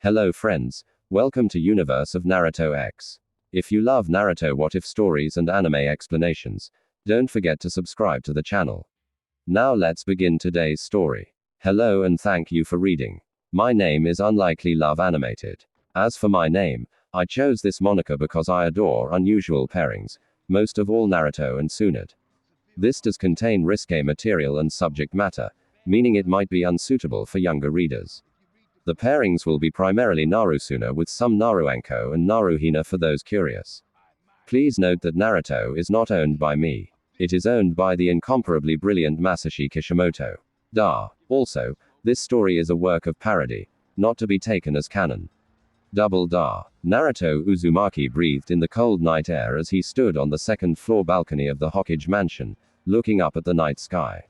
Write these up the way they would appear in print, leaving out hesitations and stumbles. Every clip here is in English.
Hello friends, welcome to Universe of Naruto X. If you love Naruto what if stories and anime explanations, don't forget to subscribe to the channel. Now let's begin today's story. Hello and thank you for reading. My name is Unlikely Love Animated. As for my name, I chose this moniker because I adore unusual pairings, most of all Naruto and Tsunade. This does contain risque material and subject matter, meaning it might be unsuitable for younger readers. The pairings will be primarily Narusuna with some Anko and Naruhina for those curious. Please note that Naruto is not owned by me. It is owned by the incomparably brilliant Masashi Kishimoto. Also, this story is a work of parody, not to be taken as canon. Naruto Uzumaki breathed in the cold night air as he stood on the second-floor balcony of the Hokage mansion, looking up at the night sky.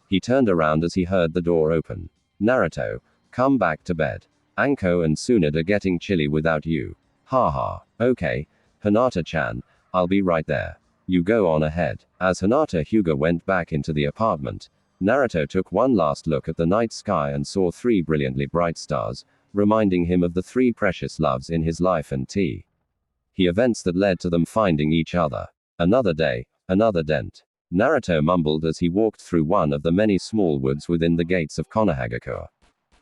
He turned around as he heard the door open. Naruto, come back to bed. Anko and Tsunade are getting chilly without you. Haha. Okay, Hinata-chan, I'll be right there. You go on ahead. As Hinata Hyuga went back into the apartment, Naruto took one last look at the night sky and saw three brilliantly bright stars, reminding him of the three precious loves in his life and tea. Events that led to them finding each other. Another day, another dent. Naruto mumbled as he walked through one of the many small woods within the gates of Konohagakure.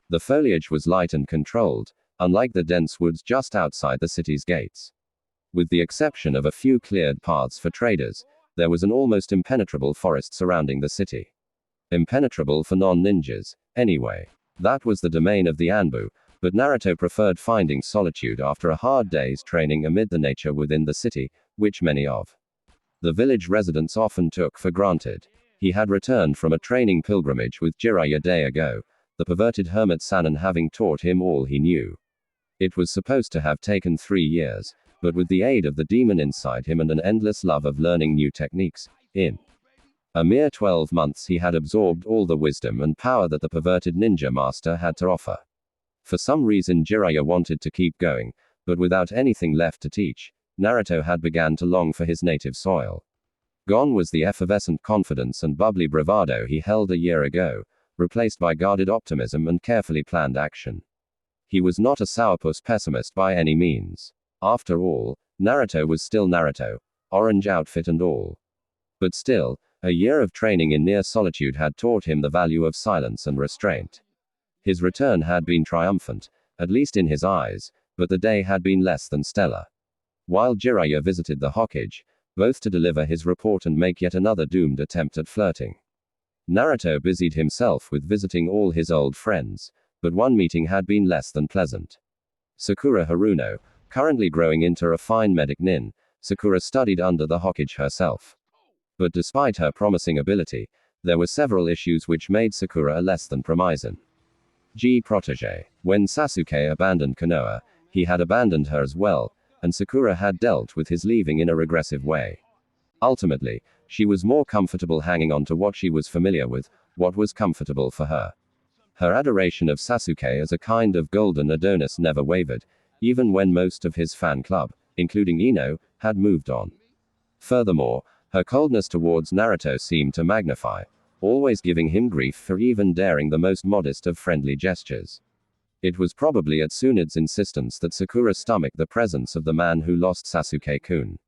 The foliage was light and controlled, unlike the dense woods just outside the city's gates. With the exception of a few cleared paths for traders, there was an almost impenetrable forest surrounding the city. Impenetrable for non-ninjas, anyway. That was the domain of the Anbu, but Naruto preferred finding solitude after a hard day's training amid the nature within the city, which many of the village residents often took for granted. He had returned from a training pilgrimage with Jiraiya a day ago, the perverted hermit Sannin having taught him all he knew. It was supposed to have taken 3 years, but with the aid of the demon inside him and an endless love of learning new techniques, in a mere 12 months he had absorbed all the wisdom and power that the perverted ninja master had to offer. For some reason Jiraiya wanted to keep going, but without anything left to teach, Naruto had begun to long for his native soil. Gone was the effervescent confidence and bubbly bravado he held a year ago, replaced by guarded optimism and carefully planned action. He was not a sourpuss pessimist by any means. After all, Naruto was still Naruto, orange outfit and all. But still, a year of training in near solitude had taught him the value of silence and restraint. His return had been triumphant, at least in his eyes, but the day had been less than stellar. While Jiraiya visited the Hokage, both to deliver his report and make yet another doomed attempt at flirting, Naruto busied himself with visiting all his old friends, but one meeting had been less than pleasant. Sakura Haruno, currently growing into a fine medic nin, Sakura studied under the Hokage herself. But despite her promising ability, there were several issues which made Sakura a less than promising protégé. When Sasuke abandoned Konoha, he had abandoned her as well, and Sakura had dealt with his leaving in a regressive way. Ultimately, she was more comfortable hanging on to what she was familiar with, what was comfortable for her. Her adoration of Sasuke as a kind of golden Adonis never wavered, even when most of his fan club, including Ino, had moved on. Furthermore, her coldness towards Naruto seemed to magnify, always giving him grief for even daring the most modest of friendly gestures. It was probably at Tsunade's insistence that Sakura stomached the presence of the man who lost Sasuke-kun.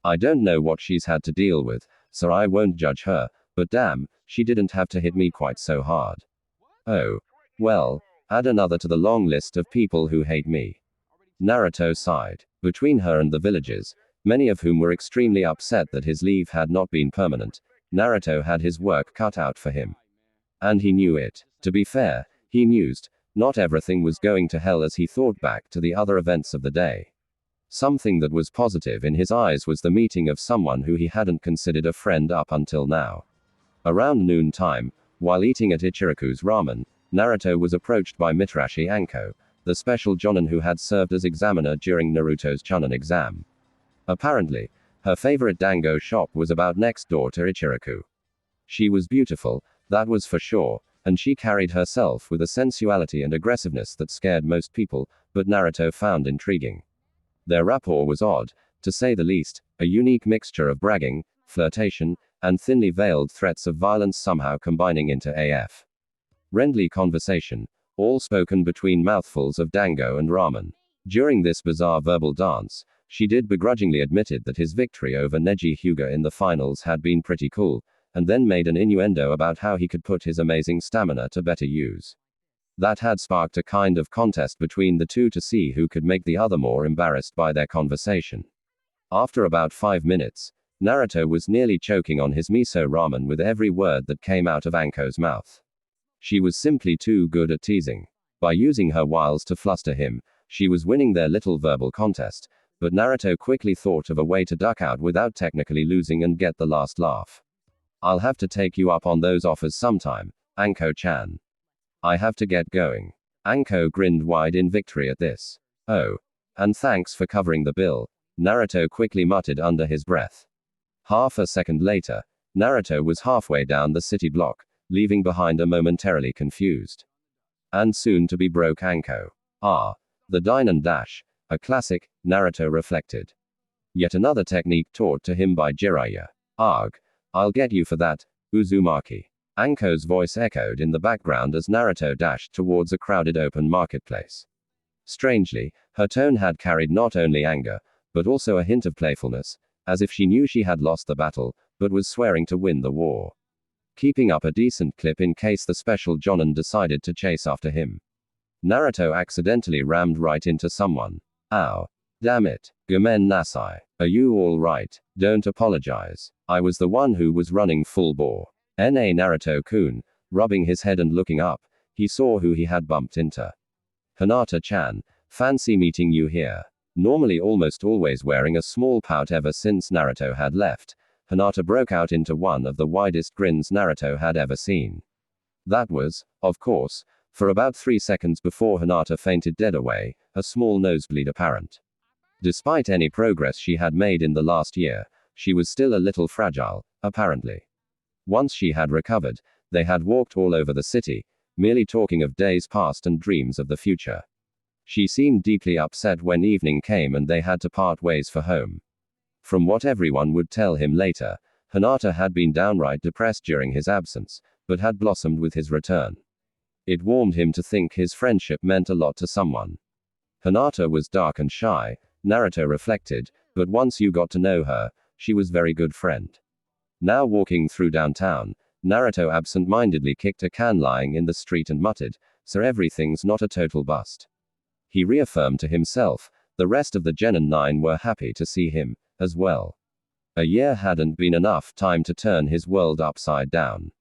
I don't know what she's had to deal with, so I won't judge her, but damn, she didn't have to hit me quite so hard. Oh. Well, add another to the long list of people who hate me. Naruto sighed. Between her and the villagers, many of whom were extremely upset that his leave had not been permanent, Naruto had his work cut out for him. And he knew it. To be fair, he mused, not everything was going to hell as he thought back to the other events of the day. Something that was positive in his eyes was the meeting of someone who he hadn't considered a friend up until now. Around noon time, while eating at Ichiraku's ramen, Naruto was approached by Mitarashi Anko, the special jonin who had served as examiner during Naruto's Chunin exam. Apparently, her favorite dango shop was about next door to Ichiraku. She was beautiful, that was for sure, and she carried herself with a sensuality and aggressiveness that scared most people, but Naruto found intriguing. Their rapport was odd, to say the least, a unique mixture of bragging, flirtation, and thinly veiled threats of violence somehow combining into AF. Friendly conversation, all spoken between mouthfuls of dango and ramen. During this bizarre verbal dance, she did begrudgingly admitted that his victory over Neji Hyuga in the finals had been pretty cool, and then made an innuendo about how he could put his amazing stamina to better use. That had sparked a kind of contest between the two to see who could make the other more embarrassed by their conversation. After about 5 minutes, Naruto was nearly choking on his miso ramen with every word that came out of Anko's mouth. She was simply too good at teasing. By using her wiles to fluster him, she was winning their little verbal contest, but Naruto quickly thought of a way to duck out without technically losing and get the last laugh. I'll have to take you up on those offers sometime, Anko-chan. I have to get going. Anko grinned wide in victory at this. Oh. And thanks for covering the bill, Naruto quickly muttered under his breath. Half a second later, Naruto was halfway down the city block, leaving behind a momentarily confused and soon to be broke Anko. Ah. The dine and dash. A classic, Naruto reflected. Yet another technique taught to him by Jiraiya. Arg. I'll get you for that, Uzumaki. Anko's voice echoed in the background as Naruto dashed towards a crowded open marketplace. Strangely, her tone had carried not only anger, but also a hint of playfulness, as if she knew she had lost the battle, but was swearing to win the war. Keeping up a decent clip in case the special Jonin decided to chase after him. Naruto accidentally rammed right into someone. Ow. Damn it. Gomen nasai. Are you all right? Don't apologize. I was the one who was running full bore. Na Naruto-kun, rubbing his head and looking up, he saw who he had bumped into. Hinata-chan, fancy meeting you here. Normally almost always wearing a small pout ever since Naruto had left, Hinata broke out into one of the widest grins Naruto had ever seen. That was, of course, for about 3 seconds before Hinata fainted dead away, a small nosebleed apparent. Despite any progress she had made in the last year, she was still a little fragile, apparently. Once she had recovered, they had walked all over the city, merely talking of days past and dreams of the future. She seemed deeply upset when evening came and they had to part ways for home. From what everyone would tell him later, Hinata had been downright depressed during his absence, but had blossomed with his return. It warmed him to think his friendship meant a lot to someone. Hinata was dark and shy, Naruto reflected, but once you got to know her, she was very good friend. Now walking through downtown, Naruto absent-mindedly kicked a can lying in the street and muttered, "So everything's not a total bust." He reaffirmed to himself, the rest of the Genin 9 were happy to see him, as well. A year hadn't been enough time to turn his world upside down.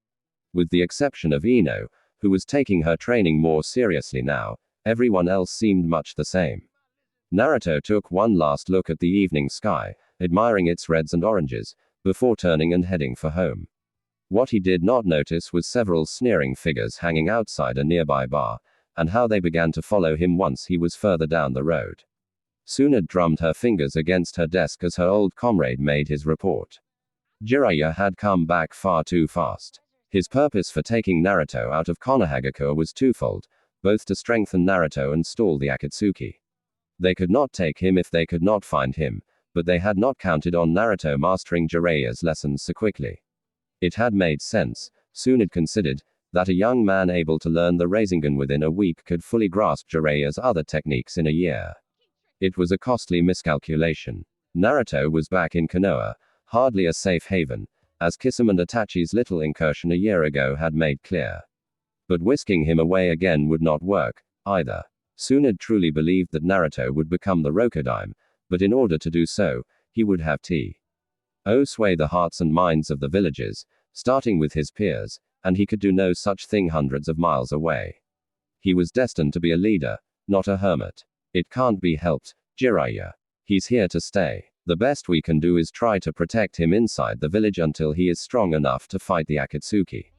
With the exception of Ino, who was taking her training more seriously now, everyone else seemed much the same. Naruto took one last look at the evening sky, admiring its reds and oranges, before turning and heading for home. What he did not notice was several sneering figures hanging outside a nearby bar, and how they began to follow him once he was further down the road. Tsunade drummed her fingers against her desk as her old comrade made his report. Jiraiya had come back far too fast. His purpose for taking Naruto out of Konohagakure was twofold, both to strengthen Naruto and stall the Akatsuki. They could not take him if they could not find him, but they had not counted on Naruto mastering Jiraiya's lessons so quickly. It had made sense, Tsunade considered, that a young man able to learn the Rasengan within a week could fully grasp Jiraiya's other techniques in a year. It was a costly miscalculation. Naruto was back in Konoha, hardly a safe haven, as Kisame and Itachi's little incursion a year ago had made clear. But whisking him away again would not work, either. Tsunade truly believed that Naruto would become the Rokudaime, but in order to do so, he would have to sway the hearts and minds of the villagers, starting with his peers, and he could do no such thing hundreds of miles away. He was destined to be a leader, not a hermit. It can't be helped, Jiraiya. He's here to stay. The best we can do is try to protect him inside the village until he is strong enough to fight the Akatsuki.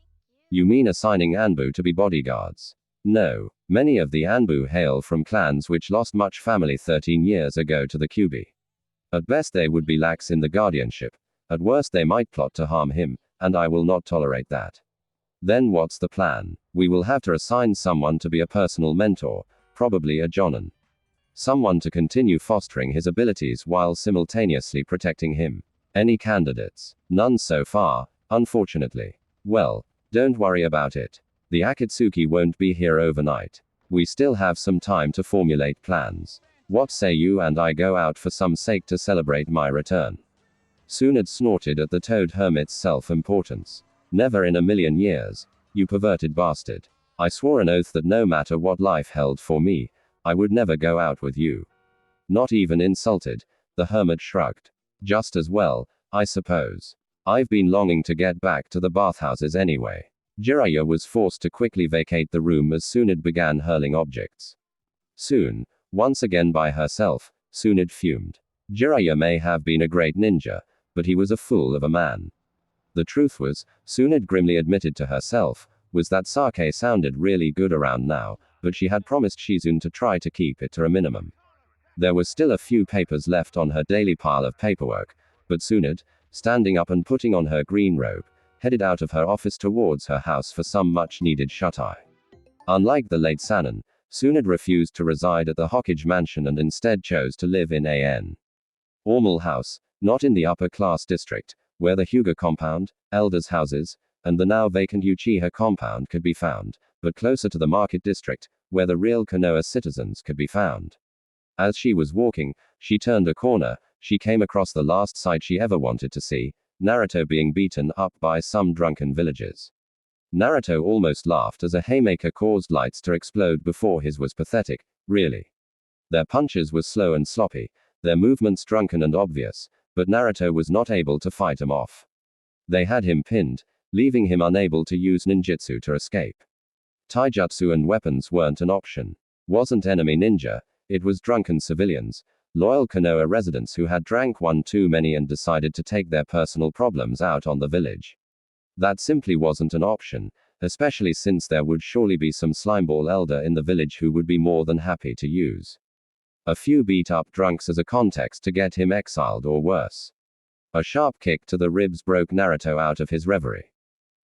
You mean assigning Anbu to be bodyguards? No. Many of the Anbu hail from clans which lost much family 13 years ago to the Kyubi. At best they would be lax in the guardianship. At worst they might plot to harm him, and I will not tolerate that. Then what's the plan? We will have to assign someone to be a personal mentor, probably a Jonin. Someone to continue fostering his abilities while simultaneously protecting him. Any candidates? None so far, unfortunately. Well, don't worry about it. The Akatsuki won't be here overnight. We still have some time to formulate plans. What say you and I go out for some sake to celebrate my return? Tsunade snorted at the toad hermit's self-importance. Never in a million years. You perverted bastard. I swore an oath that no matter what life held for me, I would never go out with you. Not even insulted, the hermit shrugged. Just as well, I suppose. I've been longing to get back to the bathhouses anyway. Jiraiya was forced to quickly vacate the room as Tsunade began hurling objects. Soon, once again by herself, Tsunade fumed. Jiraiya may have been a great ninja, but he was a fool of a man. The truth was, Tsunade grimly admitted to herself, was that sake sounded really good around now, but she had promised Shizune to try to keep it to a minimum. There were still a few papers left on her daily pile of paperwork, but Tsunade, standing up and putting on her green robe, headed out of her office towards her house for some much-needed shut-eye. Unlike the late Sannin, Tsunade refused to reside at the Hokage mansion and instead chose to live in an normal house, not in the upper-class district, where the Hyuga compound, elders' houses, and the now vacant Uchiha compound could be found, but closer to the market district, where the real Konoha citizens could be found. As she was walking, she turned a corner, she came across the last sight she ever wanted to see, Naruto being beaten up by some drunken villagers. Naruto almost laughed as a haymaker caused lights to explode before his was pathetic, really. Their punches were slow and sloppy, their movements drunken and obvious, but Naruto was not able to fight him off. They had him pinned, leaving him unable to use ninjutsu to escape. Taijutsu and weapons weren't an option. Wasn't enemy ninja, it was drunken civilians, loyal Konoha residents who had drank one too many and decided to take their personal problems out on the village. That simply wasn't an option, especially since there would surely be some slimeball elder in the village who would be more than happy to use a few beat-up drunks as a context to get him exiled or worse. A sharp kick to the ribs broke Naruto out of his reverie.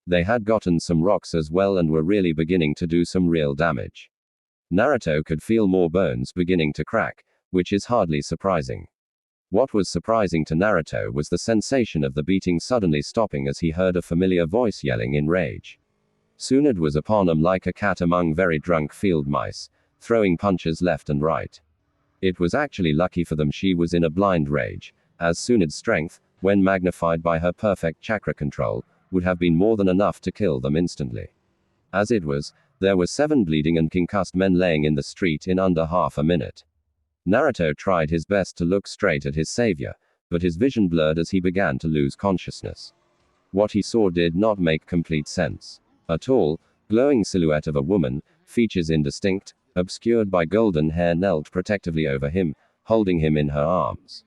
They had gotten some rocks as well and were really beginning to do some real damage. Naruto could feel more bones beginning to crack, which is hardly surprising. What was surprising to Naruto was the sensation of the beating suddenly stopping as he heard a familiar voice yelling in rage. Tsunade was upon him like a cat among very drunk field mice, throwing punches left and right. It was actually lucky for them she was in a blind rage, as Tsunade's strength, when magnified by her perfect chakra control, would have been more than enough to kill them instantly. As it was, there were 7 bleeding and concussed men laying in the street in under half a minute. Naruto tried his best to look straight at his savior, but his vision blurred as he began to lose consciousness. What he saw did not make complete sense. A tall, glowing silhouette of a woman, features indistinct, obscured by golden hair, knelt protectively over him, holding him in her arms.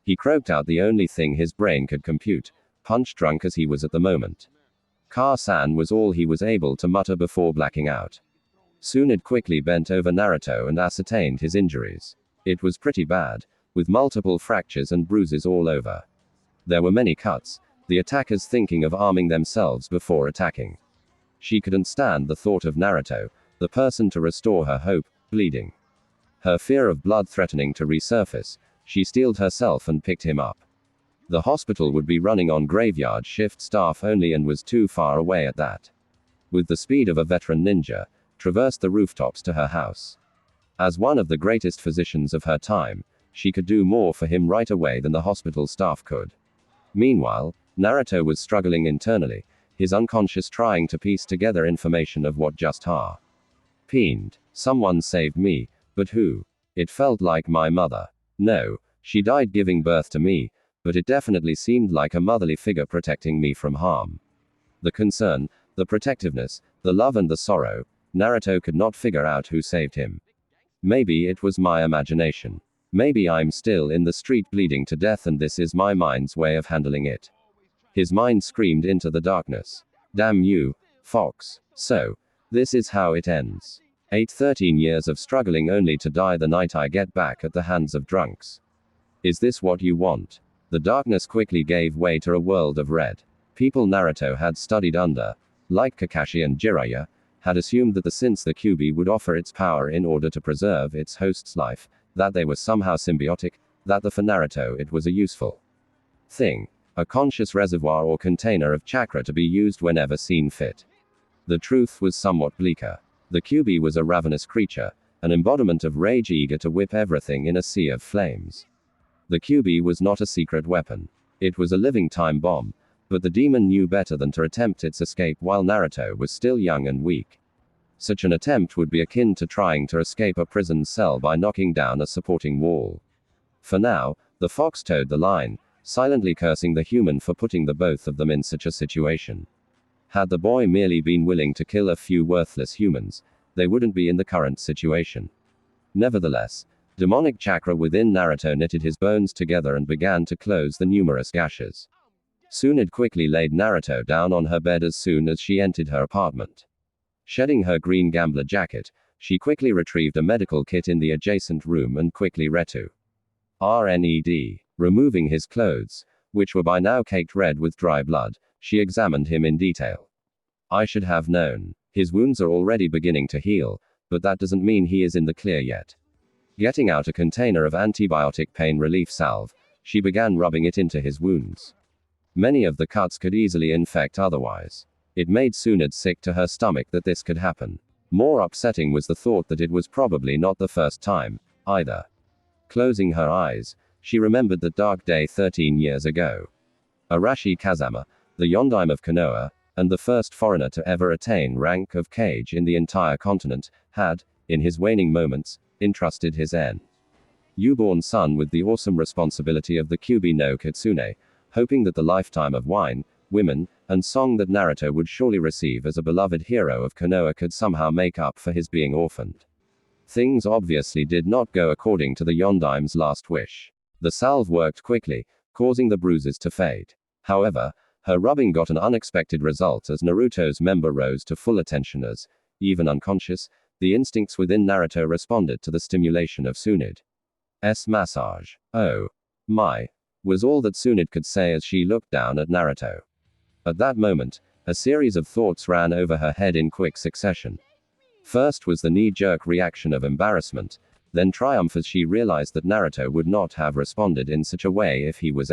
He croaked out the only thing his brain could compute, punch-drunk as he was at the moment. Ka-san was all he was able to mutter before blacking out. Tsunade quickly bent over Naruto and ascertained his injuries. It was pretty bad, with multiple fractures and bruises all over. There were many cuts, the attackers thinking of arming themselves before attacking. She couldn't stand the thought of Naruto, the person to restore her hope, bleeding. Her fear of blood threatening to resurface, she steeled herself and picked him up. The hospital would be running on graveyard shift staff only and was too far away at that. With the speed of a veteran ninja, traversed the rooftops to her house. As one of the greatest physicians of her time, she could do more for him right away than the hospital staff could. Meanwhile, Naruto was struggling internally, his unconscious trying to piece together information of what just happened. Someone saved me, but who? It felt like my mother. No, she died giving birth to me, but it definitely seemed like a motherly figure protecting me from harm. The concern, the protectiveness, the love and the sorrow, Naruto could not figure out who saved him. Maybe it was my imagination. Maybe I'm still in the street bleeding to death and this is my mind's way of handling it. His mind screamed into the darkness. Damn you, Fox. So, this is how it ends. 13 years of struggling only to die the night I get back at the hands of drunks. Is this what you want? The darkness quickly gave way to a world of red. People Naruto had studied under, like Kakashi and Jiraiya, had assumed that since the Kyuubi would offer its power in order to preserve its host's life, that they were somehow symbiotic, that for Naruto it was a useful thing, a conscious reservoir or container of chakra to be used whenever seen fit. The truth was somewhat bleaker. The QB was a ravenous creature, an embodiment of rage eager to whip everything in a sea of flames. The QB was not a secret weapon. It was a living time bomb, but the demon knew better than to attempt its escape while Naruto was still young and weak. Such an attempt would be akin to trying to escape a prison cell by knocking down a supporting wall. For now, the fox towed the line, silently cursing the human for putting the both of them in such a situation. Had the boy merely been willing to kill a few worthless humans, they wouldn't be in the current situation. Nevertheless, demonic chakra within Naruto knitted his bones together and began to close the numerous gashes. Tsunade quickly laid Naruto down on her bed as soon as she entered her apartment. Shedding her green gambler jacket, she quickly retrieved a medical kit in the adjacent room and quickly removing his clothes, which were by now caked red with dry blood, she examined him in detail. I should have known. His wounds are already beginning to heal, but that doesn't mean he is in the clear yet. Getting out a container of antibiotic pain relief salve, she began rubbing it into his wounds. Many of the cuts could easily infect otherwise. It made Tsunade sick to her stomach that this could happen. More upsetting was the thought that it was probably not the first time, either. Closing her eyes, she remembered that dark day 13 years ago. Arashi Kazama, the Yondaime of Konoha, and the first foreigner to ever attain rank of Kage in the entire continent, had, in his waning moments, entrusted his newborn son with the awesome responsibility of the Kyubi no Kitsune, hoping that the lifetime of wine, women, and song that Naruto would surely receive as a beloved hero of Konoha could somehow make up for his being orphaned. Things obviously did not go according to the Yondaime's last wish. The salve worked quickly, causing the bruises to fade. However, her rubbing got an unexpected result as Naruto's member rose to full attention as, even unconscious, the instincts within Naruto responded to the stimulation of Tsunade's massage. Oh my, was all that Tsunade could say as she looked down at Naruto. At that moment, a series of thoughts ran over her head in quick succession. First was the knee-jerk reaction of embarrassment, then triumph as she realized that Naruto would not have responded in such a way if he was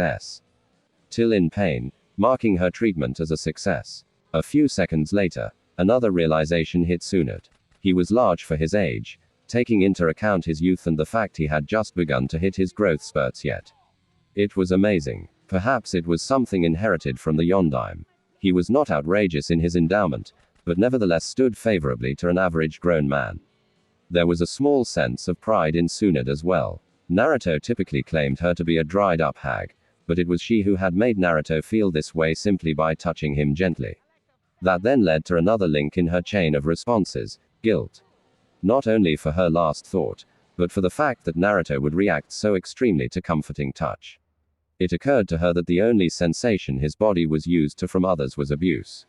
still in pain, marking her treatment as a success. A few seconds later, another realization hit Tsunade. He was large for his age, taking into account his youth and the fact he had just begun to hit his growth spurts yet. It was amazing. Perhaps it was something inherited from the Yondaime. He was not outrageous in his endowment, but nevertheless stood favorably to an average grown man. There was a small sense of pride in Tsunade as well. Naruto typically claimed her to be a dried-up hag, but it was she who had made Naruto feel this way simply by touching him gently. That then led to another link in her chain of responses, guilt. Not only for her last thought, but for the fact that Naruto would react so extremely to comforting touch. It occurred to her that the only sensation his body was used to from others was abuse.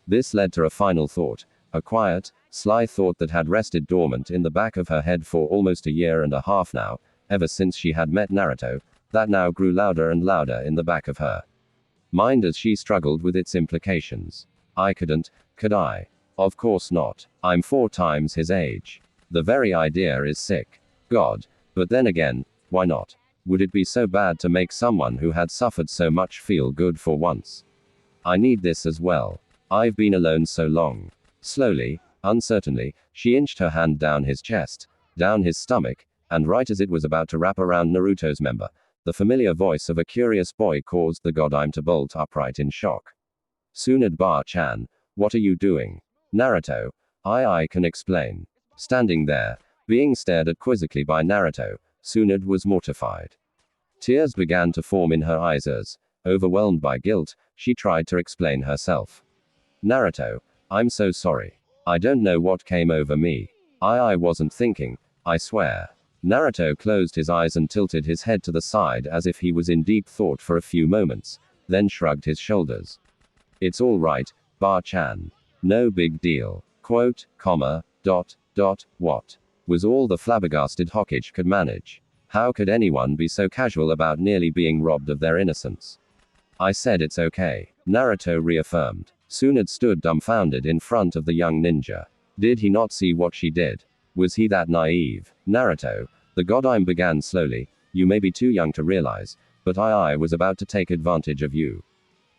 This led to a final thought, a quiet, sly thought that had rested dormant in the back of her head for almost a year and a half now, ever since she had met Naruto, that now grew louder and louder in the back of her mind as she struggled with its implications. I couldn't, could I? Of course not. I'm 4 times his age. The very idea is sick. God. But then again, why not? Would it be so bad to make someone who had suffered so much feel good for once? I need this as well. I've been alone so long. Slowly, uncertainly, she inched her hand down his chest, down his stomach, and right as it was about to wrap around Naruto's member, the familiar voice of a curious boy caused the Godime to bolt upright in shock. Tsunade Bar-chan, what are you doing? Naruto, I can explain. Standing there, being stared at quizzically by Naruto, Tsunade was mortified. Tears began to form in her eyes as, overwhelmed by guilt, she tried to explain herself. Naruto, I'm so sorry. I don't know what came over me. I wasn't thinking, I swear. Naruto closed his eyes and tilted his head to the side as if he was in deep thought for a few moments, then shrugged his shoulders. It's all right, Bar-chan. No big deal. Quote, comma, what? Was all the flabbergasted Hokage could manage. How could anyone be so casual about nearly being robbed of their innocence? I said it's okay. Naruto reaffirmed. Tsunade stood dumbfounded in front of the young ninja. Did he not see what she did? Was he that naive? Naruto, the Godime began slowly, you may be too young to realize, but I was about to take advantage of you.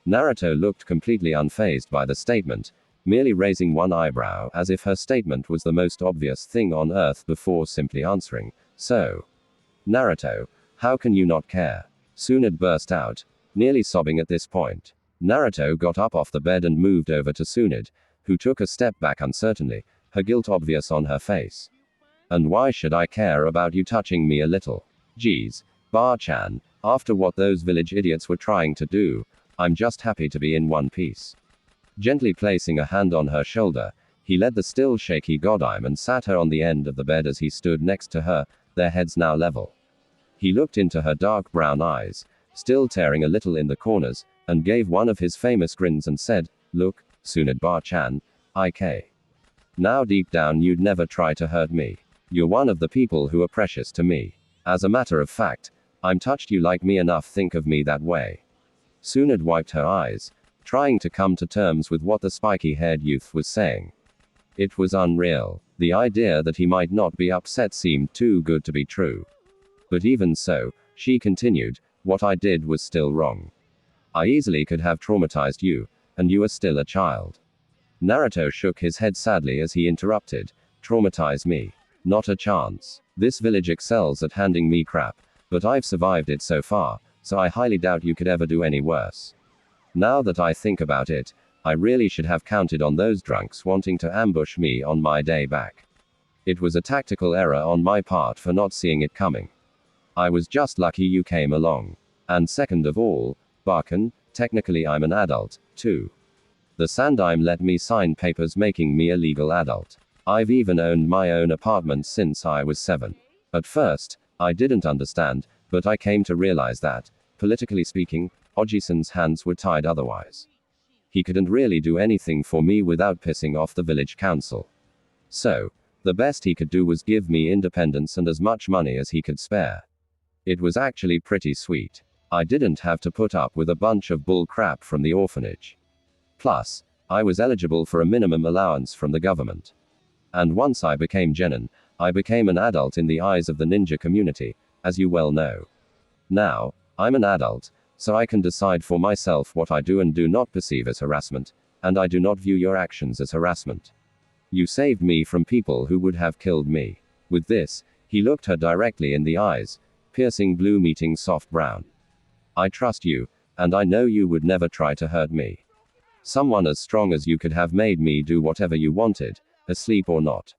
Naruto looked completely unfazed by the statement, merely raising one eyebrow as if her statement was the most obvious thing on earth before simply answering, "So, Naruto, how can you not care?" Tsunade burst out, nearly sobbing at this point. Naruto got up off the bed and moved over to Tsunade, who took a step back uncertainly, her guilt obvious on her face. "And why should I care about you touching me a little? Geez, Bar-chan, after what those village idiots were trying to do, I'm just happy to be in one piece." Gently placing a hand on her shoulder, he led the still shaky Godime and sat her on the end of the bed as he stood next to her, their heads now level. He looked into her dark brown eyes, still tearing a little in the corners, and gave one of his famous grins and said, "Look, Tsunade Bar-chan, IK. Now deep down you'd never try to hurt me. You're one of the people who are precious to me. As a matter of fact, I'm touched you like me enough, think of me that way." Tsunade wiped her eyes, trying to come to terms with what the spiky-haired youth was saying. It was unreal. The idea that he might not be upset seemed too good to be true. But even so, she continued, "What I did was still wrong. I easily could have traumatized you, and you are still a child." Naruto shook his head sadly as he interrupted, "Traumatize me? Not a chance. This village excels at handing me crap, but I've survived it so far, so I highly doubt you could ever do any worse. Now that I think about it, I really should have counted on those drunks wanting to ambush me on my day back. It was a tactical error on my part for not seeing it coming. I was just lucky you came along. And second of all, Barkan, technically I'm an adult, too. The Sandime let me sign papers making me a legal adult. I've even owned my own apartment since I was 7. At first, I didn't understand, but I came to realize that, politically speaking, Oji-san's hands were tied otherwise. He couldn't really do anything for me without pissing off the village council. So, the best he could do was give me independence and as much money as he could spare. It was actually pretty sweet. I didn't have to put up with a bunch of bull crap from the orphanage. Plus, I was eligible for a minimum allowance from the government. And once I became genin, I became an adult in the eyes of the ninja community, as you well know. Now, I'm an adult, so I can decide for myself what I do and do not perceive as harassment, and I do not view your actions as harassment. You saved me from people who would have killed me." With this, he looked her directly in the eyes, piercing blue meeting soft brown. "I trust you, and I know you would never try to hurt me. Someone as strong as you could have made me do whatever you wanted, asleep or not.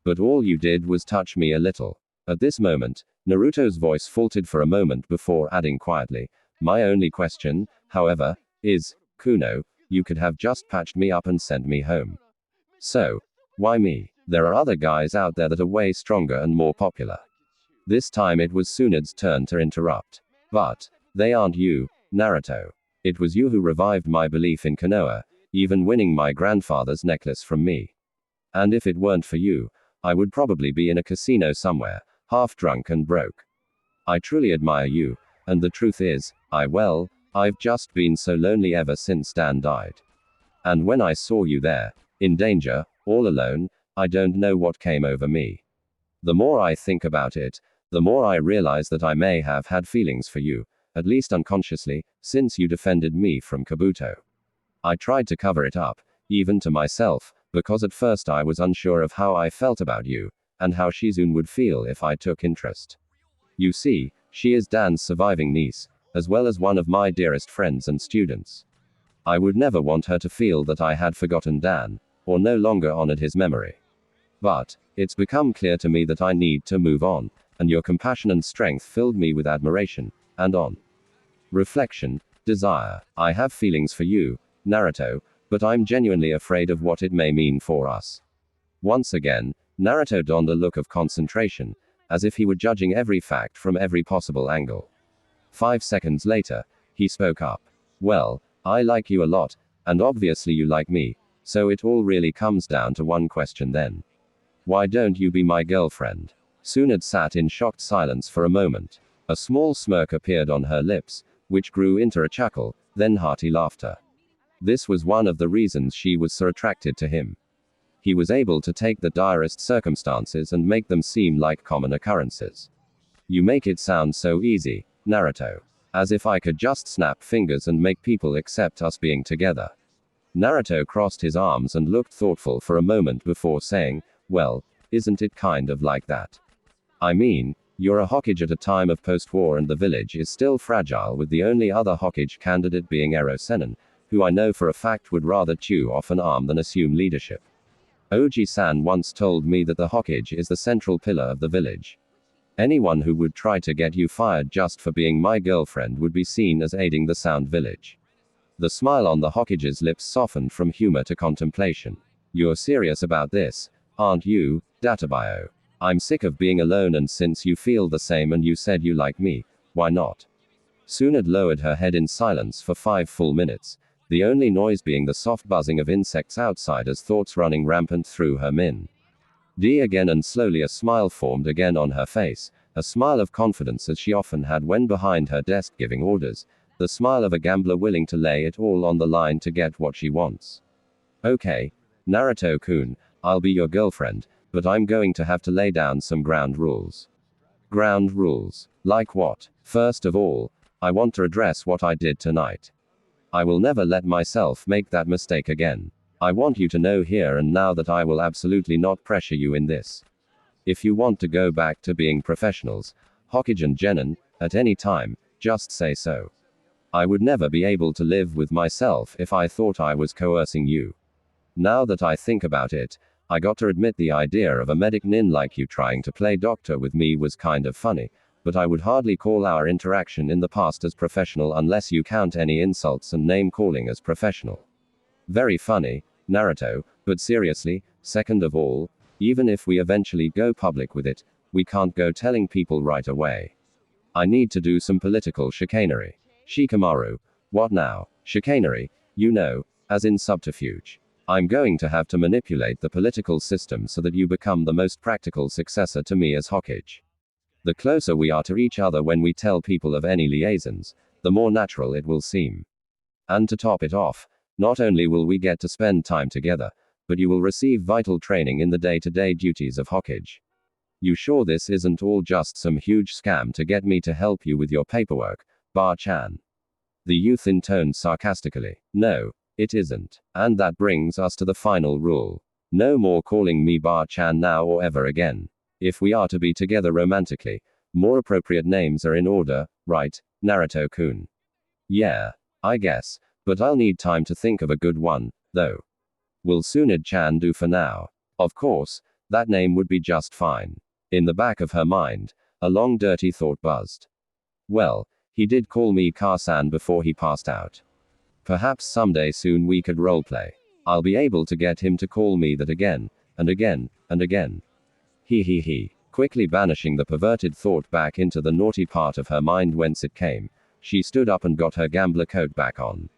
But all you did was touch me a little." At this moment, Naruto's voice faltered for a moment before adding quietly, "My only question, however, is, Kuno, you could have just patched me up and sent me home. So, why me? There are other guys out there that are way stronger and more popular." This time it was Tsunade's turn to interrupt. "But, they aren't you, Naruto. It was you who revived my belief in Konoha, even winning my grandfather's necklace from me. And if it weren't for you, I would probably be in a casino somewhere, half drunk and broke. I truly admire you, and the truth is, I've just been so lonely ever since Dan died. And when I saw you there, in danger, all alone, I don't know what came over me. The more I think about it, the more I realize that I may have had feelings for you, at least unconsciously, since you defended me from Kabuto. I tried to cover it up, even to myself, because at first I was unsure of how I felt about you, and how Shizune would feel if I took interest. You see, she is Dan's surviving niece, as well as one of my dearest friends and students. I would never want her to feel that I had forgotten Dan, or no longer honored his memory. But, it's become clear to me that I need to move on, and your compassion and strength filled me with admiration, and on reflection, desire. I have feelings for you, Naruto, but I'm genuinely afraid of what it may mean for us." Once again, Naruto donned a look of concentration, as if he were judging every fact from every possible angle. 5 seconds later, he spoke up. "Well, I like you a lot, and obviously you like me, so it all really comes down to one question then. Why don't you be my girlfriend?" Tsunade sat in shocked silence for a moment. A small smirk appeared on her lips, which grew into a chuckle, then hearty laughter. This was one of the reasons she was so attracted to him. He was able to take the direst circumstances and make them seem like common occurrences. "You make it sound so easy, Naruto. As if I could just snap fingers and make people accept us being together. Naruto crossed his arms and looked thoughtful for a moment before saying, well, isn't it kind of like that? I mean, you're a Hokage at a time of post-war and the village is still fragile with the only other Hokage candidate being Ero Sennin, who I know for a fact would rather chew off an arm than assume leadership. Oji-san once told me that the Hokage is the central pillar of the village. Anyone who would try to get you fired just for being my girlfriend would be seen as aiding the Sound Village. The smile on the Hokage's lips softened from humor to contemplation. You're serious about this, aren't you, Databio? I'm sick of being alone, and since you feel the same and you said you like me, why not? Tsunade lowered her head in silence for 5 full minutes, the only noise being the soft buzzing of insects outside as thoughts running rampant through her mind. Again, and slowly a smile formed again on her face, a smile of confidence as she often had when behind her desk giving orders, the smile of a gambler willing to lay it all on the line to get what she wants. Okay, Naruto-kun, I'll be your girlfriend, but I'm going to have to lay down some ground rules. Ground rules? Like what? First of all, I want to address what I did tonight. I will never let myself make that mistake again. I want you to know here and now that I will absolutely not pressure you in this. If you want to go back to being professionals, Hokage and Genin, at any time, just say so. I would never be able to live with myself if I thought I was coercing you. Now that I think about it, I got to admit the idea of a medic nin like you trying to play doctor with me was kind of funny, but I would hardly call our interaction in the past as professional unless you count any insults and name calling as professional. Very funny, Naruto, but seriously, second of all, even if we eventually go public with it, we can't go telling people right away. I need to do some political chicanery. Shikamaru. What now? Chicanery, you know, as in subterfuge. I'm going to have to manipulate the political system so that you become the most practical successor to me as Hokage. The closer we are to each other when we tell people of any liaisons, the more natural it will seem. And to top it off, not only will we get to spend time together, but you will receive vital training in the day-to-day duties of Hokage. You sure this isn't all just some huge scam to get me to help you with your paperwork, Ba-chan? The youth intoned sarcastically. No, it isn't. And that brings us to the final rule. No more calling me Ba-chan now or ever again. If we are to be together romantically, more appropriate names are in order, right, Naruto-kun? Yeah, I guess, but I'll need time to think of a good one, though. Will Tsunade-chan do for now? Of course, that name would be just fine. In the back of her mind, a long dirty thought buzzed. Well, he did call me Ka-san before he passed out. Perhaps someday soon we could roleplay. I'll be able to get him to call me that again, and again, and again. He. Quickly banishing the perverted thought back into the naughty part of her mind whence it came, she stood up and got her gambler coat back on.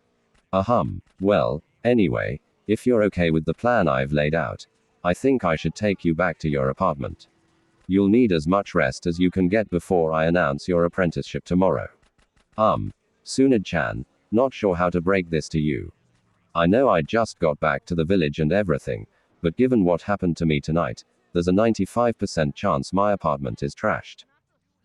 Well, anyway, if you're okay with the plan I've laid out, I think I should take you back to your apartment. You'll need as much rest as you can get before I announce your apprenticeship tomorrow. Tsunade-chan, not sure how to break this to you. I know I just got back to the village and everything, but given what happened to me tonight, there's a 95% chance my apartment is trashed.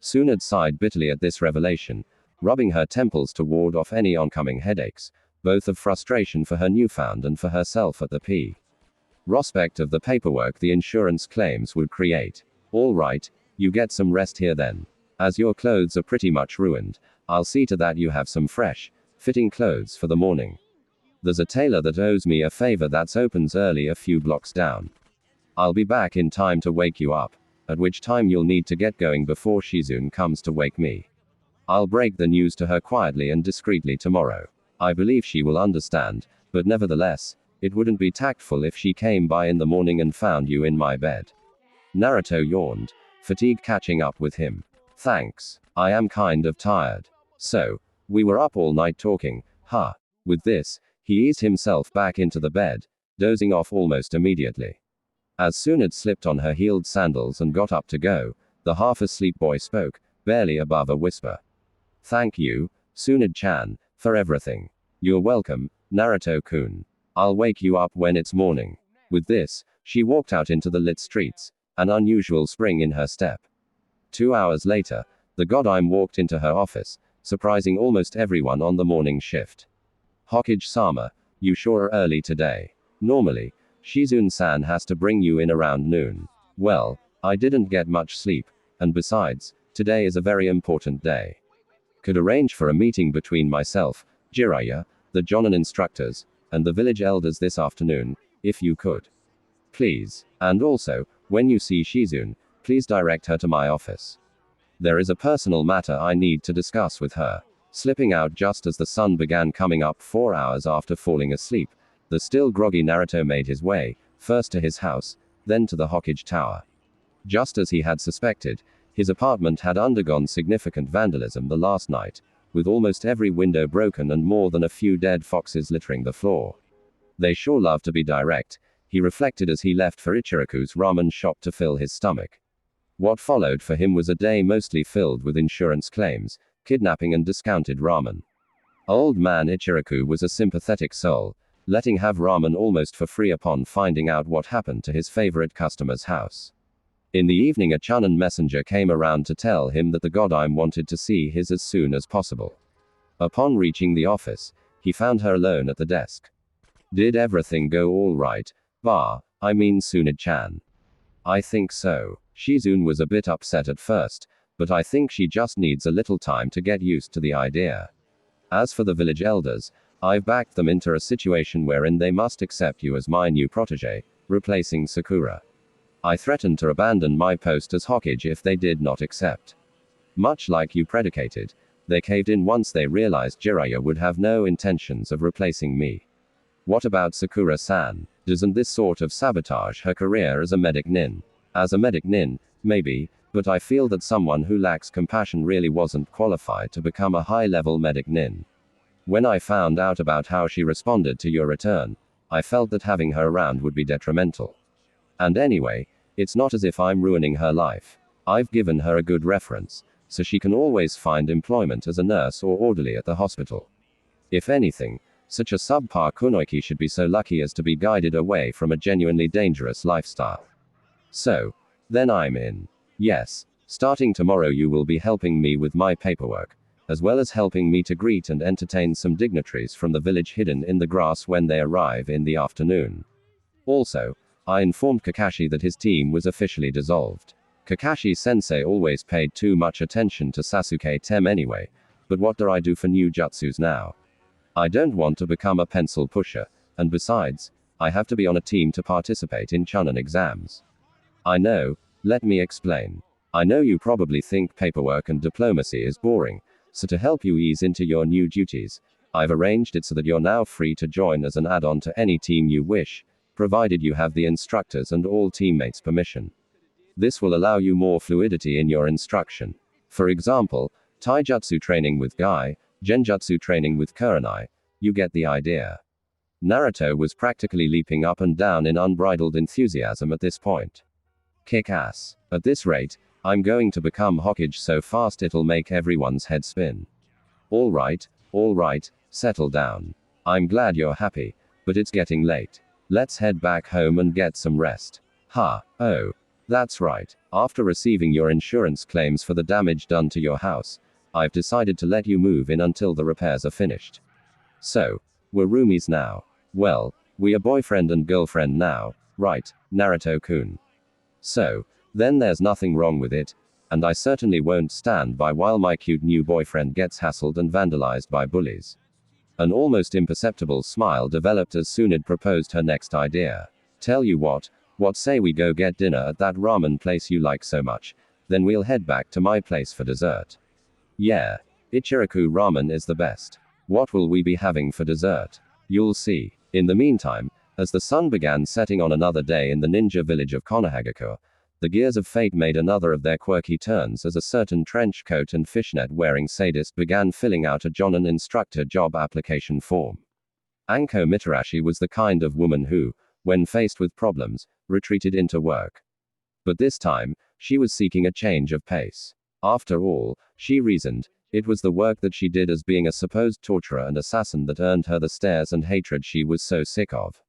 Tsunade sighed bitterly at this revelation, rubbing her temples to ward off any oncoming headaches, both of frustration for her newfound and for herself at the prospect of the paperwork the insurance claims would create. All right, you get some rest here then. As your clothes are pretty much ruined, I'll see to that you have some fresh, fitting clothes for the morning. There's a tailor that owes me a favor that's opens early a few blocks down. I'll be back in time to wake you up, at which time you'll need to get going before Shizune comes to wake me. I'll break the news to her quietly and discreetly tomorrow. I believe she will understand, but nevertheless, it wouldn't be tactful if she came by in the morning and found you in my bed. Naruto yawned, fatigue catching up with him. Thanks. I am kind of tired. So, we were up all night talking, huh? With this, he eased himself back into the bed, dozing off almost immediately. As Tsunade slipped on her heeled sandals and got up to go, the half-asleep boy spoke, barely above a whisper. Thank you, Tsunade-chan, for everything. You're welcome, Naruto-kun. I'll wake you up when it's morning. With this, she walked out into the lit streets, an unusual spring in her step. 2 hours later, the Godime walked into her office, surprising almost everyone on the morning shift. Hokage-sama, You sure are early today. Normally, Shizune-san has to bring you in around noon. Well, I didn't get much sleep, and besides, today is a very important day. Could arrange for a meeting between myself, Jiraiya, the Jonin instructors, and the village elders this afternoon, if you could. Please. And also, when you see Shizune, please direct her to my office. There is a personal matter I need to discuss with her. Slipping out just as the sun began coming up 4 hours after falling asleep, the still groggy Naruto made his way, first to his house, then to the Hokage Tower. Just as he had suspected, his apartment had undergone significant vandalism the last night, with almost every window broken and more than a few dead foxes littering the floor. They sure love to be direct, he reflected as he left for Ichiraku's ramen shop to fill his stomach. What followed for him was a day mostly filled with insurance claims, kidnapping and discounted ramen. Old man Ichiraku was a sympathetic soul, letting have ramen almost for free upon finding out what happened to his favorite customer's house. In the evening a Chunin messenger came around to tell him that the Godime wanted to see his as soon as possible. Upon reaching the office, he found her alone at the desk. Did everything go all right? I mean Tsunade-chan. I think so. Shizune was a bit upset at first, but I think she just needs a little time to get used to the idea. As for the village elders, I've backed them into a situation wherein they must accept you as my new protege, replacing Sakura. I threatened to abandon my post as Hokage if they did not accept. Much like you predicated, they caved in once they realized Jiraiya would have no intentions of replacing me. What about Sakura-san? Doesn't this sort of sabotage her career as a medic nin? As a medic nin, maybe, but I feel that someone who lacks compassion really wasn't qualified to become a high-level medic nin. When I found out about how she responded to your return, I felt that having her around would be detrimental. And anyway, it's not as if I'm ruining her life. I've given her a good reference, so she can always find employment as a nurse or orderly at the hospital. If anything, such a subpar kunoichi should be so lucky as to be guided away from a genuinely dangerous lifestyle. So, then I'm in. Yes, starting tomorrow you will be helping me with my paperwork, as well as helping me to greet and entertain some dignitaries from the village hidden in the grass when they arrive in the afternoon. Also, I informed Kakashi that his team was officially dissolved. Kakashi-sensei always paid too much attention to Sasuke-tem anyway, but what do I do for new jutsus now? I don't want to become a pencil pusher, and besides, I have to be on a team to participate in Chunin exams. I know, let me explain. I know you probably think paperwork and diplomacy is boring, so to help you ease into your new duties, I've arranged it so that you're now free to join as an add-on to any team you wish, provided you have the instructors and all teammates' permission. This will allow you more fluidity in your instruction. For example, Taijutsu training with Guy, Genjutsu training with Kurenai, you get the idea. Naruto was practically leaping up and down in unbridled enthusiasm at this point. Kick ass. At this rate, I'm going to become Hokage so fast it'll make everyone's head spin. Alright, settle down. I'm glad you're happy, but it's getting late. Let's head back home and get some rest. Oh, that's right. After receiving your insurance claims for the damage done to your house, I've decided to let you move in until the repairs are finished. So, we're roomies now. Well, we are boyfriend and girlfriend now, right, Naruto-kun? So, then there's nothing wrong with it, and I certainly won't stand by while my cute new boyfriend gets hassled and vandalized by bullies. An almost imperceptible smile developed as Tsunade proposed her next idea. Tell you what say we go get dinner at that ramen place you like so much, then we'll head back to my place for dessert. Yeah, Ichiraku ramen is the best. What will we be having for dessert? You'll see. In the meantime, as the sun began setting on another day in the ninja village of Konohagakure, the gears of fate made another of their quirky turns as a certain trench coat and fishnet-wearing sadist began filling out a Jonin instructor job application form. Anko Mitarashi was the kind of woman who, when faced with problems, retreated into work. But this time, she was seeking a change of pace. After all, she reasoned, it was the work that she did as being a supposed torturer and assassin that earned her the stares and hatred she was so sick of.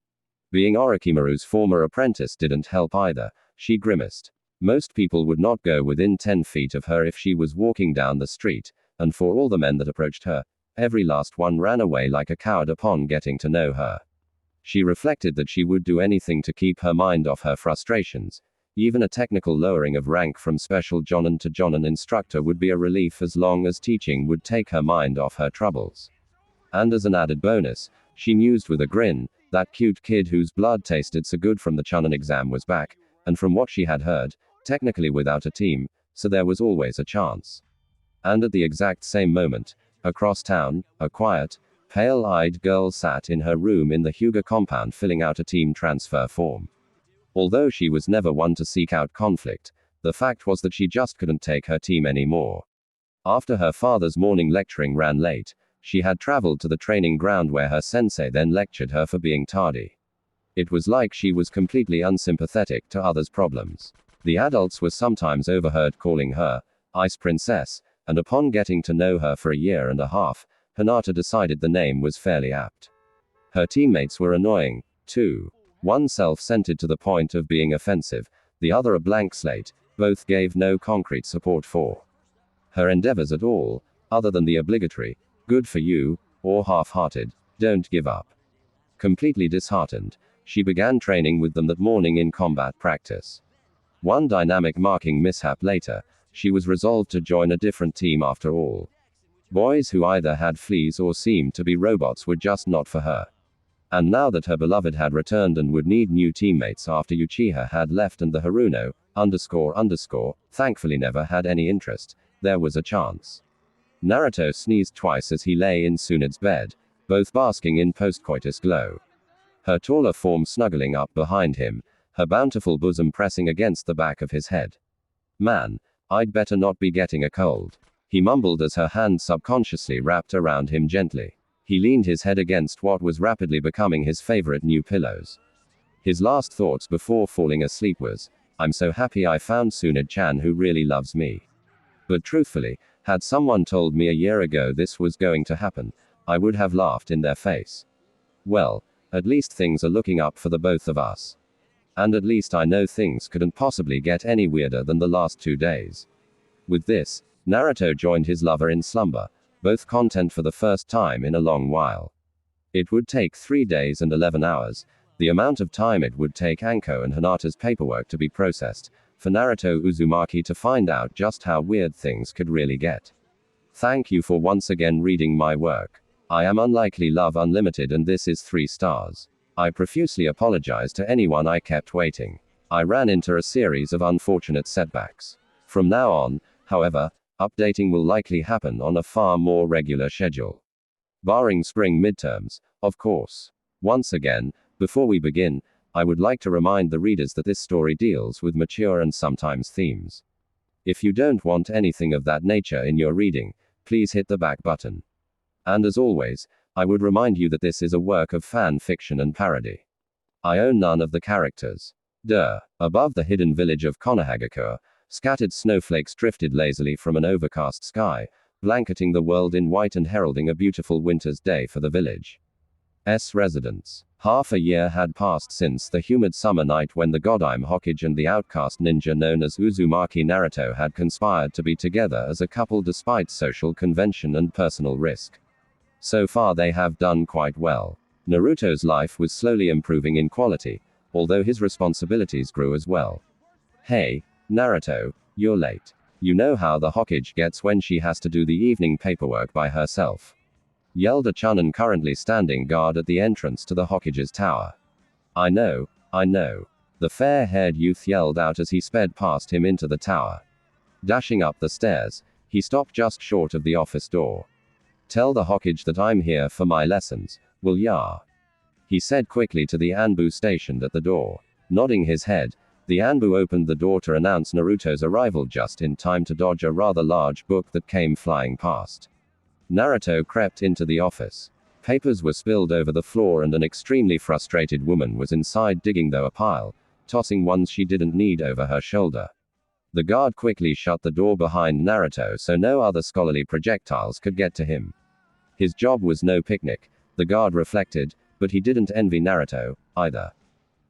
Being Orochimaru's former apprentice didn't help either, she grimaced. Most people would not go within 10 feet of her if she was walking down the street, and for all the men that approached her, Every last one ran away like a coward upon getting to know her. She reflected that she would do anything to keep her mind off her frustrations. Even a technical lowering of rank from special jonin to jonin instructor would be a relief as long as teaching would take her mind off her troubles. And as an added bonus, she mused with a grin, that cute kid whose blood tasted so good from the chunin exam was back, and from what she had heard, technically without a team, so there was always a chance. And at the exact same moment, across town, a quiet, pale-eyed girl sat in her room in the Hyuga compound filling out a team transfer form. Although she was never one to seek out conflict, the fact was that she just couldn't take her team anymore. After her father's morning lecturing ran late, she had traveled to the training ground where her sensei then lectured her for being tardy. It was like she was completely unsympathetic to others' problems. The adults were sometimes overheard calling her Ice Princess, and upon getting to know her for a year and a half, Hinata decided the name was fairly apt. Her teammates were annoying, too. One self-centered to the point of being offensive, the other a blank slate, both gave no concrete support for her endeavors at all, other than the obligatory, good for you, or half-hearted, don't give up. Completely disheartened, she began training with them that morning in combat practice. One dynamic marking mishap later, she was resolved to join a different team after all. Boys who either had fleas or seemed to be robots were just not for her. And now that her beloved had returned and would need new teammates after Uchiha had left and the Haruno, thankfully never had any interest, there was a chance. Naruto sneezed twice as he lay in Tsunade's bed, both basking in post-coitus glow. Her taller form snuggling up behind him, her bountiful bosom pressing against the back of his head. Man, I'd better not be getting a cold, he mumbled as her hand subconsciously wrapped around him gently. He leaned his head against what was rapidly becoming his favorite new pillows. His last thoughts before falling asleep was, I'm so happy I found Tsunade-chan who really loves me. But truthfully, had someone told me a year ago this was going to happen, I would have laughed in their face. Well, at least things are looking up for the both of us. And at least I know things couldn't possibly get any weirder than the last 2 days. With this, Naruto joined his lover in slumber, both content for the first time in a long while. It would take 3 days and 11 hours, the amount of time it would take Anko and Hinata's paperwork to be processed, for Naruto Uzumaki to find out just how weird things could really get. Thank you for once again reading my work. I am Unlikely Love Unlimited and this is 3 stars. I profusely apologize to anyone I kept waiting. I ran into a series of unfortunate setbacks. From now on, however, updating will likely happen on a far more regular schedule. Barring spring midterms, of course. Once again, before we begin, I would like to remind the readers that this story deals with mature and sometimes themes. If you don't want anything of that nature in your reading, please hit the back button. And as always, I would remind you that this is a work of fan fiction and parody. I own none of the characters. Above the hidden village of Konohagakure, scattered snowflakes drifted lazily from an overcast sky, blanketing the world in white and heralding a beautiful winter's day for the village's residents. Half a year had passed since the humid summer night when the Godime Hokage and the outcast ninja known as Uzumaki Naruto had conspired to be together as a couple despite social convention and personal risk. So far they have done quite well. Naruto's life was slowly improving in quality, although his responsibilities grew as well. Hey, Naruto, you're late. You know how the Hokage gets when she has to do the evening paperwork by herself. Yelled a chunin currently standing guard at the entrance to the Hokage's tower. I know. The fair-haired youth yelled out as he sped past him into the tower. Dashing up the stairs, he stopped just short of the office door. Tell the Hokage that I'm here for my lessons, will ya? He said quickly to the Anbu stationed at the door. Nodding his head, the Anbu opened the door to announce Naruto's arrival just in time to dodge a rather large book that came flying past. Naruto crept into the office. Papers were spilled over the floor and an extremely frustrated woman was inside digging though a pile, tossing ones she didn't need over her shoulder. The guard quickly shut the door behind Naruto so no other scholarly projectiles could get to him. His job was no picnic, the guard reflected, but he didn't envy Naruto, either.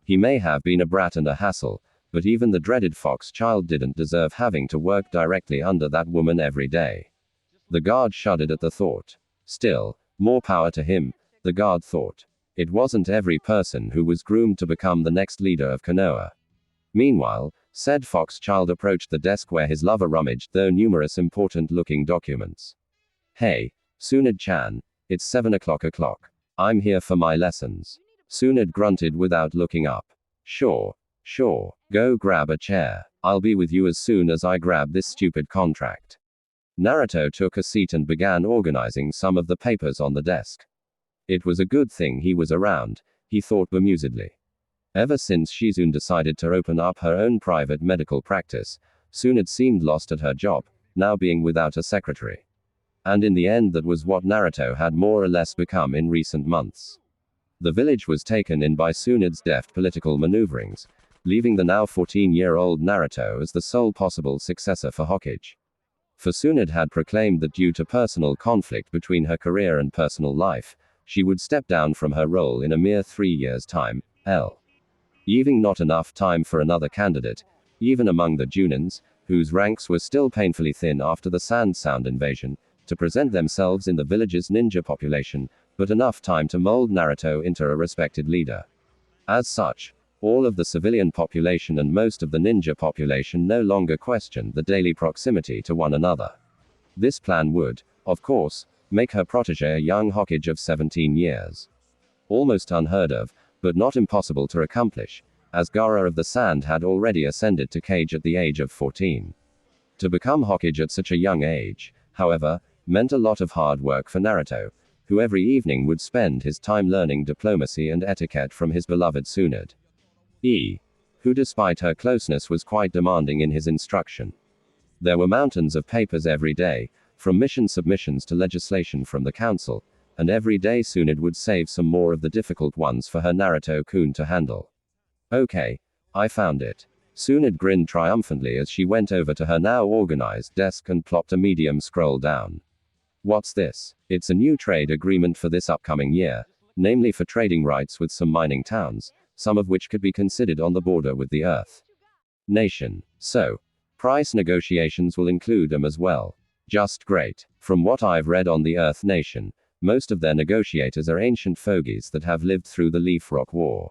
He may have been a brat and a hassle, but even the dreaded fox child didn't deserve having to work directly under that woman every day. The guard shuddered at the thought. Still, more power to him, the guard thought. It wasn't every person who was groomed to become the next leader of Konoha. Meanwhile, said fox child approached the desk where his lover rummaged through numerous important-looking documents. Hey, Tsunade-chan, it's 7 o'clock. I'm here for my lessons. Tsunade grunted without looking up. Sure. Go grab a chair. I'll be with you as soon as I grab this stupid contract. Naruto took a seat and began organizing some of the papers on the desk. It was a good thing he was around, he thought bemusedly. Ever since Shizune decided to open up her own private medical practice, Tsunade seemed lost at her job, now being without a secretary. And in the end, that was what Naruto had more or less become in recent months. The village was taken in by Tsunade's deft political maneuverings, leaving the now 14-year-old Naruto as the sole possible successor for Hokage. For Tsunade had proclaimed that due to personal conflict between her career and personal life, she would step down from her role in a mere 3 years' time, leaving not enough time for another candidate, even among the Junins, whose ranks were still painfully thin after the Sand Sound invasion, to present themselves in the village's ninja population, but enough time to mold Naruto into a respected leader. As such, all of the civilian population and most of the ninja population no longer questioned the daily proximity to one another. This plan would, of course, make her protege a young Hokage of 17 years. Almost unheard of, but not impossible to accomplish, as Gaara of the Sand had already ascended to Kage at the age of 14. To become Hokage at such a young age, however, meant a lot of hard work for Naruto, who every evening would spend his time learning diplomacy and etiquette from his beloved Tsunade, who despite her closeness was quite demanding in his instruction. There were mountains of papers every day, from mission submissions to legislation from the council, and every day Tsunade would save some more of the difficult ones for her Naruto-kun to handle. Okay, I found it. Tsunade grinned triumphantly as she went over to her now organized desk and plopped a medium scroll down. What's this? It's a new trade agreement for this upcoming year, namely for trading rights with some mining towns, some of which could be considered on the border with the Earth Nation. So, price negotiations will include them as well. Just great. From what I've read on the Earth Nation, most of their negotiators are ancient fogies that have lived through the Leaf Rock War.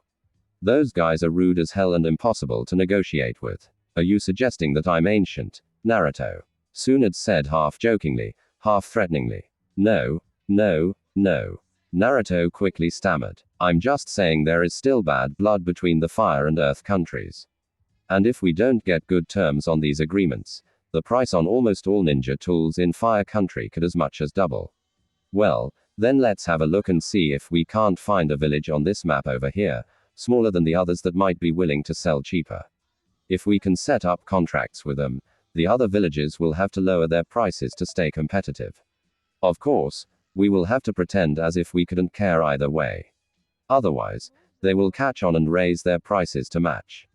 Those guys are rude as hell and impossible to negotiate with. Are you suggesting that I'm ancient, Naruto? Tsunade said half jokingly, half threateningly. No. Naruto quickly stammered. I'm just saying there is still bad blood between the Fire and Earth countries. And if we don't get good terms on these agreements, the price on almost all ninja tools in Fire country could as much as double. Well, then let's have a look and see if we can't find a village on this map over here, smaller than the others that might be willing to sell cheaper. If we can set up contracts with them, the other villages will have to lower their prices to stay competitive. Of course, we will have to pretend as if we couldn't care either way. Otherwise, they will catch on and raise their prices to match.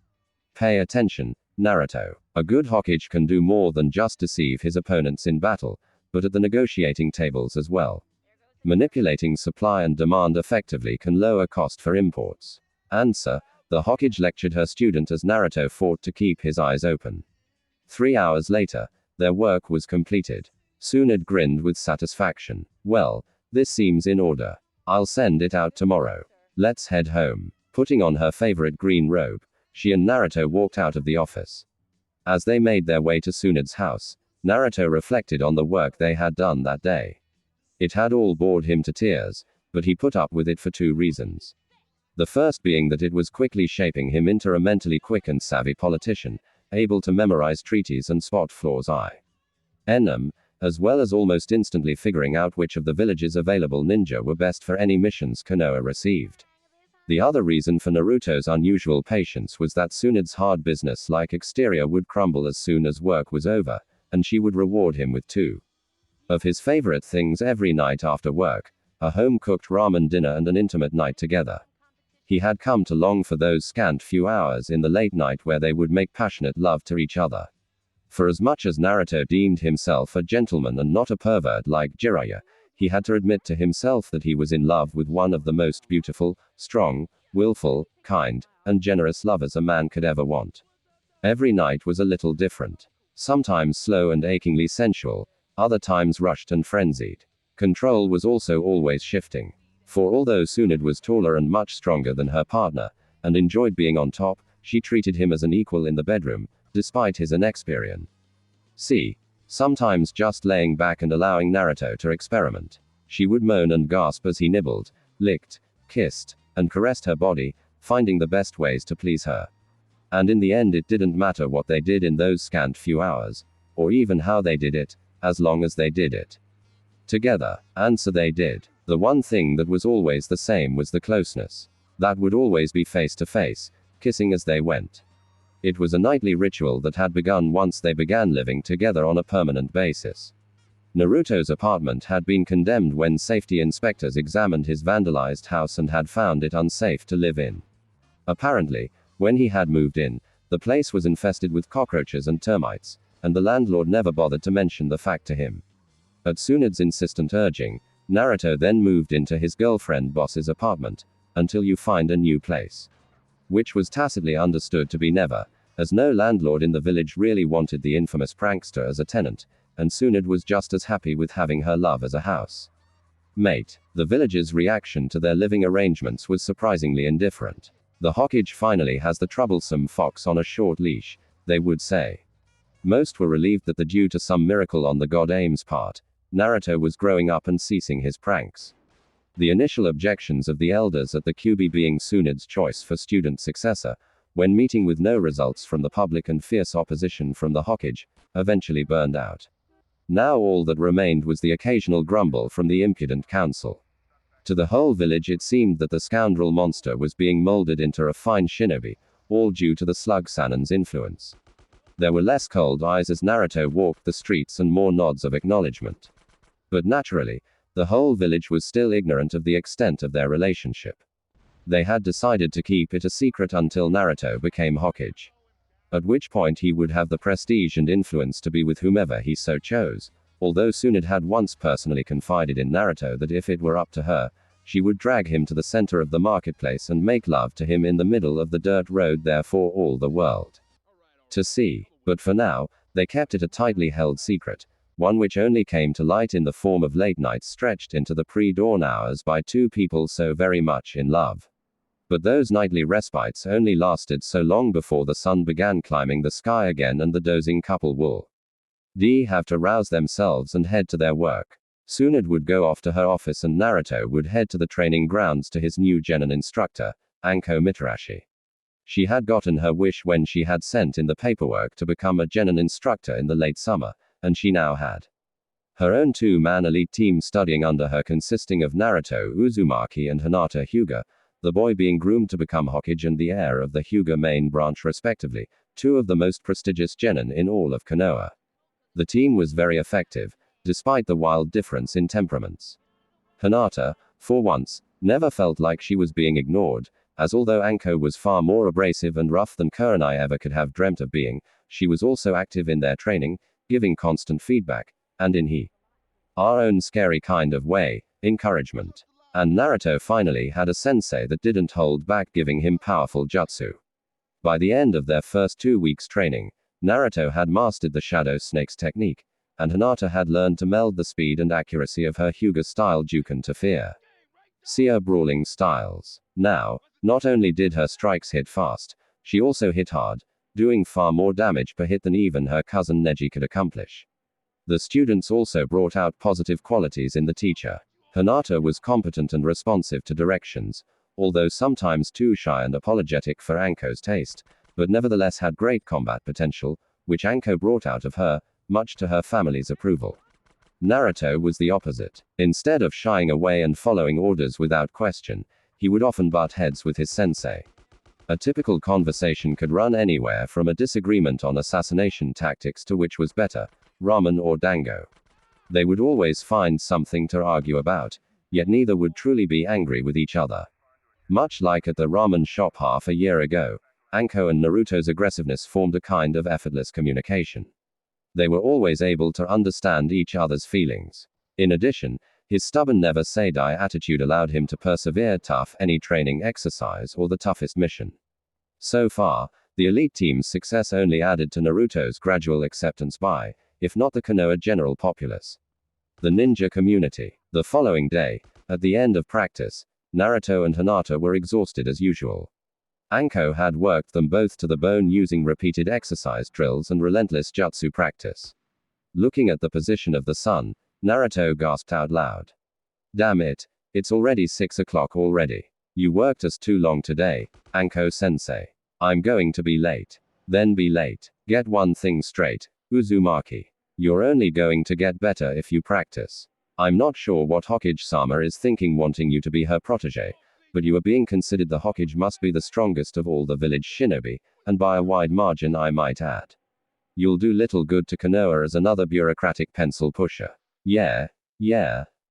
Pay attention, Naruto. A good Hokage can do more than just deceive his opponents in battle, but at the negotiating tables as well. Manipulating supply and demand effectively can lower cost for imports. Answer, the Hokage lectured her student as Naruto fought to keep his eyes open. 3 hours later, their work was completed. Tsunade grinned with satisfaction. Well, this seems in order. I'll send it out tomorrow. Let's head home. Putting on her favorite green robe, she and Naruto walked out of the office. As they made their way to Tsunade's house, Naruto reflected on the work they had done that day. It had all bored him to tears, but he put up with it for 2 reasons. The first being that it was quickly shaping him into a mentally quick and savvy politician, able to memorize treaties and spot flaws as well as almost instantly figuring out which of the village's available ninja were best for any missions Konoha received. The other reason for Naruto's unusual patience was that Tsunade's hard business-like exterior would crumble as soon as work was over, and she would reward him with 2 of his favorite things every night after work, a home-cooked ramen dinner and an intimate night together. He had come to long for those scant few hours in the late night where they would make passionate love to each other. For as much as Naruto deemed himself a gentleman and not a pervert like Jiraiya, he had to admit to himself that he was in love with one of the most beautiful, strong, willful, kind, and generous lovers a man could ever want. Every night was a little different. Sometimes slow and achingly sensual, other times rushed and frenzied. Control was also always shifting. For although Tsunade was taller and much stronger than her partner, and enjoyed being on top, she treated him as an equal in the bedroom, despite his inexperience. Sometimes just laying back and allowing Naruto to experiment. She would moan and gasp as he nibbled, licked, kissed, and caressed her body, finding the best ways to please her. And in the end it didn't matter what they did in those scant few hours, or even how they did it, as long as they did it together. And so they did. The one thing that was always the same was the closeness. That would always be face to face, kissing as they went. It was a nightly ritual that had begun once they began living together on a permanent basis. Naruto's apartment had been condemned when safety inspectors examined his vandalized house and had found it unsafe to live in. Apparently, when he had moved in, the place was infested with cockroaches and termites, and the landlord never bothered to mention the fact to him. At Tsunade's insistent urging, Naruto then moved into his girlfriend boss's apartment, until you find a new place. Which was tacitly understood to be never, as no landlord in the village really wanted the infamous prankster as a tenant, and Tsunade was just as happy with having her love as a house mate. The village's reaction to their living arrangements was surprisingly indifferent. The Hokage finally has the troublesome fox on a short leash, they would say. Most were relieved that due to some miracle on the god Aim's part, Naruto was growing up and ceasing his pranks. The initial objections of the elders at the QB being Tsunade's choice for student successor, when meeting with no results from the public and fierce opposition from the Hokage, eventually burned out. Now all that remained was the occasional grumble from the impudent council. To the whole village it seemed that the scoundrel monster was being molded into a fine shinobi, all due to the slug Sannin's influence. There were less cold eyes as Naruto walked the streets and more nods of acknowledgement. But naturally, the whole village was still ignorant of the extent of their relationship. They had decided to keep it a secret until Naruto became Hokage. At which point he would have the prestige and influence to be with whomever he so chose, although Tsunade had once personally confided in Naruto that if it were up to her, she would drag him to the center of the marketplace and make love to him in the middle of the dirt road there for all the world to see. But for now, they kept it a tightly held secret, one which only came to light in the form of late nights stretched into the pre-dawn hours by two people so very much in love. But those nightly respites only lasted so long before the sun began climbing the sky again and the dozing couple would have to rouse themselves and head to their work. Tsunade would go off to her office and Naruto would head to the training grounds to his new genin instructor, Anko Mitarashi. She had gotten her wish when she had sent in the paperwork to become a genin instructor in the late summer, and she now had her own two-man elite team studying under her consisting of Naruto Uzumaki and Hinata Hyuga, the boy being groomed to become Hokage and the heir of the Hyuga main branch respectively, two of the most prestigious genin in all of Konoha. The team was very effective, despite the wild difference in temperaments. Hinata, for once, never felt like she was being ignored, as although Anko was far more abrasive and rough than Kurenai ever could have dreamt of being, she was also active in their training, giving constant feedback, and in our own scary kind of way, encouragement. And Naruto finally had a sensei that didn't hold back giving him powerful jutsu. By the end of their first 2 weeks training, Naruto had mastered the Shadow Snake's technique, and Hinata had learned to meld the speed and accuracy of her Hyuga-style Juken to fierce brawling styles. Now, not only did her strikes hit fast, she also hit hard, doing far more damage per hit than even her cousin Neji could accomplish. The students also brought out positive qualities in the teacher. Hinata was competent and responsive to directions, although sometimes too shy and apologetic for Anko's taste, but nevertheless had great combat potential, which Anko brought out of her, much to her family's approval. Naruto was the opposite. Instead of shying away and following orders without question, he would often butt heads with his sensei. A typical conversation could run anywhere from a disagreement on assassination tactics to which was better, ramen or dango. They would always find something to argue about, yet neither would truly be angry with each other. Much like at the ramen shop half a year ago, Anko and Naruto's aggressiveness formed a kind of effortless communication. They were always able to understand each other's feelings. In addition, his stubborn never say die attitude allowed him to persevere tough any training exercise or the toughest mission. So far, the elite team's success only added to Naruto's gradual acceptance by, if not the Konoha general populace. The ninja community. The following day, at the end of practice, Naruto and Hinata were exhausted as usual. Anko had worked them both to the bone using repeated exercise drills and relentless jutsu practice. Looking at the position of the sun, Naruto gasped out loud. Damn it, it's already 6 o'clock already. You worked us too long today, Anko-sensei. I'm going to be late. Then be late. Get one thing straight, Uzumaki. You're only going to get better if you practice. I'm not sure what Hokage-sama is thinking wanting you to be her protege, but you are being considered the Hokage must be the strongest of all the village shinobi, and by a wide margin I might add. You'll do little good to Konoha as another bureaucratic pencil pusher. Yeah,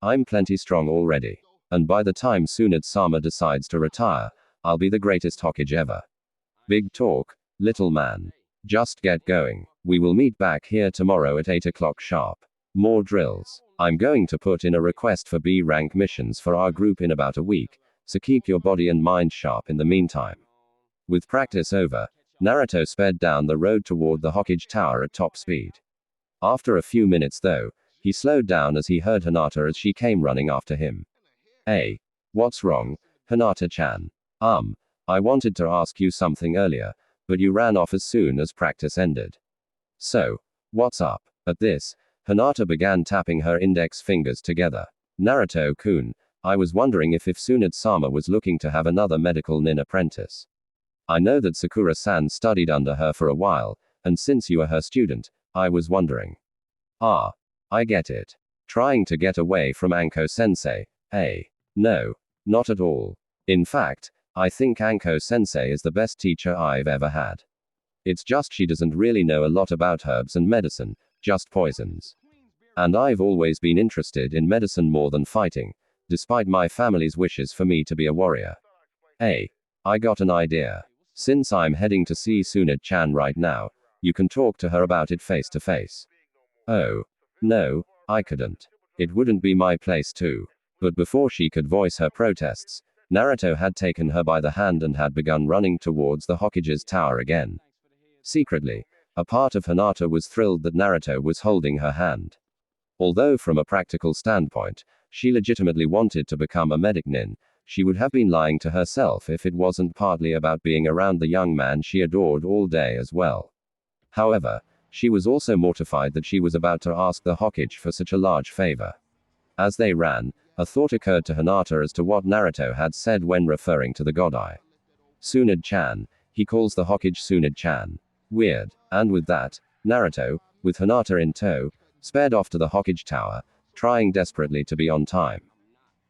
I'm plenty strong already. And by the time Tsunade-sama decides to retire, I'll be the greatest Hokage ever. Big talk, little man. Just get going. We will meet back here tomorrow at 8 o'clock sharp. More drills. I'm going to put in a request for B-rank missions for our group in about a week, so keep your body and mind sharp in the meantime. With practice over, Naruto sped down the road toward the Hokage Tower at top speed. After a few minutes though, he slowed down as he heard Hinata as she came running after him. Hey, what's wrong, Hinata-chan? I wanted to ask you something earlier, but you ran off as soon as practice ended. So, what's up? At this, Hinata began tapping her index fingers together. Naruto-kun, I was wondering if Tsunade-sama was looking to have another medical nin apprentice. I know that Sakura-san studied under her for a while, and since you are her student, I was wondering. Ah, I get it. Trying to get away from Anko-sensei, eh? No, not at all. In fact, I think Anko-sensei is the best teacher I've ever had. It's just she doesn't really know a lot about herbs and medicine, just poisons. And I've always been interested in medicine more than fighting, despite my family's wishes for me to be a warrior. Hey, I got an idea. Since I'm heading to see Tsunade-chan right now, you can talk to her about it face to face. Oh, no, I couldn't. It wouldn't be my place to. But before she could voice her protests, Naruto had taken her by the hand and had begun running towards the Hokage's tower again. Secretly, a part of Hinata was thrilled that Naruto was holding her hand. Although from a practical standpoint, she legitimately wanted to become a medic nin, she would have been lying to herself if it wasn't partly about being around the young man she adored all day as well. However, she was also mortified that she was about to ask the Hokage for such a large favor. As they ran, a thought occurred to Hinata as to what Naruto had said when referring to the Godai. Tsunade-chan, he calls the Hokage Tsunade-chan. Weird. And with that, Naruto, with Hinata in tow, sped off to the Hokage Tower, trying desperately to be on time.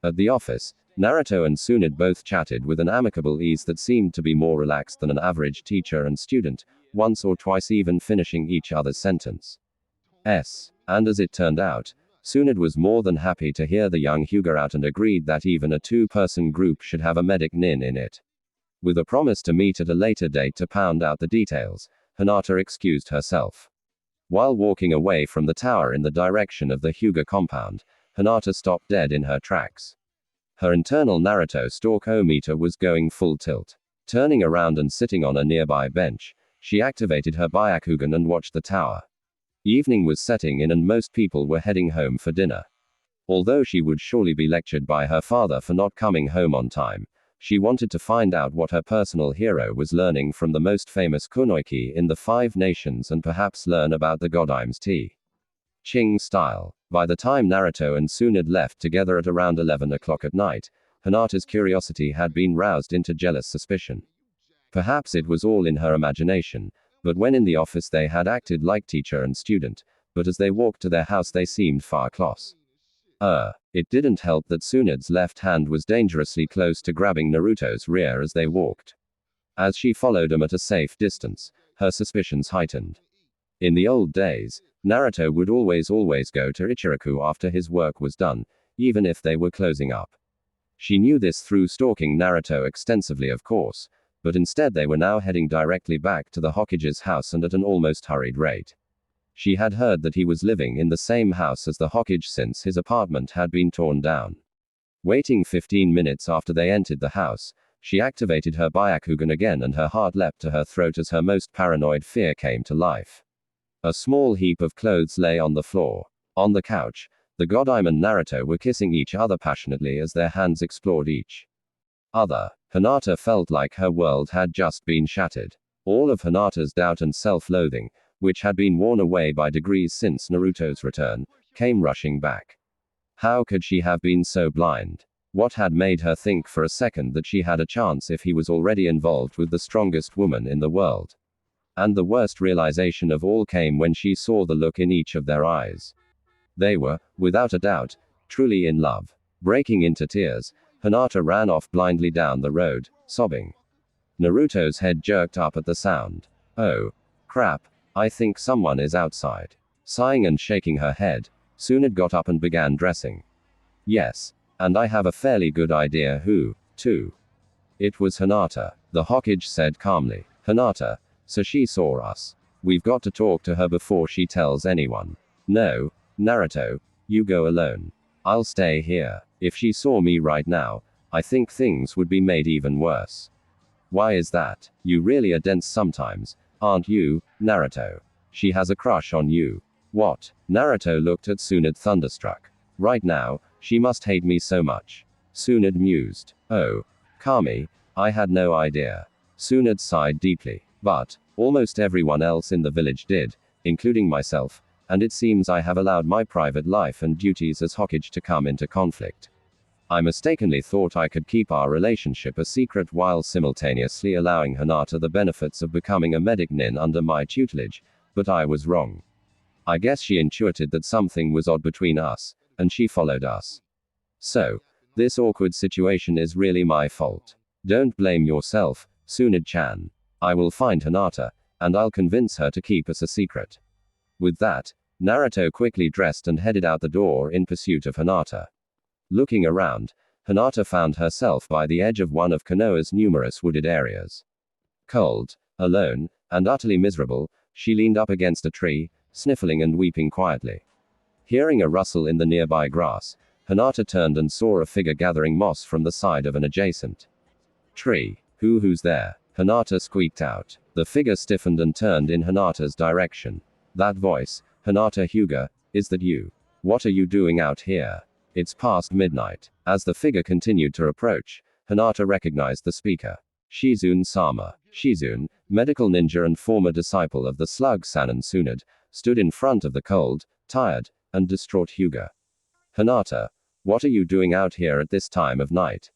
At the office, Naruto and Tsunade both chatted with an amicable ease that seemed to be more relaxed than an average teacher and student, once or twice even finishing each other's sentence. And as it turned out, Tsunade was more than happy to hear the young Hyuga out and agreed that even a two-person group should have a medic nin in it. With a promise to meet at a later date to pound out the details, Hinata excused herself. While walking away from the tower in the direction of the Hyuga compound, Hinata stopped dead in her tracks. Her internal Naruto stalk-o-meter was going full tilt. Turning around and sitting on a nearby bench, she activated her Byakugan and watched the tower. Evening was setting in and most people were heading home for dinner. Although she would surely be lectured by her father for not coming home on time, she wanted to find out what her personal hero was learning from the most famous kunoichi in the 5 nations and perhaps learn about the Godaime's tea. Ching style. By the time Naruto and Tsunade left together at around 11 o'clock at night, Hinata's curiosity had been roused into jealous suspicion. Perhaps it was all in her imagination, but when in the office they had acted like teacher and student, but as they walked to their house they seemed far close. It didn't help that Tsunade's left hand was dangerously close to grabbing Naruto's rear as they walked. As she followed him at a safe distance, her suspicions heightened. In the old days, Naruto would always go to Ichiraku after his work was done, even if they were closing up. She knew this through stalking Naruto extensively of course, but instead they were now heading directly back to the Hokage's house and at an almost hurried rate. She had heard that he was living in the same house as the Hokage since his apartment had been torn down. Waiting 15 minutes after they entered the house, she activated her Byakugan again and her heart leapt to her throat as her most paranoid fear came to life. A small heap of clothes lay on the floor. On the couch, The Godime and Naruto were kissing each other passionately as their hands explored each other. Hinata felt like her world had just been shattered. All of Hinata's doubt and self-loathing, which had been worn away by degrees since Naruto's return, came rushing back. How could she have been so blind? What had made her think for a second that she had a chance if he was already involved with the strongest woman in the world? And the worst realization of all came when she saw the look in each of their eyes. They were, without a doubt, truly in love. Breaking into tears, Hinata ran off blindly down the road, sobbing. Naruto's head jerked up at the sound. Oh, crap, I think someone is outside. Sighing and shaking her head, Tsunade got up and began dressing. Yes, and I have a fairly good idea who, too. It was Hinata, the Hokage said calmly. Hinata, so she saw us. We've got to talk to her before she tells anyone. No, Naruto, you go alone. I'll stay here. If she saw me right now, I think things would be made even worse. Why is that? You really are dense sometimes, aren't you, Naruto? She has a crush on you. What? Naruto looked at Tsunade thunderstruck. Right now, she must hate me so much. Tsunade mused. Oh, Kami, I had no idea. Tsunade sighed deeply. But, almost everyone else in the village did, including myself, and it seems I have allowed my private life and duties as Hokage to come into conflict. I mistakenly thought I could keep our relationship a secret while simultaneously allowing Hinata the benefits of becoming a medic nin under my tutelage, but I was wrong. I guess she intuited that something was odd between us, and she followed us. So, this awkward situation is really my fault. Don't blame yourself, Tsunade-chan. I will find Hinata, and I'll convince her to keep us a secret. With that, Naruto quickly dressed and headed out the door in pursuit of Hinata. Looking around, Hinata found herself by the edge of one of Konoha's numerous wooded areas. Cold, alone, and utterly miserable, she leaned up against a tree, sniffling and weeping quietly. Hearing a rustle in the nearby grass, Hinata turned and saw a figure gathering moss from the side of an adjacent tree. Who's there? Hinata squeaked out. The figure stiffened and turned in Hinata's direction. That voice, Hinata Hyuga, is that you? What are you doing out here? It's past midnight. As the figure continued to approach, Hinata recognized the speaker. Shizune-sama. Shizune, medical ninja and former disciple of the slug Sanin Tsunade, stood in front of the cold, tired, and distraught Hyuga. Hinata, what are you doing out here at this time of night?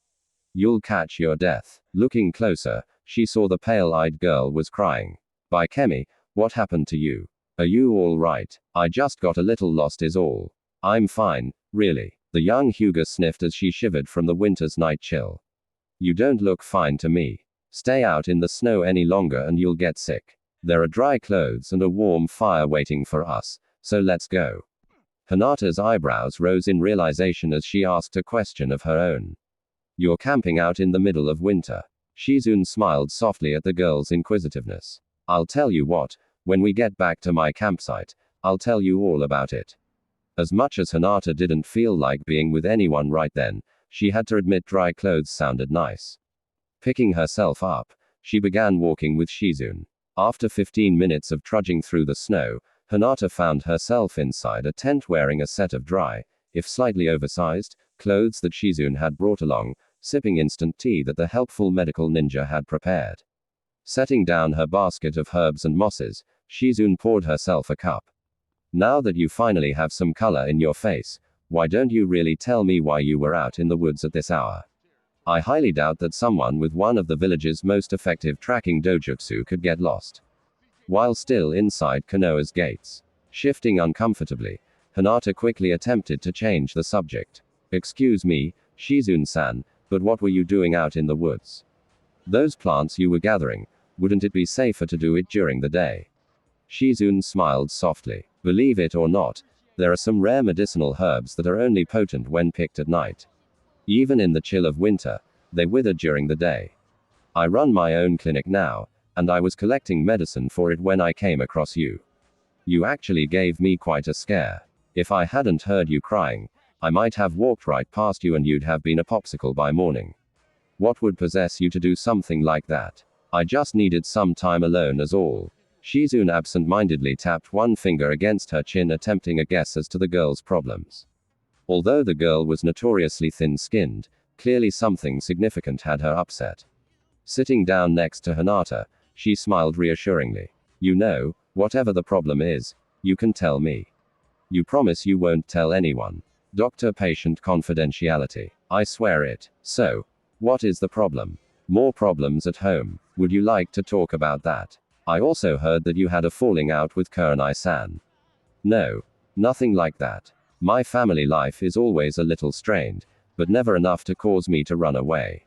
You'll catch your death. Looking closer, she saw the pale-eyed girl was crying. By Kemi, what happened to you? Are you all right? I just got a little lost is all. I'm fine, really. The young Hyuga sniffed as she shivered from the winter's night chill. You don't look fine to me. Stay out in the snow any longer and you'll get sick. There are dry clothes and a warm fire waiting for us, so let's go. Hinata's eyebrows rose in realization as she asked a question of her own. You're camping out in the middle of winter. Shizune smiled softly at the girl's inquisitiveness. I'll tell you what, when we get back to my campsite, I'll tell you all about it. As much as Hinata didn't feel like being with anyone right then, she had to admit dry clothes sounded nice. Picking herself up, she began walking with Shizune. After 15 minutes of trudging through the snow, Hinata found herself inside a tent wearing a set of dry, if slightly oversized, clothes that Shizune had brought along, sipping instant tea that the helpful medical ninja had prepared. Setting down her basket of herbs and mosses, Shizune poured herself a cup. Now that you finally have some color in your face, why don't you really tell me why you were out in the woods at this hour? I highly doubt that someone with one of the village's most effective tracking dojutsu could get lost while still inside Konoha's gates. Shifting uncomfortably, Hinata quickly attempted to change the subject. Excuse me, Shizune-san, but what were you doing out in the woods? Those plants you were gathering, wouldn't it be safer to do it during the day? Shizune smiled softly. Believe it or not, there are some rare medicinal herbs that are only potent when picked at night. Even in the chill of winter, they wither during the day. I run my own clinic now, and I was collecting medicine for it when I came across you. You actually gave me quite a scare. If I hadn't heard you crying, I might have walked right past you and you'd have been a popsicle by morning. What would possess you to do something like that? I just needed some time alone as all. Shizune absent-mindedly tapped one finger against her chin attempting a guess as to the girl's problems. Although the girl was notoriously thin-skinned, clearly something significant had her upset. Sitting down next to Hinata, she smiled reassuringly. You know, whatever the problem is, you can tell me. You promise you won't tell anyone. Doctor-patient confidentiality. I swear it. So, what is the problem? More problems at home. Would you like to talk about that? I also heard that you had a falling out with Kurenai-san. No. Nothing like that. My family life is always a little strained, but never enough to cause me to run away.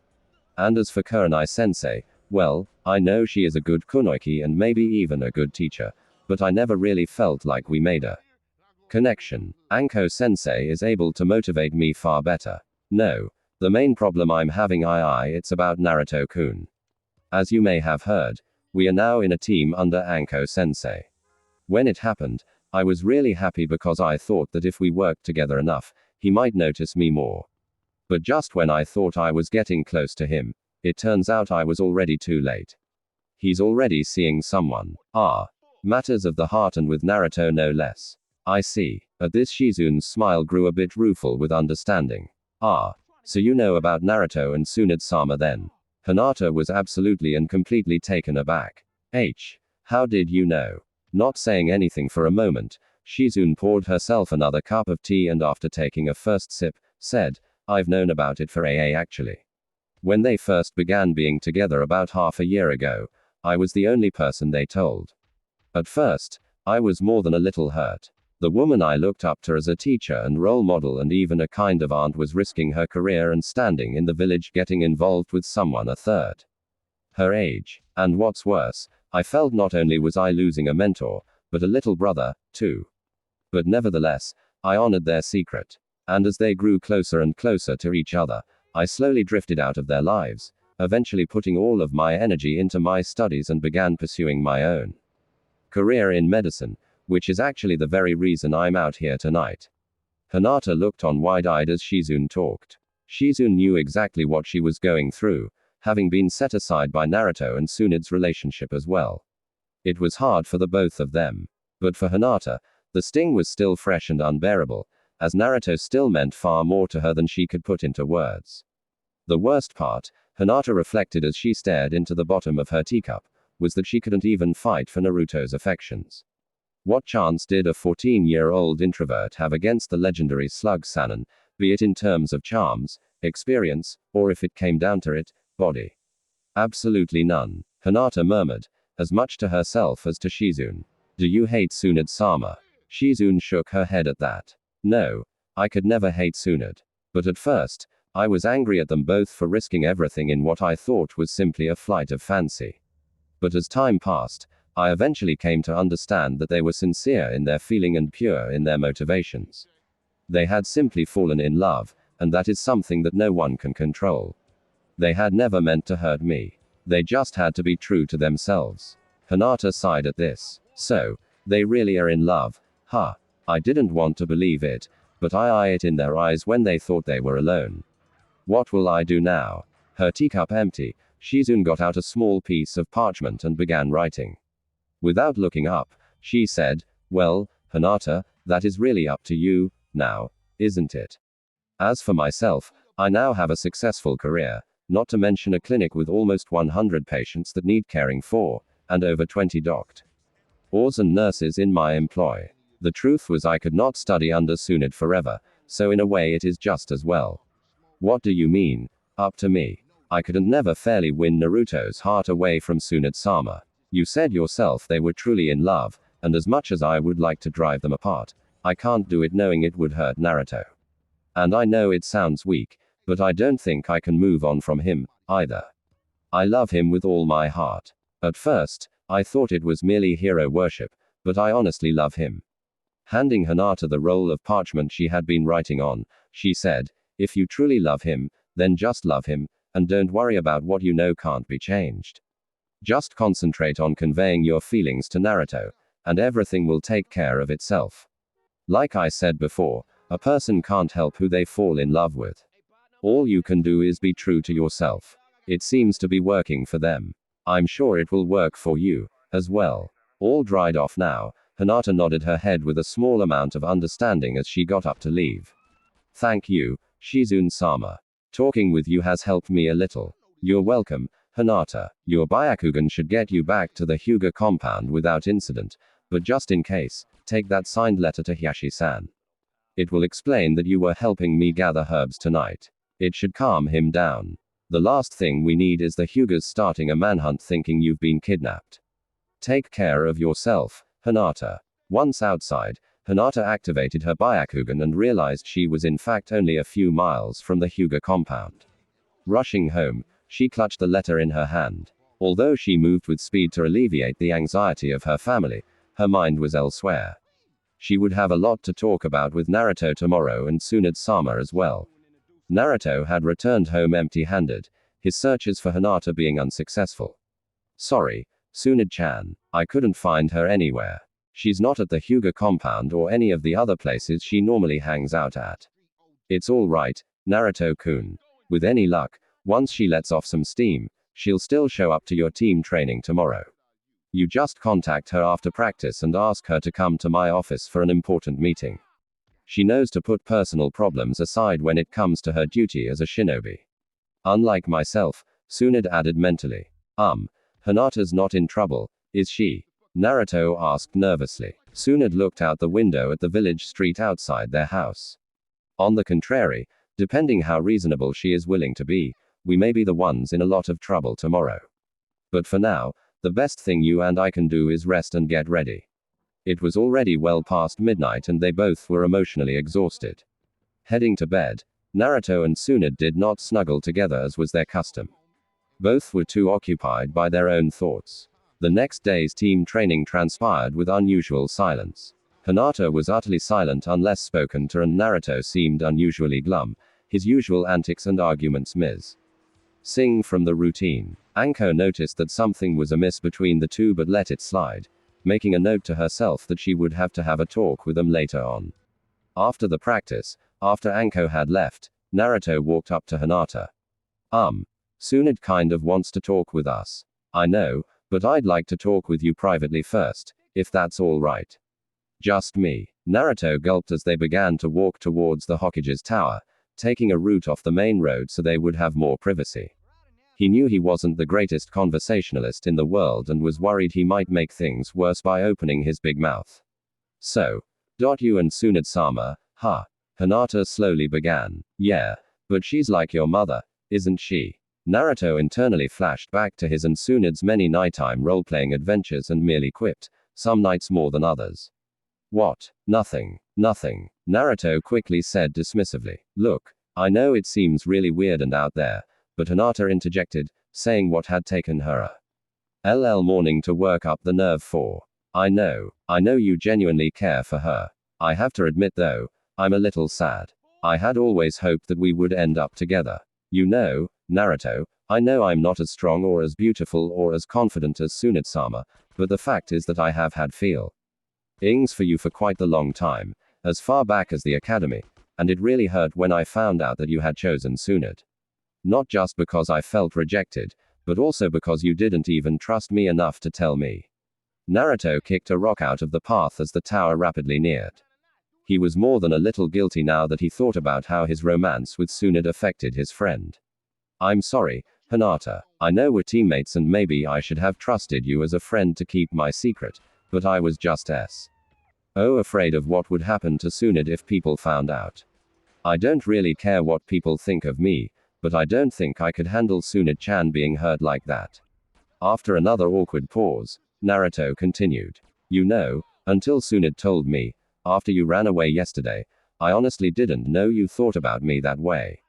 And as for Kurenai-sensei, well, I know she is a good kunoichi and maybe even a good teacher, but I never really felt like we made a connection. Anko-sensei is able to motivate me far better. No. The main problem I'm having it's about Naruto-kun. As you may have heard, we are now in a team under Anko-sensei. When it happened, I was really happy because I thought that if we worked together enough, he might notice me more. But just when I thought I was getting close to him, it turns out I was already too late. He's already seeing someone. Matters of the heart and with Naruto no less. I see. At this Shizun's smile grew a bit rueful with understanding. So you know about Naruto and Tsunade-sama then? Hinata was absolutely and completely taken aback. How did you know? Not saying anything for a moment, Shizun poured herself another cup of tea and after taking a first sip, said, I've known about it for actually. When they first began being together about half a year ago, I was the only person they told. At first, I was more than a little hurt. The woman I looked up to as a teacher and role model and even a kind of aunt was risking her career and standing in the village getting involved with someone a third her age. And what's worse, I felt not only was I losing a mentor, but a little brother, too. But nevertheless, I honored their secret. And as they grew closer and closer to each other, I slowly drifted out of their lives, eventually putting all of my energy into my studies and began pursuing my own career in medicine, which is actually the very reason I'm out here tonight. Hinata looked on wide-eyed as Shizun talked. Shizun knew exactly what she was going through, having been set aside by Naruto and Tsunade's relationship as well. It was hard for the both of them. But for Hinata, the sting was still fresh and unbearable, as Naruto still meant far more to her than she could put into words. The worst part, Hinata reflected as she stared into the bottom of her teacup, was that she couldn't even fight for Naruto's affections. What chance did a 14-year-old introvert have against the legendary slug Sannin, be it in terms of charms, experience, or if it came down to it, body? Absolutely none. Hinata murmured, as much to herself as to Shizun. Do you hate Tsunade-sama? Shizun shook her head at that. No, I could never hate Tsunade. But at first, I was angry at them both for risking everything in what I thought was simply a flight of fancy. But as time passed, I eventually came to understand that they were sincere in their feeling and pure in their motivations. They had simply fallen in love, and that is something that no one can control. They had never meant to hurt me. They just had to be true to themselves. Hinata sighed at this. So, they really are in love, huh? I didn't want to believe it, but I saw it in their eyes when they thought they were alone. What will I do now? Her teacup empty, Shizun got out a small piece of parchment and began writing. Without looking up, she said, well, Hinata, that is really up to you, now, isn't it? As for myself, I now have a successful career, not to mention a clinic with almost 100 patients that need caring for, and over 20 doctors and nurses in my employ. The truth was I could not study under Tsunade forever, so in a way it is just as well. What do you mean, up to me? I couldn't never fairly win Naruto's heart away from Tsunade-sama. You said yourself they were truly in love, and as much as I would like to drive them apart, I can't do it knowing it would hurt Naruto. And I know it sounds weak, but I don't think I can move on from him, either. I love him with all my heart. At first, I thought it was merely hero worship, but I honestly love him. Handing Hinata the roll of parchment she had been writing on, she said, if you truly love him, then just love him, and don't worry about what you know can't be changed. Just concentrate on conveying your feelings to Naruto, and everything will take care of itself. Like I said before, a person can't help who they fall in love with. All you can do is be true to yourself. It seems to be working for them. I'm sure it will work for you, as well. All dried off now, Hinata nodded her head with a small amount of understanding as she got up to leave. Thank you, Shizune-sama. Talking with you has helped me a little. You're welcome, Hinata. Your Byakugan should get you back to the Hyuga compound without incident, but just in case, take that signed letter to Hiyashi-san. It will explain that you were helping me gather herbs tonight. It should calm him down. The last thing we need is the Hyugas starting a manhunt thinking you've been kidnapped. Take care of yourself, Hinata. Once outside, Hinata activated her Byakugan and realized she was in fact only a few miles from the Hyuga compound. Rushing home, she clutched the letter in her hand. Although she moved with speed to alleviate the anxiety of her family, her mind was elsewhere. She would have a lot to talk about with Naruto tomorrow and Tsunade-sama as well. Naruto had returned home empty-handed, his searches for Hinata being unsuccessful. Sorry, Tsunade-chan, I couldn't find her anywhere. She's not at the Hyuga compound or any of the other places she normally hangs out at. It's all right, Naruto-kun. With any luck, once she lets off some steam, she'll still show up to your team training tomorrow. You just contact her after practice and ask her to come to my office for an important meeting. She knows to put personal problems aside when it comes to her duty as a shinobi. Unlike myself, Tsunade added mentally. Hinata's not in trouble, is she? Naruto asked nervously. Tsunade looked out the window at the village street outside their house. On the contrary, depending how reasonable she is willing to be, we may be the ones in a lot of trouble tomorrow. But for now, the best thing you and I can do is rest and get ready. It was already well past midnight and they both were emotionally exhausted. Heading to bed, Naruto and Tsunade did not snuggle together as was their custom. Both were too occupied by their own thoughts. The next day's team training transpired with unusual silence. Hinata was utterly silent unless spoken to and Naruto seemed unusually glum, his usual antics and arguments missing from the routine. Anko noticed that something was amiss between the two but let it slide, making a note to herself that she would have to have a talk with them later on. After the practice, after Anko had left, Naruto walked up to Hinata. Tsunade kind of wants to talk with us. I know, but I'd like to talk with you privately first, if that's all right. Just me. Naruto gulped as they began to walk towards the Hokage's tower, taking a route off the main road so they would have more privacy. He knew he wasn't the greatest conversationalist in the world and was worried he might make things worse by opening his big mouth. So, you and Tsunade-sama, huh? Hinata slowly began. Yeah, but she's like your mother, isn't she? Naruto internally flashed back to his and Tsunade's many nighttime role-playing adventures and merely quipped, some nights more than others. What? Nothing. Nothing. Naruto quickly said dismissively. Look, I know it seems really weird and out there, but Hinata interjected, saying what had taken her a morning to work up the nerve for. I know you genuinely care for her. I have to admit though, I'm a little sad. I had always hoped that we would end up together. You know, Naruto, I know I'm not as strong or as beautiful or as confident as Tsunade-sama, but the fact is that I have had feelings for you for quite a long time, as far back as the academy, and it really hurt when I found out that you had chosen Tsunade. Not just because I felt rejected, but also because you didn't even trust me enough to tell me. Naruto kicked a rock out of the path as the tower rapidly neared. He was more than a little guilty now that he thought about how his romance with Tsunade affected his friend. I'm sorry, Hinata. I know we're teammates and maybe I should have trusted you as a friend to keep my secret, but I was just afraid of what would happen to Tsunade if people found out. I don't really care what people think of me, but I don't think I could handle Tsunade-chan being hurt like that. After another awkward pause, Naruto continued. You know, until Tsunade told me, after you ran away yesterday, I honestly didn't know you thought about me that way.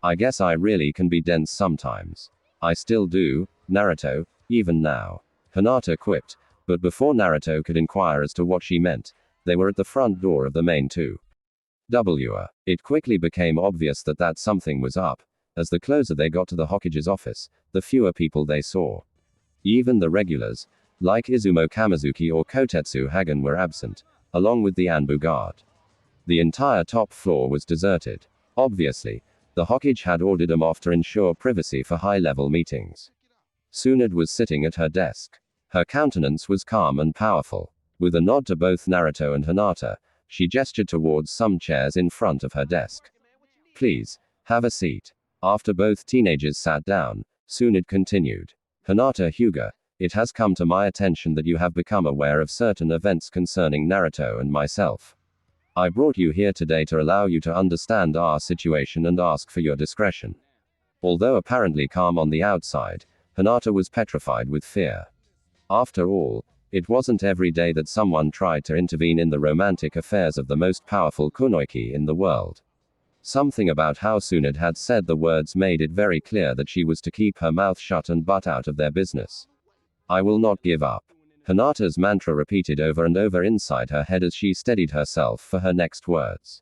I guess I really can be dense sometimes. I still do, Naruto, even now. Hinata quipped, but before Naruto could inquire as to what she meant, they were at the front door of the main 2W. It quickly became obvious that something was up. As the closer they got to the Hokage's office, the fewer people they saw. Even the regulars, like Izumo Kamizuki or Kotetsu Hagen, were absent, along with the Anbu guard. The entire top floor was deserted. Obviously, the Hokage had ordered them off to ensure privacy for high-level meetings. Tsunade was sitting at her desk. Her countenance was calm and powerful. With a nod to both Naruto and Hinata, she gestured towards some chairs in front of her desk. Please, have a seat. After both teenagers sat down, Tsunade continued. Hinata Hyuga, it has come to my attention that you have become aware of certain events concerning Naruto and myself. I brought you here today to allow you to understand our situation and ask for your discretion. Although apparently calm on the outside, Hinata was petrified with fear. After all, it wasn't every day that someone tried to intervene in the romantic affairs of the most powerful kunoichi in the world. Something about how Tsunade had said the words made it very clear that she was to keep her mouth shut and butt out of their business. I will not give up. Hinata's mantra repeated over and over inside her head as she steadied herself for her next words.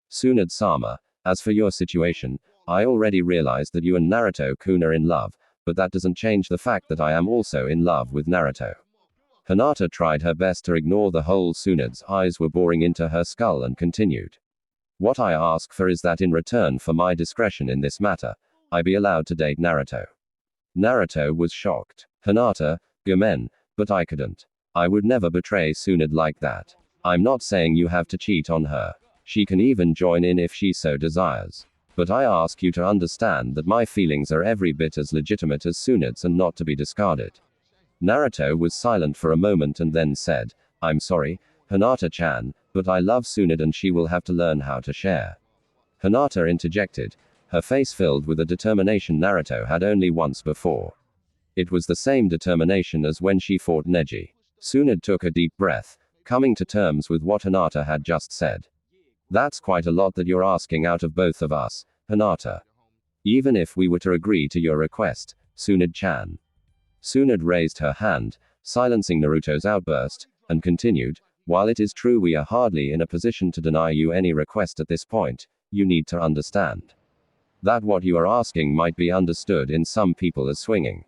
Tsunade-sama, as for your situation, I already realized that you and Naruto-kun are in love, but that doesn't change the fact that I am also in love with Naruto. Hinata tried her best to ignore the hole Tsunade's eyes were boring into her skull and continued. What I ask for is that in return for my discretion in this matter, I be allowed to date Naruto. Naruto was shocked. Hinata, gomen, but I couldn't. I would never betray Tsunade like that. I'm not saying you have to cheat on her. She can even join in if she so desires. But I ask you to understand that my feelings are every bit as legitimate as Tsunade's and not to be discarded. Naruto was silent for a moment and then said, I'm sorry, Hinata-chan, but I love Tsunade and she will have to learn how to share. Hinata interjected, her face filled with a determination Naruto had only once before. It was the same determination as when she fought Neji. Tsunade took a deep breath, coming to terms with what Hinata had just said. That's quite a lot that you're asking out of both of us, Hinata. Even if we were to agree to your request, Tsunade-chan. Tsunade raised her hand, silencing Naruto's outburst, and continued, while it is true we are hardly in a position to deny you any request at this point, you need to understand that what you are asking might be understood in some people as swinging.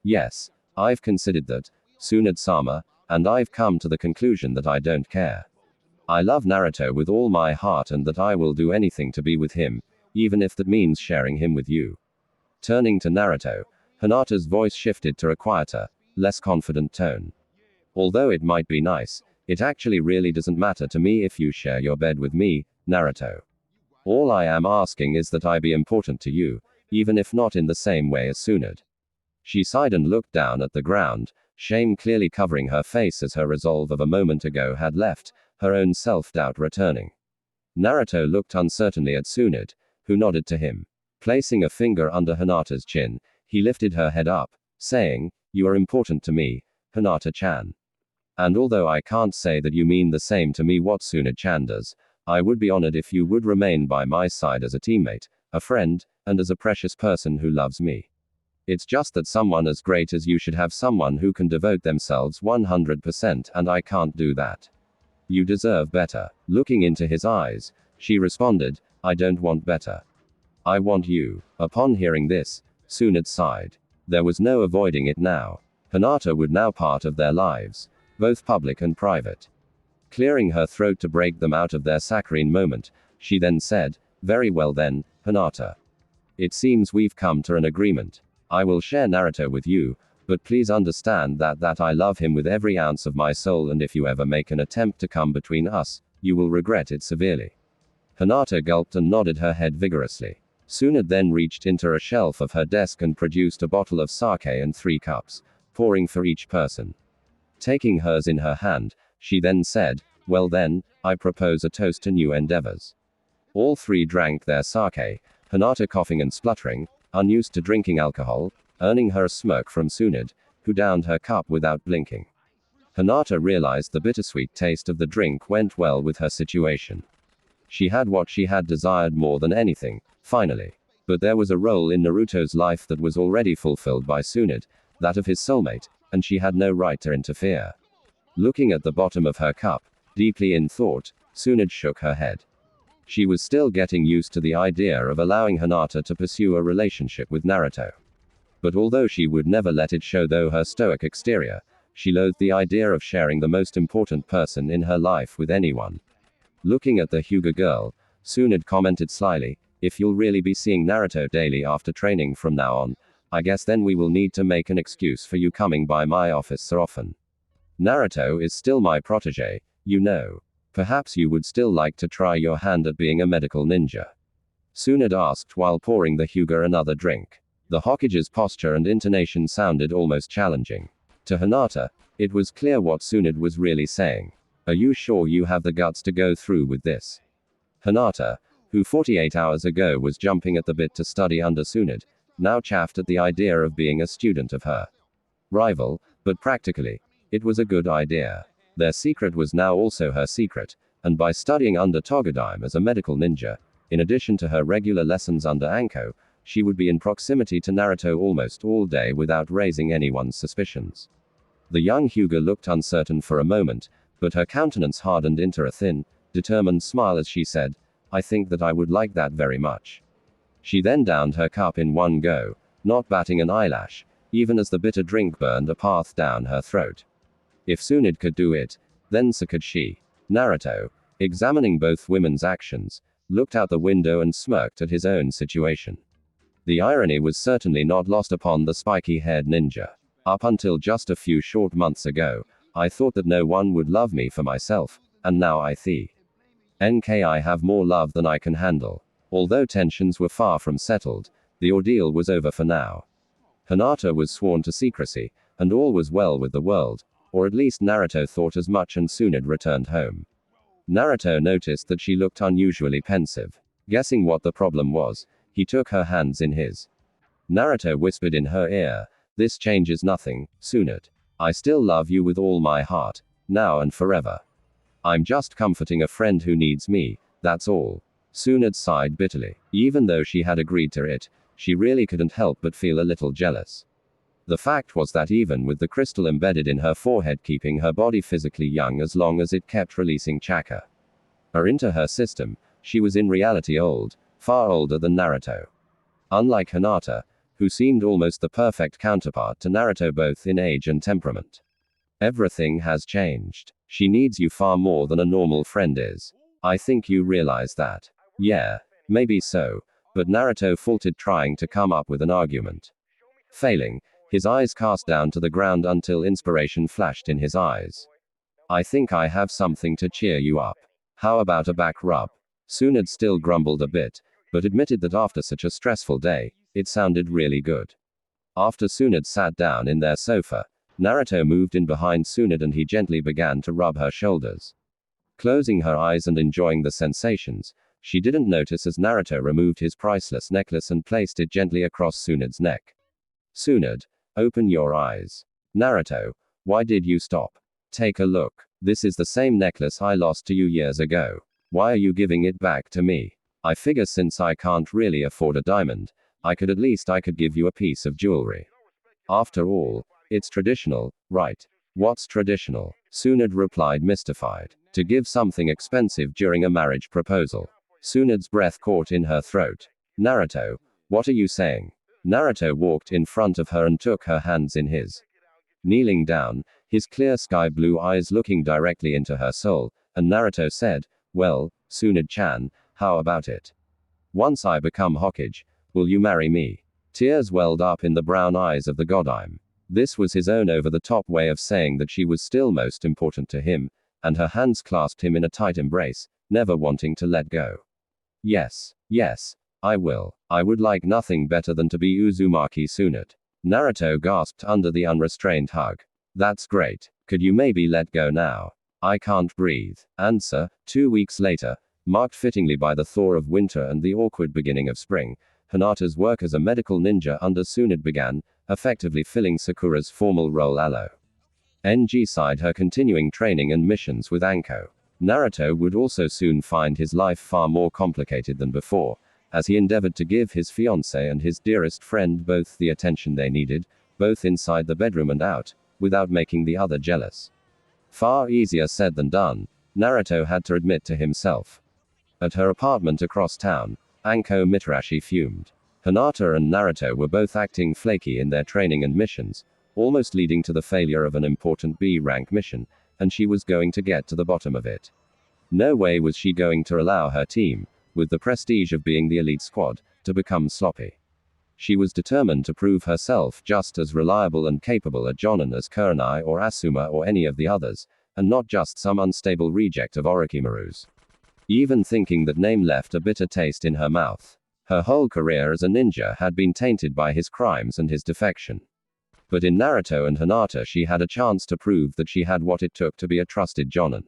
Yes, I've considered that, Tsunade-sama, and I've come to the conclusion that I don't care. I love Naruto with all my heart and that I will do anything to be with him, even if that means sharing him with you. Turning to Naruto, Hinata's voice shifted to a quieter, less confident tone. Although it might be nice, it actually really doesn't matter to me if you share your bed with me, Naruto. All I am asking is that I be important to you, even if not in the same way as Tsunade. She sighed and looked down at the ground, shame clearly covering her face as her resolve of a moment ago had left, her own self-doubt returning. Naruto looked uncertainly at Tsunade, who nodded to him. Placing a finger under Hinata's chin, he lifted her head up, saying, You are important to me, Hinata-chan. And although I can't say that you mean the same to me what Tsunade-chan does, I would be honored if you would remain by my side as a teammate, a friend, and as a precious person who loves me. It's just that someone as great as you should have someone who can devote themselves 100%, and I can't do that. You deserve better. Looking into his eyes, she responded, I don't want better. I want you. Upon hearing this, Tsunade sighed. There was no avoiding it now. Hinata would now part of their lives, both public and private. Clearing her throat to break them out of their saccharine moment, she then said, Very well then, Hinata. It seems we've come to an agreement. I will share Naruto with you, but please understand that I love him with every ounce of my soul, and if you ever make an attempt to come between us, you will regret it severely. Hinata gulped and nodded her head vigorously. Tsunade then reached into a shelf of her desk and produced a bottle of sake and 3 cups, pouring for each person. Taking hers in her hand, she then said, Well then, I propose a toast to new endeavors. All 3 drank their sake, Hinata coughing and spluttering, unused to drinking alcohol, earning her a smirk from Tsunade, who downed her cup without blinking. Hinata realized the bittersweet taste of the drink went well with her situation. She had what she had desired more than anything, finally. But there was a role in Naruto's life that was already fulfilled by Tsunade, that of his soulmate, and she had no right to interfere. Looking at the bottom of her cup, deeply in thought, Tsunade shook her head. She was still getting used to the idea of allowing Hinata to pursue a relationship with Naruto. But although she would never let it show through her stoic exterior, she loathed the idea of sharing the most important person in her life with anyone. Looking at the Hyuga girl, Tsunade commented slyly, If you'll really be seeing Naruto daily after training from now on, I guess then we will need to make an excuse for you coming by my office so often. Naruto is still my protege, you know. Perhaps you would still like to try your hand at being a medical ninja. Tsunade asked while pouring the Hyuga another drink. The Hokage's posture and intonation sounded almost challenging. To Hinata, it was clear what Tsunade was really saying. Are you sure you have the guts to go through with this? Hinata, who 48 hours ago was jumping at the bit to study under Tsunade, now chaffed at the idea of being a student of her rival, but practically, it was a good idea. Their secret was now also her secret, and by studying under Togedime as a medical ninja, in addition to her regular lessons under Anko, she would be in proximity to Naruto almost all day without raising anyone's suspicions. The young Hyuga looked uncertain for a moment, but her countenance hardened into a thin, determined smile as she said, I think that I would like that very much. She then downed her cup in one go, not batting an eyelash, even as the bitter drink burned a path down her throat. If Tsunade could do it, then so could she. Naruto, examining both women's actions, looked out the window and smirked at his own situation. The irony was certainly not lost upon the spiky-haired ninja. Up until just a few short months ago, I thought that no one would love me for myself, and now I see. I have more love than I can handle. Although tensions were far from settled, the ordeal was over for now. Hinata was sworn to secrecy, and all was well with the world, or at least Naruto thought as much, and Tsunade returned home. Naruto noticed that she looked unusually pensive. Guessing what the problem was, he took her hands in his. Naruto whispered in her ear, this changes nothing, Tsunade. I still love you with all my heart, now and forever. I'm just comforting a friend who needs me, that's all. Tsunade sighed bitterly. Even though she had agreed to it, she really couldn't help but feel a little jealous. The fact was that even with the crystal embedded in her forehead keeping her body physically young as long as it kept releasing chakra into her system, she was in reality old, far older than Naruto. Unlike Hinata, who seemed almost the perfect counterpart to Naruto both in age and temperament. Everything has changed. She needs you far more than a normal friend is. I think you realize that. Yeah, maybe so, but Naruto faltered trying to come up with an argument. Failing, his eyes cast down to the ground until inspiration flashed in his eyes. I think I have something to cheer you up. How about a back rub? Tsunade still grumbled a bit, but admitted that after such a stressful day, it sounded really good. After Tsunade sat down in their sofa, Naruto moved in behind Tsunade and he gently began to rub her shoulders. Closing her eyes and enjoying the sensations, she didn't notice as Naruto removed his priceless necklace and placed it gently across Tsunade's neck. Tsunade, open your eyes. Naruto, why did you stop? Take a look. This is the same necklace I lost to you years ago. Why are you giving it back to me? I figure since I can't really afford a diamond, I could give you a piece of jewelry. After all, it's traditional, right? What's traditional? Tsunade replied mystified. To give something expensive during a marriage proposal. Tsunade's breath caught in her throat. Naruto, what are you saying? Naruto walked in front of her and took her hands in his. Kneeling down, his clear sky blue eyes looking directly into her soul, and Naruto said, well, Tsunade-chan, how about it? Once I become Hokage, will you marry me? Tears welled up in the brown eyes of the Godime. This was his own over-the-top way of saying that she was still most important to him, and her hands clasped him in a tight embrace, never wanting to let go. Yes, I will. I would like nothing better than to be Uzumaki Tsunade. Naruto gasped under the unrestrained hug. That's great. Could you maybe let go now? I can't breathe. Answer, 2 weeks later, marked fittingly by the thaw of winter and the awkward beginning of spring, Hinata's work as a medical ninja under Tsunade began, effectively filling Sakura's formal role alongside her continuing training and missions with Anko. Naruto would also soon find his life far more complicated than before, as he endeavored to give his fiancée and his dearest friend both the attention they needed, both inside the bedroom and out, without making the other jealous. Far easier said than done, Naruto had to admit to himself. At her apartment across town, Anko Mitarashi fumed. Hinata and Naruto were both acting flaky in their training and missions, almost leading to the failure of an important B-rank mission, and she was going to get to the bottom of it. No way was she going to allow her team, with the prestige of being the elite squad, to become sloppy. She was determined to prove herself just as reliable and capable a Jonin as Kurenai or Asuma or any of the others, and not just some unstable reject of Orochimaru's. Even thinking that name left a bitter taste in her mouth. Her whole career as a ninja had been tainted by his crimes and his defection. But in Naruto and Hinata she had a chance to prove that she had what it took to be a trusted jonin.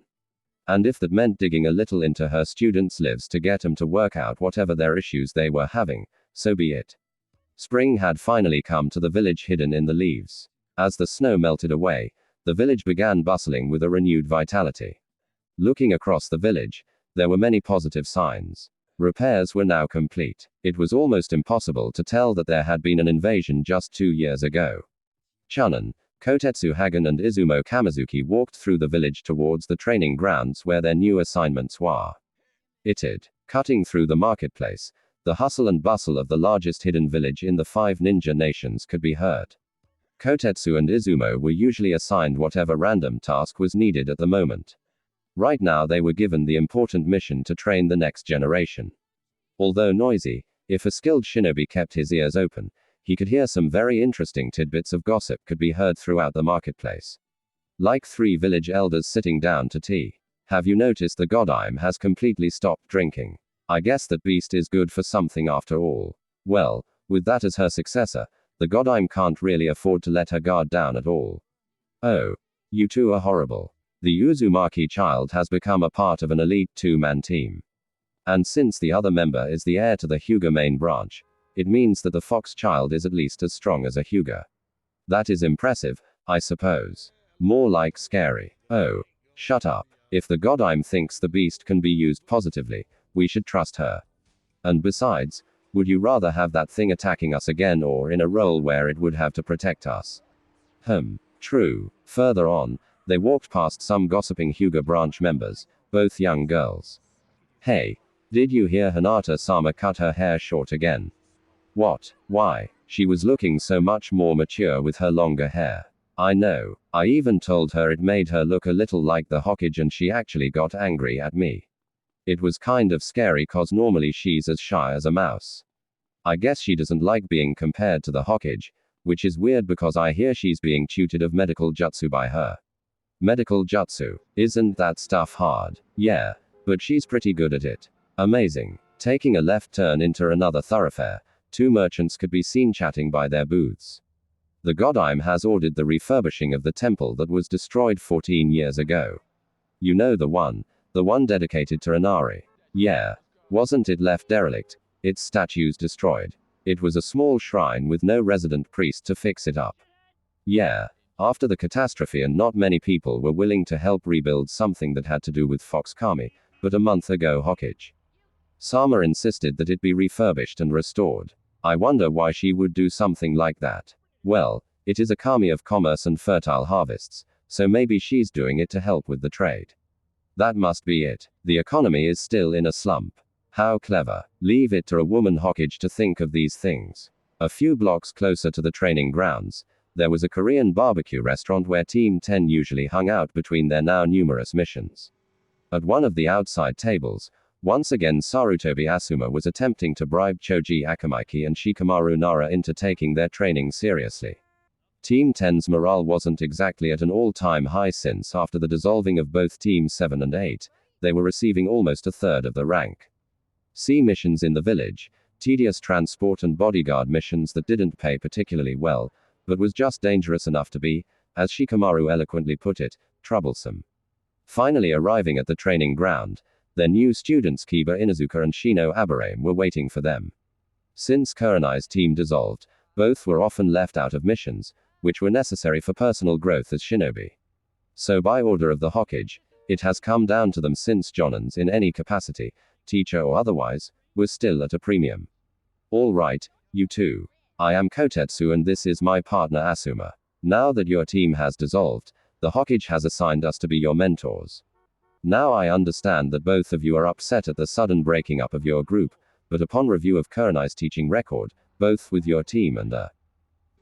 And if that meant digging a little into her students' lives to get them to work out whatever their issues they were having, so be it. Spring had finally come to the village hidden in the leaves. As the snow melted away, the village began bustling with a renewed vitality. Looking across the village, there were many positive signs. Repairs were now complete. It was almost impossible to tell that there had been an invasion just 2 years ago. Chunin, Kotetsu Hagen and Izumo Kamizuki walked through the village towards the training grounds where their new assignments were. Cutting through the marketplace, the hustle and bustle of the largest hidden village in the 5 ninja nations could be heard. Kotetsu and Izumo were usually assigned whatever random task was needed at the moment. Right now they were given the important mission to train the next generation. Although noisy, if a skilled shinobi kept his ears open, he could hear some very interesting tidbits of gossip could be heard throughout the marketplace. Like 3 village elders sitting down to tea. Have you noticed the Godime has completely stopped drinking? I guess that beast is good for something after all. Well, with that as her successor, the Godime can't really afford to let her guard down at all. Oh. You two are horrible. The Uzumaki child has become a part of an elite 2-man team. And since the other member is the heir to the Hyuga main branch, it means that the fox child is at least as strong as a Hyuga. That is impressive, I suppose. More like scary. Oh. Shut up. If the Godime thinks the beast can be used positively, we should trust her. And besides, would you rather have that thing attacking us again or in a role where it would have to protect us? True. Further on, they walked past some gossiping Hyuga branch members, both young girls. Hey, did you hear Hinata-sama cut her hair short again? What? Why? She was looking so much more mature with her longer hair. I know. I even told her it made her look a little like the Hokage and she actually got angry at me. It was kind of scary cause normally she's as shy as a mouse. I guess she doesn't like being compared to the Hokage, which is weird because I hear she's being tutored of medical jutsu by her. Medical jutsu. Isn't that stuff hard? Yeah. But she's pretty good at it. Amazing. Taking a left turn into another thoroughfare, 2 merchants could be seen chatting by their booths. The Godime has ordered the refurbishing of the temple that was destroyed 14 years ago. You know the one dedicated to Inari. Yeah. Wasn't it left derelict? Its statues destroyed. It was a small shrine with no resident priest to fix it up. Yeah. After the catastrophe and not many people were willing to help rebuild something that had to do with Fox Kami, but a month ago Hokage Sama insisted that it be refurbished and restored. I wonder why she would do something like that. Well, it is a kami of commerce and fertile harvests, so maybe she's doing it to help with the trade. That must be it. The economy is still in a slump. How clever. Leave it to a woman Hokage to think of these things. A few blocks closer to the training grounds, there was a Korean barbecue restaurant where Team 10 usually hung out between their now numerous missions. At one of the outside tables, once again Sarutobi Asuma was attempting to bribe Choji Akamaiki and Shikamaru Nara into taking their training seriously. Team 10's morale wasn't exactly at an all-time high since after the dissolving of both Teams 7 and 8, they were receiving almost a third of the rank. Sea missions in the village, tedious transport and bodyguard missions that didn't pay particularly well, but was just dangerous enough to be, as Shikamaru eloquently put it, troublesome. Finally arriving at the training ground, their new students Kiba Inuzuka and Shino Aberame were waiting for them. Since Kurenai's team dissolved, both were often left out of missions, which were necessary for personal growth as shinobi. So by order of the Hokage, it has come down to them since Jonins in any capacity, teacher or otherwise, was still at a premium. All right, you two. I am Kotetsu and this is my partner Asuma. Now that your team has dissolved, the Hokage has assigned us to be your mentors. Now I understand that both of you are upset at the sudden breaking up of your group, but upon review of Kurenai's teaching record, both with your team and a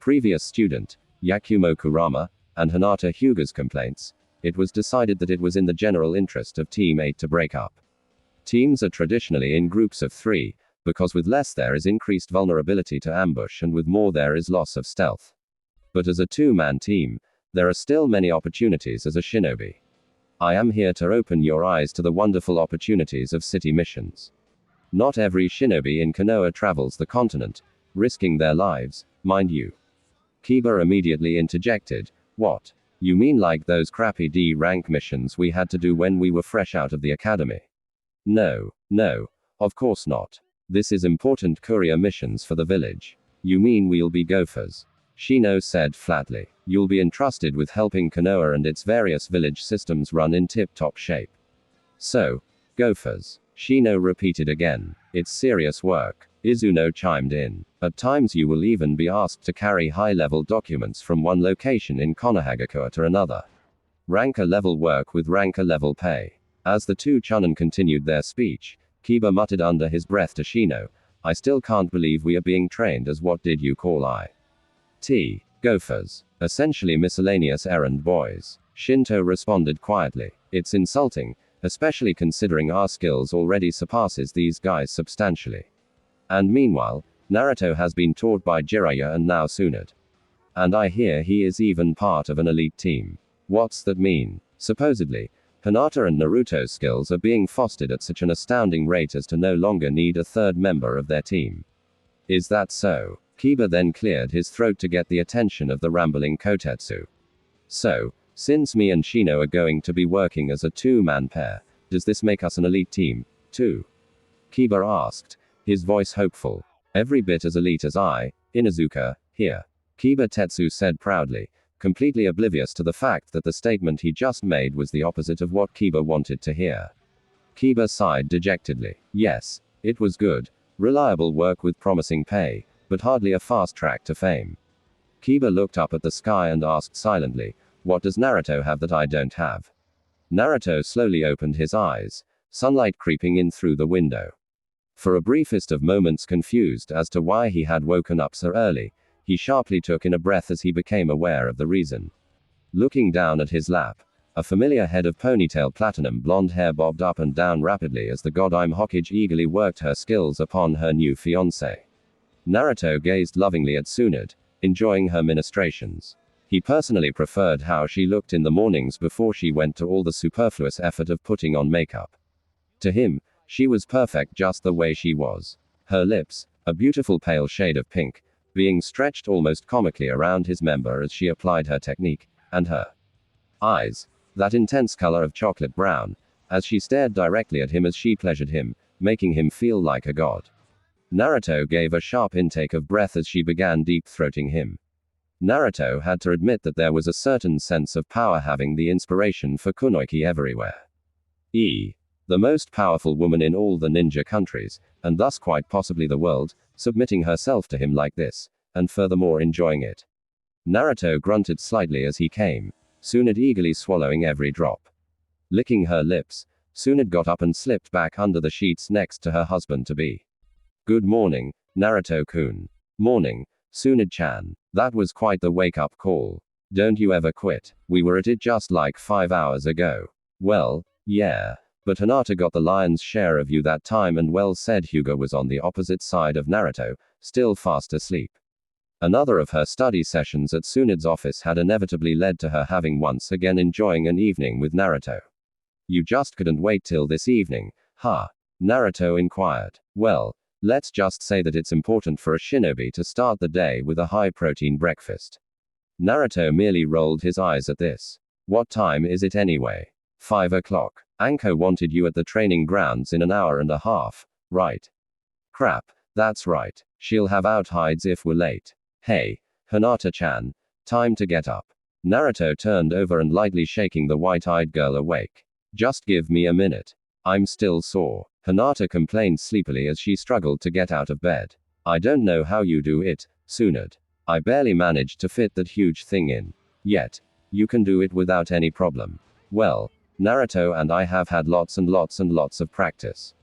previous student, Yakumo Kurama, and Hinata Hyuga's complaints, it was decided that it was in the general interest of Team 8 to break up. Teams are traditionally in groups of 3, because with less there is increased vulnerability to ambush and with more there is loss of stealth. But as a 2-man team, there are still many opportunities as a shinobi. I am here to open your eyes to the wonderful opportunities of city missions. Not every shinobi in Konoha travels the continent, risking their lives, mind you. Kiba immediately interjected, what? You mean like those crappy D-rank missions we had to do when we were fresh out of the academy? No, of course not. This is important courier missions for the village. You mean we'll be gophers? Shino said flatly. You'll be entrusted with helping Konoha and its various village systems run in tip-top shape. So, gophers. Shino repeated again. It's serious work. Izuno chimed in. At times you will even be asked to carry high-level documents from one location in Konohagakure to another. Ranker-level work with ranker-level pay. As the two Chunin continued their speech, Kiba muttered under his breath to Shino, I still can't believe we are being trained as what did you call gophers. Essentially miscellaneous errand boys. Shinto responded quietly. It's insulting, especially considering our skills already surpasses these guys substantially. And meanwhile, Naruto has been taught by Jiraiya and now Tsunade. And I hear he is even part of an elite team. What's that mean? Supposedly, Hinata and Naruto's skills are being fostered at such an astounding rate as to no longer need a third member of their team. Is that so? Kiba then cleared his throat to get the attention of the rambling Kotetsu. So, since me and Shino are going to be working as a two-man pair, does this make us an elite team, too? Kiba asked, his voice hopeful. Every bit as elite as I, Inuzuka, here. Kiba Tetsu said proudly, completely oblivious to the fact that the statement he just made was the opposite of what Kiba wanted to hear. Kiba sighed dejectedly. Yes, it was good, reliable work with promising pay, but hardly a fast track to fame. Kiba looked up at the sky and asked silently, what does Naruto have that I don't have? Naruto slowly opened his eyes, sunlight creeping in through the window. For a briefest of moments confused as to why he had woken up so early, he sharply took in a breath as he became aware of the reason. Looking down at his lap, a familiar head of ponytail platinum blonde hair bobbed up and down rapidly as the Godime Hokage eagerly worked her skills upon her new fiancé. Naruto gazed lovingly at Tsunade, enjoying her ministrations. He personally preferred how she looked in the mornings before she went to all the superfluous effort of putting on makeup. To him, she was perfect just the way she was. Her lips, a beautiful pale shade of pink, being stretched almost comically around his member as she applied her technique, and her eyes, that intense color of chocolate brown, as she stared directly at him as she pleasured him, making him feel like a god. Naruto gave a sharp intake of breath as she began deep-throating him. Naruto had to admit that there was a certain sense of power having the inspiration for Kunoichi everywhere. The most powerful woman in all the ninja countries, and thus quite possibly the world, submitting herself to him like this, and furthermore enjoying it. Naruto grunted slightly as he came, Tsunade eagerly swallowing every drop. Licking her lips, Tsunade got up and slipped back under the sheets next to her husband-to-be. Good morning, Naruto-kun. Morning, Tsunade-chan. That was quite the wake-up call. Don't you ever quit. We were at it just like 5 hours ago. Well, yeah. But Hinata got the lion's share of you that time, and well said. Hyuga was on the opposite side of Naruto, still fast asleep. Another of her study sessions at Tsunade's office had inevitably led to her having once again enjoying an evening with Naruto. You just couldn't wait till this evening, huh? Naruto inquired. Well, let's just say that it's important for a shinobi to start the day with a high-protein breakfast. Naruto merely rolled his eyes at this. What time is it anyway? 5 o'clock. Anko wanted you at the training grounds in an hour and a half, right? Crap, that's right. She'll have out hides if we're late. Hey, Hinata-chan, time to get up. Naruto turned over and lightly shaking the white-eyed girl awake. Just give me a minute. I'm still sore. Hinata complained sleepily as she struggled to get out of bed. I don't know how you do it, Tsunade. I barely managed to fit that huge thing in. Yet, you can do it without any problem. Well, Naruto and I have had lots and lots and lots of practice.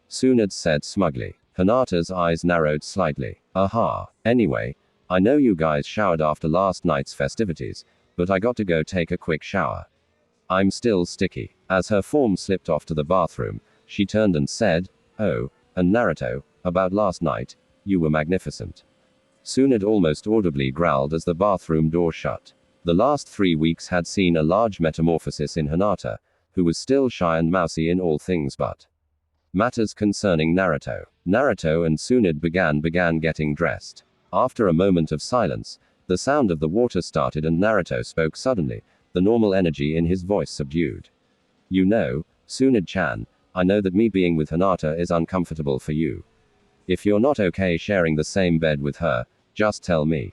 Tsunade said smugly. Hinata's eyes narrowed slightly. Aha. Anyway, I know you guys showered after last night's festivities, but I got to go take a quick shower. I'm still sticky. As her form slipped off to the bathroom, she turned and said, oh, and Naruto, about last night, you were magnificent. Tsunade almost audibly growled as the bathroom door shut. The last 3 weeks had seen a large metamorphosis in Hinata, who was still shy and mousy in all things but Matters concerning Naruto. Naruto and Tsunade began getting dressed. After a moment of silence, the sound of the water started and Naruto spoke suddenly, the normal energy in his voice subdued. You know, Tsunade-chan, I know that me being with Hinata is uncomfortable for you. If you're not okay sharing the same bed with her, just tell me.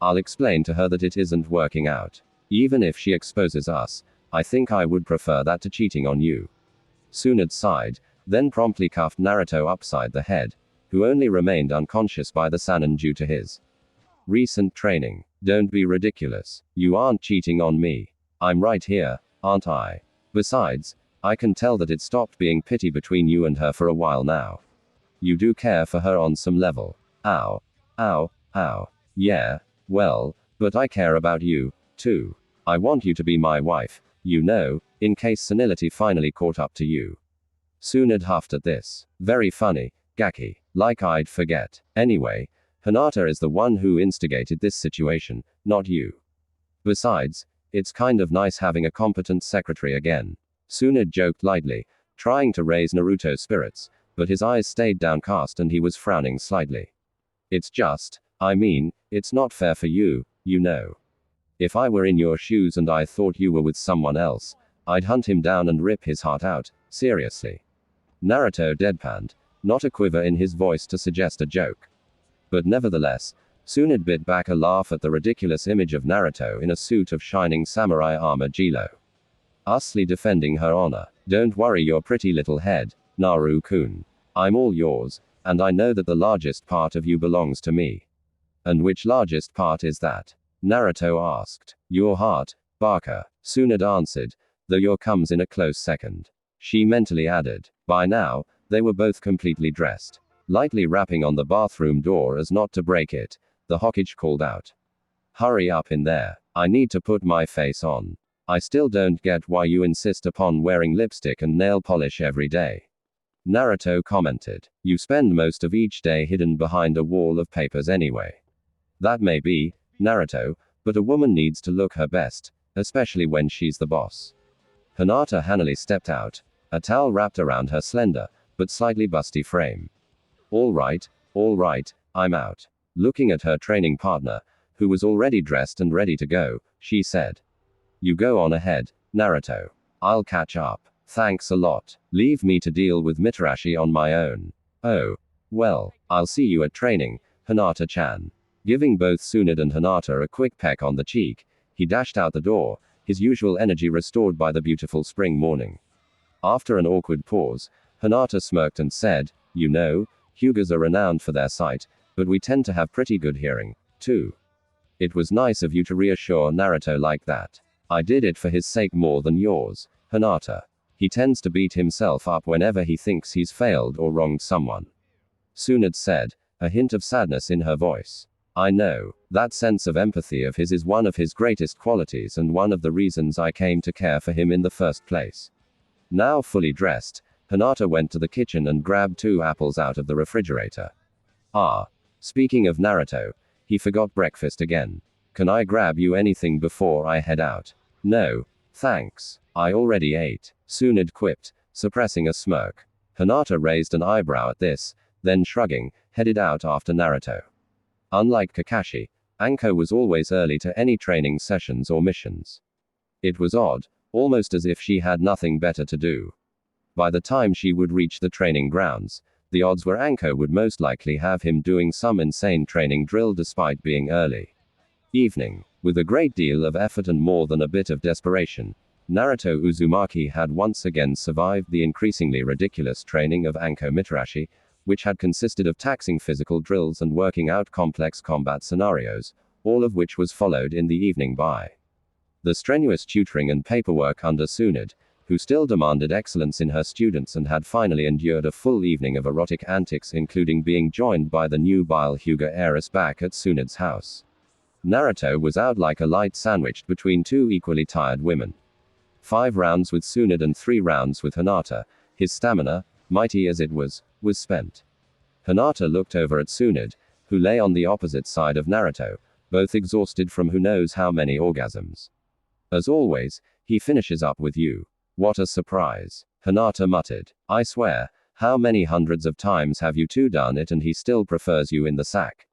I'll explain to her that it isn't working out. Even if she exposes us, I think I would prefer that to cheating on you. Tsunade sighed, then promptly cuffed Naruto upside the head, who only remained unconscious by the Sannin due to his recent training. Don't be ridiculous. You aren't cheating on me. I'm right here, aren't I? Besides, I can tell that it stopped being pity between you and her for a while now. You do care for her on some level. Ow. Ow. Ow. Yeah, well, but I care about you, too. I want you to be my wife, you know, in case senility finally caught up to you. Tsunade huffed at this. Very funny, Gaki. Like I'd forget. Anyway, Hinata is the one who instigated this situation, not you. Besides, it's kind of nice having a competent secretary again. Tsunade joked lightly, trying to raise Naruto's spirits, but his eyes stayed downcast and he was frowning slightly. It's just, I mean, it's not fair for you, you know. If I were in your shoes and I thought you were with someone else, I'd hunt him down and rip his heart out, seriously. Naruto deadpanned, not a quiver in his voice to suggest a joke. But nevertheless, Tsunade bit back a laugh at the ridiculous image of Naruto in a suit of shining samurai armor Jilo. Usly defending her honor. Don't worry your pretty little head, Naru-kun. I'm all yours, and I know that the largest part of you belongs to me. And which largest part is that? Naruto asked. Your heart, Baka. Tsunade answered, though your comes in a close second. She mentally added. By now, they were both completely dressed. Lightly rapping on the bathroom door as not to break it, the Hokage called out. Hurry up in there. I need to put my face on. I still don't get why you insist upon wearing lipstick and nail polish every day. Naruto commented. You spend most of each day hidden behind a wall of papers anyway. That may be, Naruto, but a woman needs to look her best, especially when she's the boss. Hinata Hanali stepped out, a towel wrapped around her slender, but slightly busty frame. All right, I'm out. Looking at her training partner, who was already dressed and ready to go, she said. You go on ahead, Naruto. I'll catch up. Thanks a lot. Leave me to deal with Mitarashi on my own. Oh. Well, I'll see you at training, Hinata-chan. Giving both Tsunade and Hinata a quick peck on the cheek, he dashed out the door, his usual energy restored by the beautiful spring morning. After an awkward pause, Hinata smirked and said, You know, Hyugas are renowned for their sight, but we tend to have pretty good hearing, too. It was nice of you to reassure Naruto like that. I did it for his sake more than yours, Hinata. He tends to beat himself up whenever he thinks he's failed or wronged someone. Tsunade said, a hint of sadness in her voice. I know, that sense of empathy of his is one of his greatest qualities and one of the reasons I came to care for him in the first place. Now fully dressed, Hinata went to the kitchen and grabbed 2 apples out of the refrigerator. Ah. Speaking of Naruto, he forgot breakfast again. Can I grab you anything before I head out? No, thanks. I already ate, Tsunade quipped, suppressing a smirk. Hinata raised an eyebrow at this, then shrugging, headed out after Naruto. Unlike Kakashi, Anko was always early to any training sessions or missions. It was odd, almost as if she had nothing better to do. By the time she would reach the training grounds, the odds were Anko would most likely have him doing some insane training drill despite being early. Evening. With a great deal of effort and more than a bit of desperation, Naruto Uzumaki had once again survived the increasingly ridiculous training of Anko Mitarashi, which had consisted of taxing physical drills and working out complex combat scenarios, all of which was followed in the evening by the strenuous tutoring and paperwork under Tsunade, who still demanded excellence in her students and had finally endured a full evening of erotic antics, including being joined by the nubile Hyuga heiress back at Tsunade's house. Naruto was out like a light sandwiched between 2 equally tired women. 5 rounds with Tsunade and 3 rounds with Hinata, his stamina, mighty as it was spent. Hinata looked over at Tsunade, who lay on the opposite side of Naruto, both exhausted from who knows how many orgasms. As always, he finishes up with you. What a surprise. Hinata muttered. I swear, How many hundreds of times have you two done it and he still prefers you in the sack?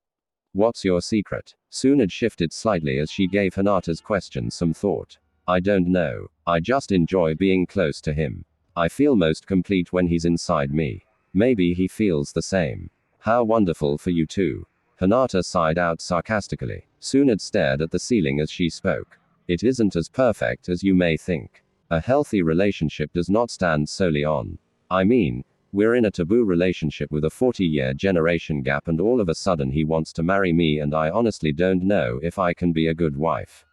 What's your secret? Tsunade shifted slightly as she gave Hinata's question some thought. I don't know. I just enjoy being close to him. I feel most complete when he's inside me. Maybe he feels the same. How wonderful for you two. Hinata sighed out sarcastically. Tsunade stared at the ceiling as she spoke. It isn't as perfect as you may think. A healthy relationship does not stand solely on. I mean, we're in a taboo relationship with a 40-year generation gap and all of a sudden he wants to marry me and I honestly don't know if I can be a good wife.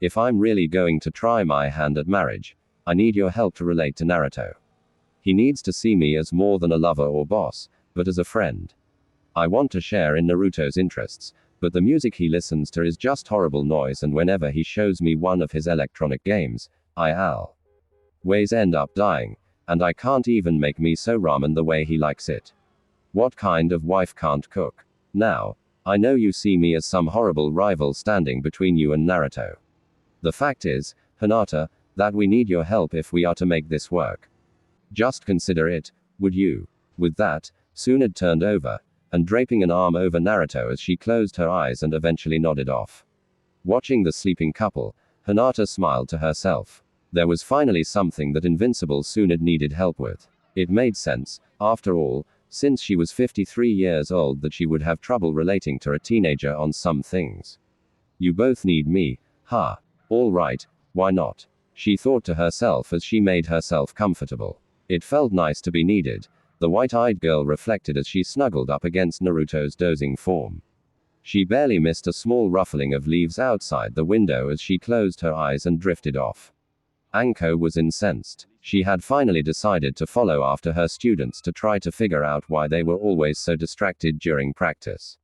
If I'm really going to try my hand at marriage, I need your help to relate to Naruto. He needs to see me as more than a lover or boss, but as a friend. I want to share in Naruto's interests, but the music he listens to is just horrible noise and whenever he shows me one of his electronic games, I always end up dying, and I can't even make miso ramen the way he likes it. What kind of wife can't cook? Now, I know you see me as some horrible rival standing between you and Naruto. The fact is, Hinata, that we need your help if we are to make this work. Just consider it, would you? With that, Tsunade turned over, and draping an arm over Naruto as she closed her eyes and eventually nodded off. Watching the sleeping couple, Hinata smiled to herself. There was finally something that invincible Tsunade needed help with. It made sense, after all, since she was 53 years old that she would have trouble relating to a teenager on some things. You both need me, huh? All right, why not? She thought to herself as she made herself comfortable. It felt nice to be needed, the white-eyed girl reflected as she snuggled up against Naruto's dozing form. She barely missed a small ruffling of leaves outside the window as she closed her eyes and drifted off. Anko was incensed. She had finally decided to follow after her students to try to figure out why they were always so distracted during practice.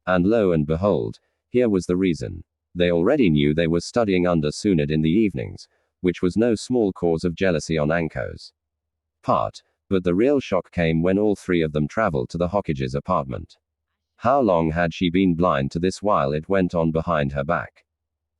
And lo and behold, here was the reason. They already knew they were studying under Tsunade in the evenings, which was no small cause of jealousy on Anko's part, but the real shock came when all three of them traveled to the Hokage's apartment. How long had she been blind to this while it went on behind her back?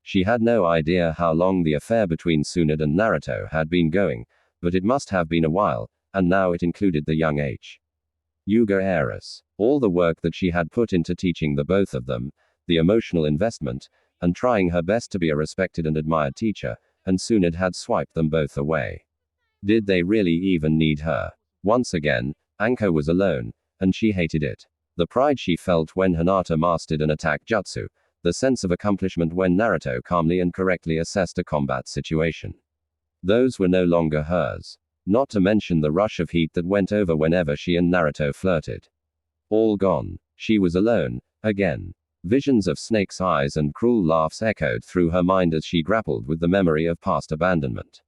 She had no idea how long the affair between Tsunade and Naruto had been going, but it must have been a while, and now it included the young Hyuga heiress. All the work that she had put into teaching the both of them, the emotional investment, and trying her best to be a respected and admired teacher, and Tsunade had swiped them both away. Did they really even need her? Once again, Anko was alone, and she hated it. The pride she felt when Hinata mastered an attack jutsu, the sense of accomplishment when Naruto calmly and correctly assessed a combat situation. Those were no longer hers. Not to mention the rush of heat that went over whenever she and Naruto flirted. All gone. She was alone, again. Visions of snake's eyes and cruel laughs echoed through her mind as she grappled with the memory of past abandonment.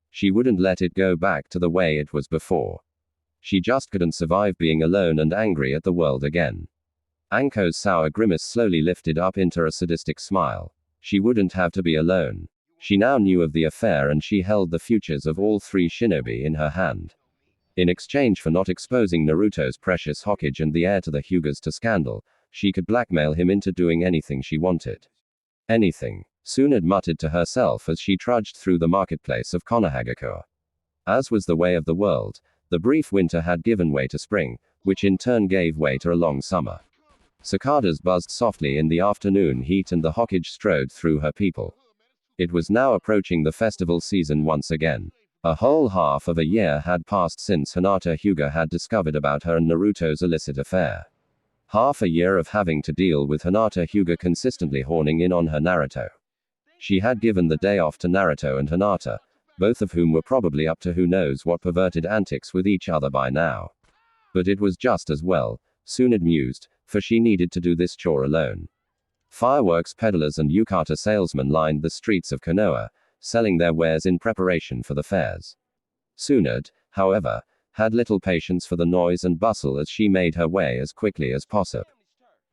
She wouldn't let it go back to the way it was before. She just couldn't survive being alone and angry at the world again. Anko's sour grimace slowly lifted up into a sadistic smile. She wouldn't have to be alone. She now knew of the affair and she held the futures of all three shinobi in her hand. In exchange for not exposing Naruto's precious Hokage and the heir to the Hyugas to scandal, she could blackmail him into doing anything she wanted. Anything. Tsunade muttered to herself as she trudged through the marketplace of Konohagakure. As was the way of the world, the brief winter had given way to spring, which in turn gave way to a long summer. Cicadas buzzed softly in the afternoon heat and the Hokage strode through her people. It was now approaching the festival season once again. A whole half of a year had passed since Hinata Hyuga had discovered about her and Naruto's illicit affair. Half a year of having to deal with Hinata Hyuga consistently horning in on her Naruto. She had given the day off to Naruto and Hinata, both of whom were probably up to who knows what perverted antics with each other by now. But it was just as well, Tsunade mused, for she needed to do this chore alone. Fireworks peddlers and yukata salesmen lined the streets of Konoha, selling their wares in preparation for the fairs. Tsunade, however, had little patience for the noise and bustle as she made her way as quickly as possible.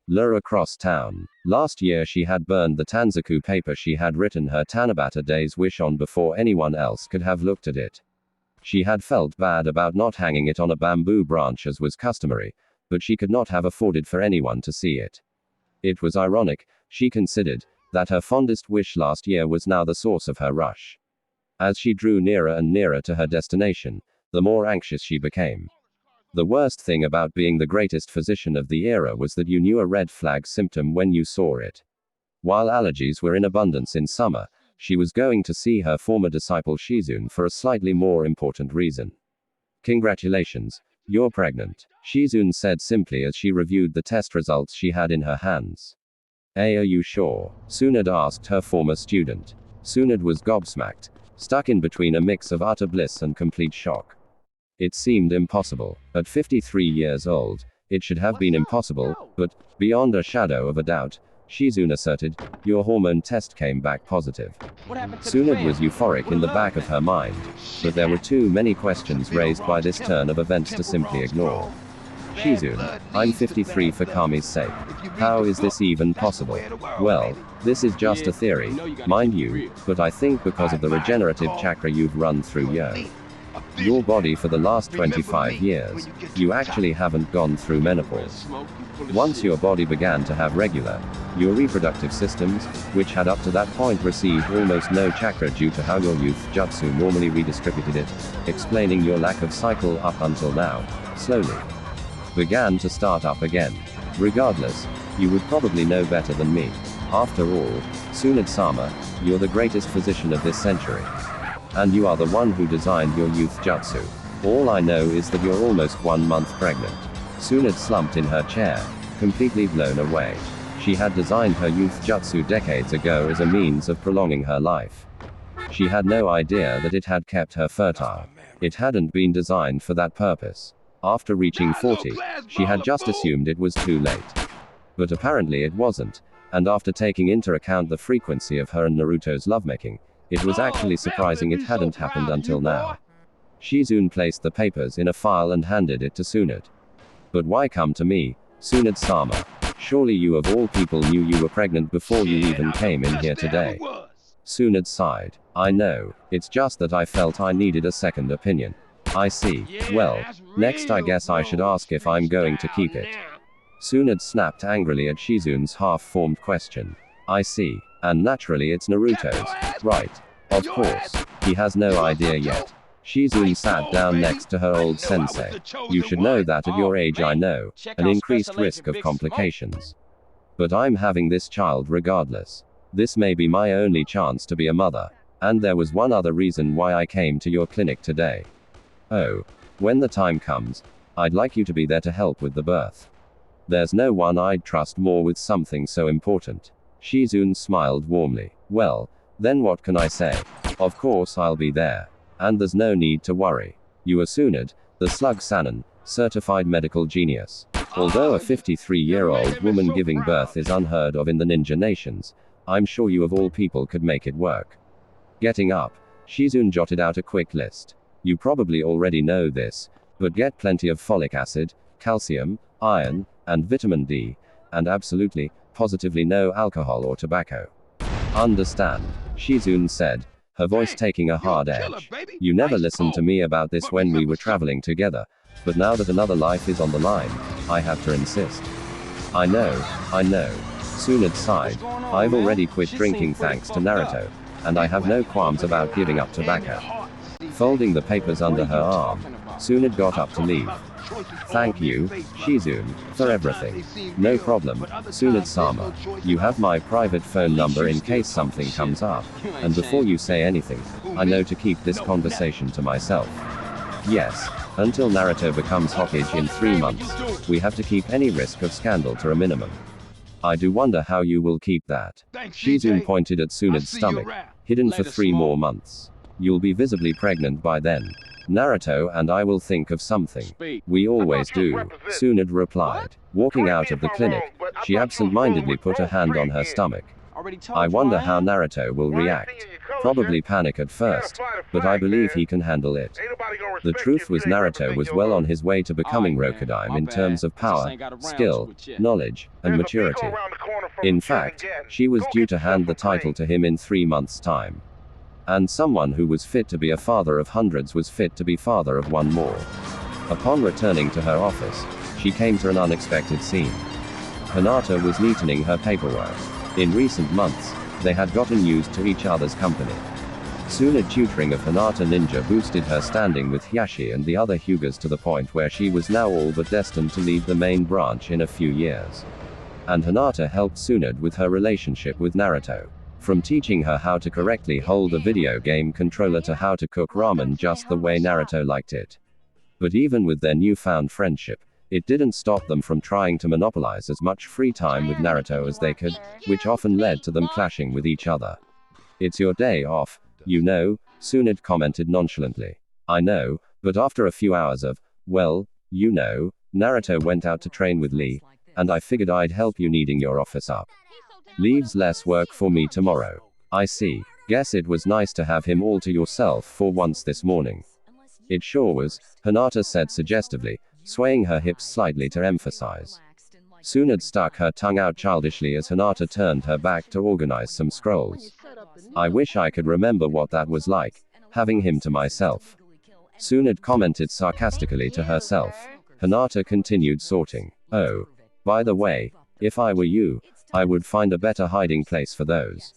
Lure across town. Last year she had burned the Tanzaku paper she had written her Tanabata day's wish on before anyone else could have looked at it. She had felt bad about not hanging it on a bamboo branch as was customary, but she could not have afforded for anyone to see it. It was ironic, she considered, that her fondest wish last year was now the source of her rush. As she drew nearer and nearer to her destination, the more anxious she became. The worst thing about being the greatest physician of the era was that you knew a red flag symptom when you saw it. While allergies were in abundance in summer, she was going to see her former disciple Shizune for a slightly more important reason. Congratulations, you're pregnant, Shizune said simply as she reviewed the test results she had in her hands. Hey, are you sure? Tsunade asked her former student. Tsunade was gobsmacked, stuck in between a mix of utter bliss and complete shock. It seemed impossible. At 53 years old, it should have been impossible, but, beyond a shadow of a doubt, Shizune asserted, your hormone test came back positive. Tsunade was euphoric in the back of her mind, but there were too many questions raised by this turn of events to simply ignore. Shizune, I'm 53 for Kami's sake. How is this even possible? Well, this is just a theory, mind you, but I think because of the regenerative chakra you've run through your body for the last 25 years, you actually haven't gone through menopause. Once your body began to have your reproductive systems, which had up to that point received almost no chakra due to how your youth jutsu normally redistributed it, explaining your lack of cycle up until now, slowly began to start up again. Regardless, you would probably know better than me. After all, Tsunade-sama, you're the greatest physician of this century. And you are the one who designed your youth jutsu. All I know is that you're almost 1 month pregnant. Tsunade slumped in her chair, completely blown away. She had designed her youth jutsu decades ago as a means of prolonging her life. She had no idea that it had kept her fertile. It hadn't been designed for that purpose. After reaching 40, she had just assumed it was too late. But apparently it wasn't, and after taking into account the frequency of her and Naruto's lovemaking, it was actually surprising it hadn't happened until now. Shizune placed the papers in a file and handed it to Tsunade. But why come to me, Tsunade-sama? Surely you of all people knew you were pregnant before you even came in here today. Tsunade sighed. I know, it's just that I felt I needed a second opinion. I see. Well, next I guess I should ask if I'm going to keep it. Tsunade snapped angrily at Shizune's half-formed question. I see. And naturally it's Naruto's, right? Of course. He has no idea yet. Shizune sat down next to her old sensei. You should know that at your age I know, an increased risk of complications. But I'm having this child regardless. This may be my only chance to be a mother. And there was one other reason why I came to your clinic today. Oh. When the time comes, I'd like you to be there to help with the birth. There's no one I'd trust more with something so important. Shizune smiled warmly. Well, then what can I say? Of course I'll be there. And there's no need to worry. You are Tsunade, the slug Sannin, certified medical genius. Although a 53-year-old woman giving birth is unheard of in the ninja nations, I'm sure you of all people could make it work. Getting up, Shizune jotted out a quick list. You probably already know this, but get plenty of folic acid, calcium, iron, and vitamin D, and absolutely, positively no alcohol or tobacco. Understand, Shizune said, her voice taking a hard edge. You never listened to me about this when we were traveling together, but now that another life is on the line, I have to insist. I know, Tsunade sighed. I've already quit drinking thanks to Naruto, and I have no qualms about giving up tobacco. Folding the papers under her arm, Tsunade got up to leave. Thank you, Shizune, for everything. No problem, Tsunade-sama. You have my private phone number in case something comes up. And before you say anything, I know to keep this conversation to myself. Yes, until Naruto becomes Hokage in 3 months, we have to keep any risk of scandal to a minimum. I do wonder how you will keep that. Shizune pointed at Tsunade's stomach, hidden for 3 more months. You'll be visibly pregnant by then. Naruto and I will think of something. We always do, Tsunade replied. Walking out of the clinic, she absent-mindedly put a hand on her stomach. I wonder how Naruto will react. Probably panic at first, but I believe he can handle it. The truth was Naruto was well on his way to becoming Rokudaime in terms of power, skill, knowledge, and maturity. In fact, she was due to hand the title to him in 3 months' time. And someone who was fit to be a father of hundreds was fit to be father of one more. Upon returning to her office, she came to an unexpected scene. Hinata was neatening her paperwork. In recent months, they had gotten used to each other's company. Tsunade tutoring of Hinata Ninja boosted her standing with Hyashi and the other Hyugas to the point where she was now all but destined to lead the main branch in a few years. And Hinata helped Tsunade with her relationship with Naruto. From teaching her how to correctly hold a video game controller to how to cook ramen just the way Naruto liked it. But even with their newfound friendship, it didn't stop them from trying to monopolize as much free time with Naruto as they could, which often led to them clashing with each other. "It's your day off, you know," Tsunade commented nonchalantly. "I know, but after a few hours of, well, you know, Naruto went out to train with Lee, and I figured I'd help you needing your office up. Leaves less work for me tomorrow." "I see. Guess it was nice to have him all to yourself for once this morning." "It sure was," Hinata said suggestively, swaying her hips slightly to emphasize. Tsunade stuck her tongue out childishly as Hinata turned her back to organize some scrolls. "I wish I could remember what that was like, having him to myself." Tsunade commented sarcastically to herself. Hinata continued sorting. "Oh. By the way, if I were you, I would find a better hiding place for those."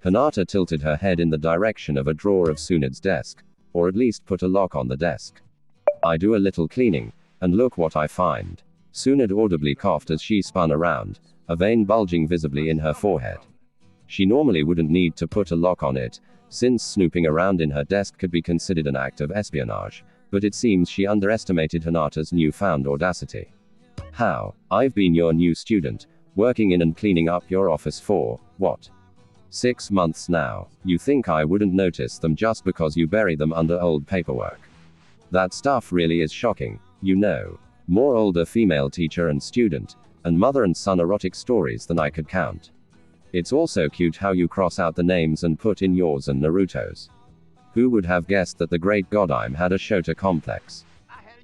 Hinata tilted her head in the direction of a drawer of Tsunade's desk, or at least put a lock on the desk. "I do a little cleaning, and look what I find." Tsunade audibly coughed as she spun around, a vein bulging visibly in her forehead. She normally wouldn't need to put a lock on it, since snooping around in her desk could be considered an act of espionage, but it seems she underestimated Hinata's newfound audacity. "How? I've been your new student, working in and cleaning up your office for, what? 6 months now. You think I wouldn't notice them just because you bury them under old paperwork? That stuff really is shocking, you know. More older female teacher and student, and mother and son erotic stories than I could count. It's also cute how you cross out the names and put in yours and Naruto's. Who would have guessed that the great Godime had a Shota complex?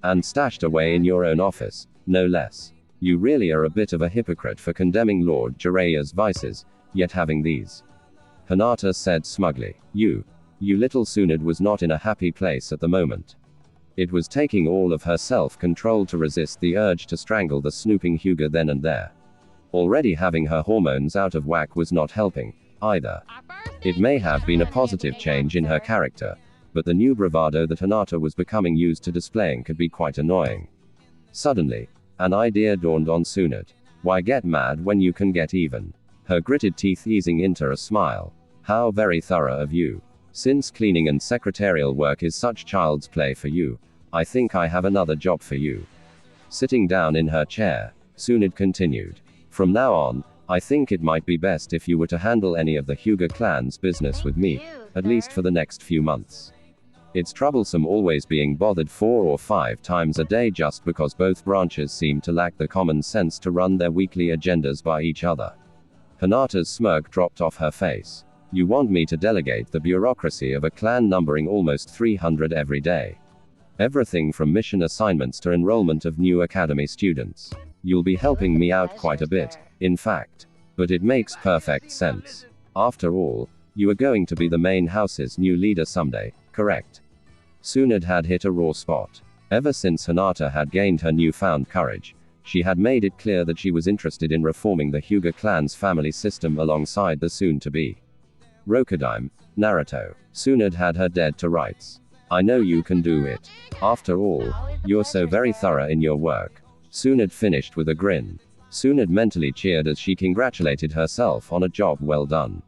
And stashed away in your own office, no less. You really are a bit of a hypocrite for condemning Lord Jiraiya's vices, yet having these." Hinata said smugly. You little Tsunade was not in a happy place at the moment. It was taking all of her self-control to resist the urge to strangle the snooping Hyuga then and there. Already having her hormones out of whack was not helping, either. It may have been a positive change in her character, but the new bravado that Hinata was becoming used to displaying could be quite annoying. Suddenly, an idea dawned on Tsunade. Why get mad when you can get even? Her gritted teeth easing into a smile. "How very thorough of you. Since cleaning and secretarial work is such child's play for you, I think I have another job for you." Sitting down in her chair, Tsunade continued. "From now on, I think it might be best if you were to handle any of the Hyuga clan's business with me, at least for the next few months. It's troublesome always being bothered 4 or 5 times a day just because both branches seem to lack the common sense to run their weekly agendas by each other." Hinata's smirk dropped off her face. "You want me to delegate the bureaucracy of a clan numbering almost 300 every day? Everything from mission assignments to enrollment of new academy students. You'll be helping me out quite a bit, in fact. But it makes perfect sense. After all, you are going to be the main house's new leader someday, correct?" Tsunade had hit a raw spot. Ever since Hinata had gained her newfound courage, she had made it clear that she was interested in reforming the Hyuga clan's family system alongside the soon-to-be Rokudaime, Naruto. Tsunade had her dead to rights. "I know you can do it. After all, you're so very thorough in your work." Tsunade finished with a grin. Tsunade mentally cheered as she congratulated herself on a job well done.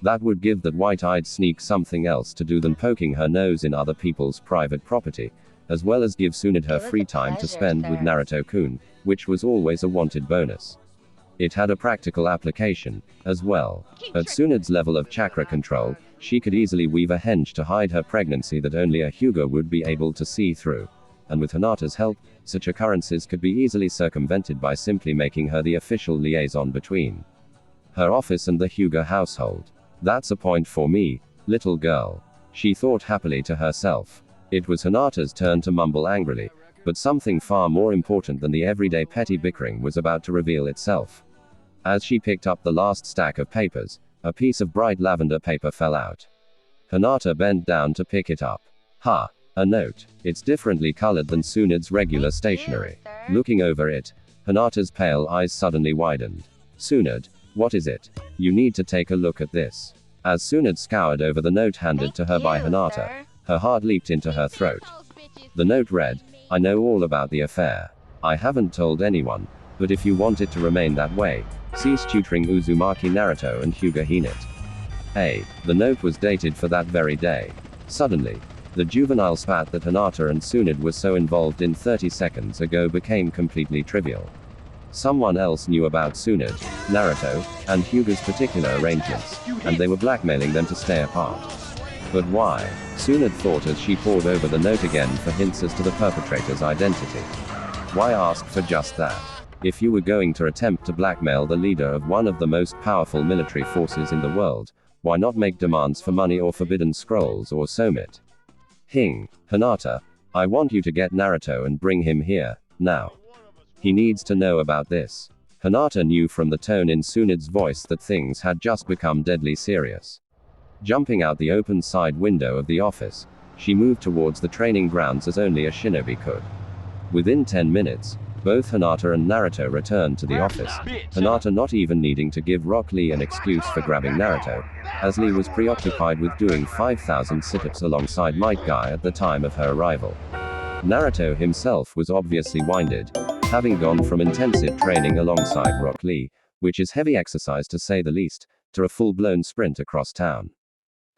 That would give that white-eyed sneak something else to do than poking her nose in other people's private property, as well as give Tsunade her free time to spend with Naruto-kun, which was always a wanted bonus. It had a practical application, as well. At Tsunade's level of chakra control, she could easily weave a henge to hide her pregnancy that only a Hyuga would be able to see through. And with Hinata's help, such occurrences could be easily circumvented by simply making her the official liaison between her office and the Hyuga household. "That's a point for me, little girl," she thought happily to herself. It was Hinata's turn to mumble angrily, but something far more important than the everyday petty bickering was about to reveal itself. As she picked up the last stack of papers, a piece of bright lavender paper fell out. Hinata bent down to pick it up. "Ha! A note. It's differently colored than Tsunade's regular stationery." Looking over it, Hinata's pale eyes suddenly widened. "Tsunade, what is it? You need to take a look at this." As Tsunade scoured over the note handed to her by Hinata, her heart leaped into her throat. The note read, "I know all about the affair. I haven't told anyone, but if you want it to remain that way, cease tutoring Uzumaki Naruto and Hyuga Hinata." Hey, the note was dated for that very day. Suddenly, the juvenile spat that Hinata and Tsunade were so involved in 30 seconds ago became completely trivial. Someone else knew about Tsunade, Naruto, and Hyuga's particular arrangements, and they were blackmailing them to stay apart. But why? Tsunade thought as she pored over the note again for hints as to the perpetrator's identity. Why ask for just that? If you were going to attempt to blackmail the leader of one of the most powerful military forces in the world, why not make demands for money or forbidden scrolls or somit? Hinata, I want you to get Naruto and bring him here, now. He needs to know about this. Hinata knew from the tone in Tsunade's voice that things had just become deadly serious. Jumping out the open side window of the office, she moved towards the training grounds as only a shinobi could. Within 10 minutes, both Hinata and Naruto returned to the office, Hinata not even needing to give Rock Lee an excuse for grabbing Naruto, as Lee was preoccupied with doing 5,000 sit-ups alongside Might Guy at the time of her arrival. Naruto himself was obviously winded, having gone from intensive training alongside Rock Lee, which is heavy exercise to say the least, to a full-blown sprint across town.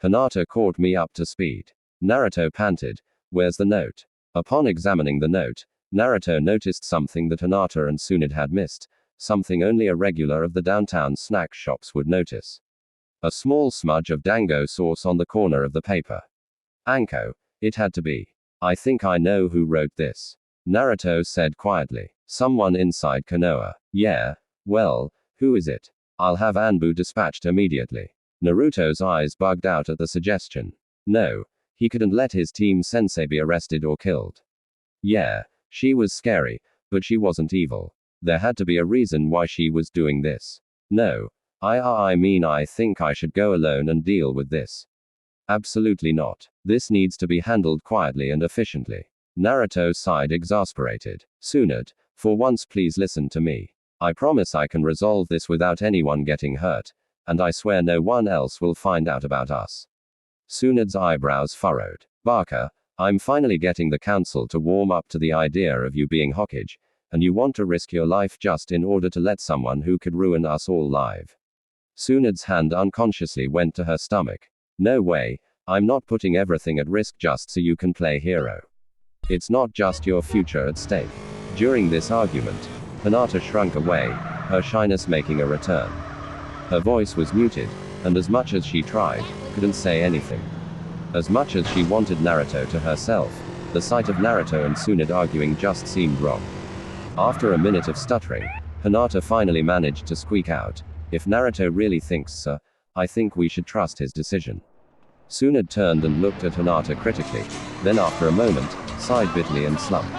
Hinata caught me up to speed. Naruto panted, "Where's the note?" Upon examining the note, Naruto noticed something that Hinata and Tsunade had missed, something only a regular of the downtown snack shops would notice. A small smudge of dango sauce on the corner of the paper. Anko, it had to be. "I think I know who wrote this," Naruto said quietly. "Someone inside Konoha." "Yeah? Well, who is it? I'll have Anbu dispatched immediately." Naruto's eyes bugged out at the suggestion. No, he couldn't let his team sensei be arrested or killed. Yeah, she was scary, but she wasn't evil. There had to be a reason why she was doing this. No, I mean I think I should go alone and deal with this. Absolutely not. This needs to be handled quietly and efficiently. Naruto sighed exasperated. "Tsunade, for once please listen to me. I promise I can resolve this without anyone getting hurt, and I swear no one else will find out about us." Tsunade's eyebrows furrowed. "Baka, I'm finally getting the council to warm up to the idea of you being Hokage, and you want to risk your life just in order to let someone who could ruin us all live." Tsunade's hand unconsciously went to her stomach. "No way, I'm not putting everything at risk just so you can play hero. It's not just your future at stake." During this argument, Hinata shrunk away, her shyness making a return. Her voice was muted, and as much as she tried, couldn't say anything. As much as she wanted Naruto to herself, the sight of Naruto and Tsunade arguing just seemed wrong. After a minute of stuttering, Hinata finally managed to squeak out, "If Naruto really thinks so, I think we should trust his decision." Tsunade turned and looked at Hinata critically, then after a moment, sighed bitterly and slumped.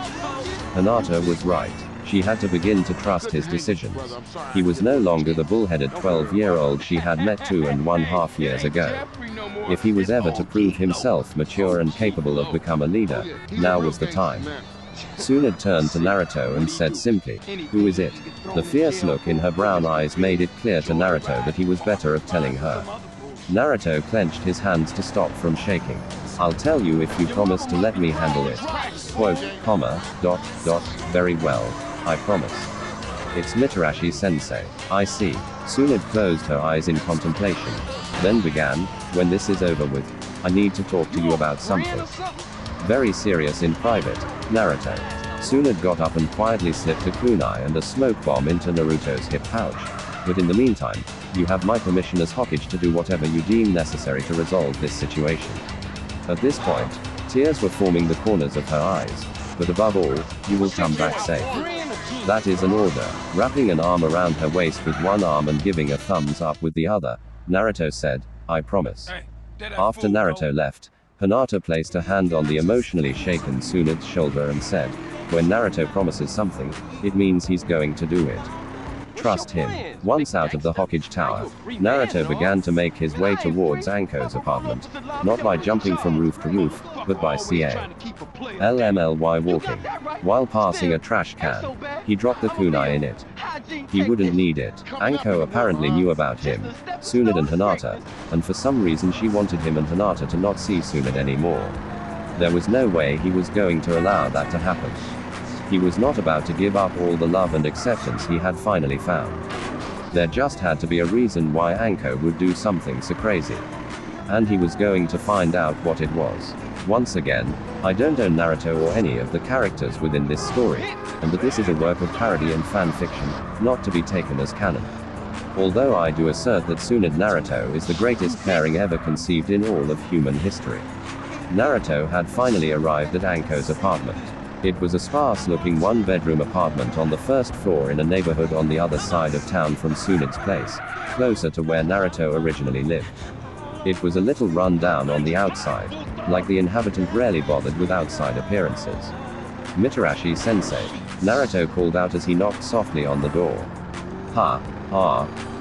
Hinata was right. She had to begin to trust his decisions. He was no longer the bullheaded 12-year-old she had met 2.5 years ago. If he was ever to prove himself mature and capable of become a leader, now was the time. Tsunade turned to Naruto and said simply, "Who is it?" The fierce look in her brown eyes made it clear to Naruto that he was better of telling her. Naruto clenched his hands to stop from shaking. "I'll tell you if you promise to let me handle it. Quote, comma, dot, dot, very well, I promise. It's Mitarashi sensei. I see." Tsunade closed her eyes in contemplation, then began, "When this is over with, I need to talk to you about something very serious in private, Naruto." Tsunade got up and quietly slipped a kunai and a smoke bomb into Naruto's hip pouch. "But in the meantime, you have my permission as Hokage to do whatever you deem necessary to resolve this situation." At this point, tears were forming the corners of her eyes. "But above all, you will come back safe. That is an order." Wrapping an arm around her waist with one arm and giving a thumbs up with the other, Naruto said, "I promise." After Naruto left, Hinata placed a hand on the emotionally shaken Tsunade's shoulder and said, "When Naruto promises something, it means he's going to do it. trust him. Once out of the Hokage Tower, Naruto began to make his way towards Anko's apartment, not by jumping from roof to roof, but by LMLY walking. While passing a trash can, he dropped the kunai in it. He wouldn't need it. Anko apparently knew about him, Tsunade and Hinata, and for some reason she wanted him and Hinata to not see Tsunade anymore. There was no way he was going to allow that to happen. He was not about to give up all the love and acceptance he had finally found. There just had to be a reason why Anko would do something so crazy. And he was going to find out what it was. Once again, I don't own Naruto or any of the characters within this story, and that this is a work of parody and fan fiction, not to be taken as canon. Although I do assert that Tsunade Naruto is the greatest pairing ever conceived in all of human history. Naruto had finally arrived at Anko's apartment. It was a sparse-looking one-bedroom apartment on the first floor in a neighborhood on the other side of town from Tsunade's place, closer to where Naruto originally lived. It was a little run down on the outside, like the inhabitant rarely bothered with outside appearances. Mitarashi-sensei, Naruto called out as he knocked softly on the door.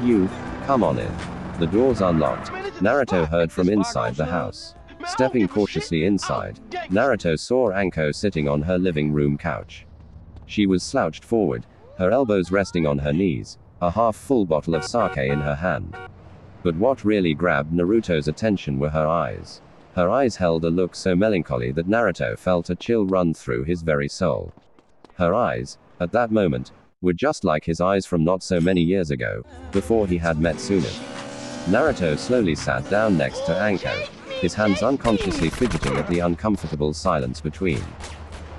You, come on in. The door's unlocked, Naruto heard from inside the house. Stepping cautiously inside, Naruto saw Anko sitting on her living room couch. She was slouched forward, her elbows resting on her knees, a half-full bottle of sake in her hand. But what really grabbed Naruto's attention were her eyes. Her eyes held a look so melancholy that Naruto felt a chill run through his very soul. Her eyes, at that moment, were just like his eyes from not so many years ago, before he had met Tsunade. Naruto slowly sat down next to Anko, his hands unconsciously fidgeting at the uncomfortable silence between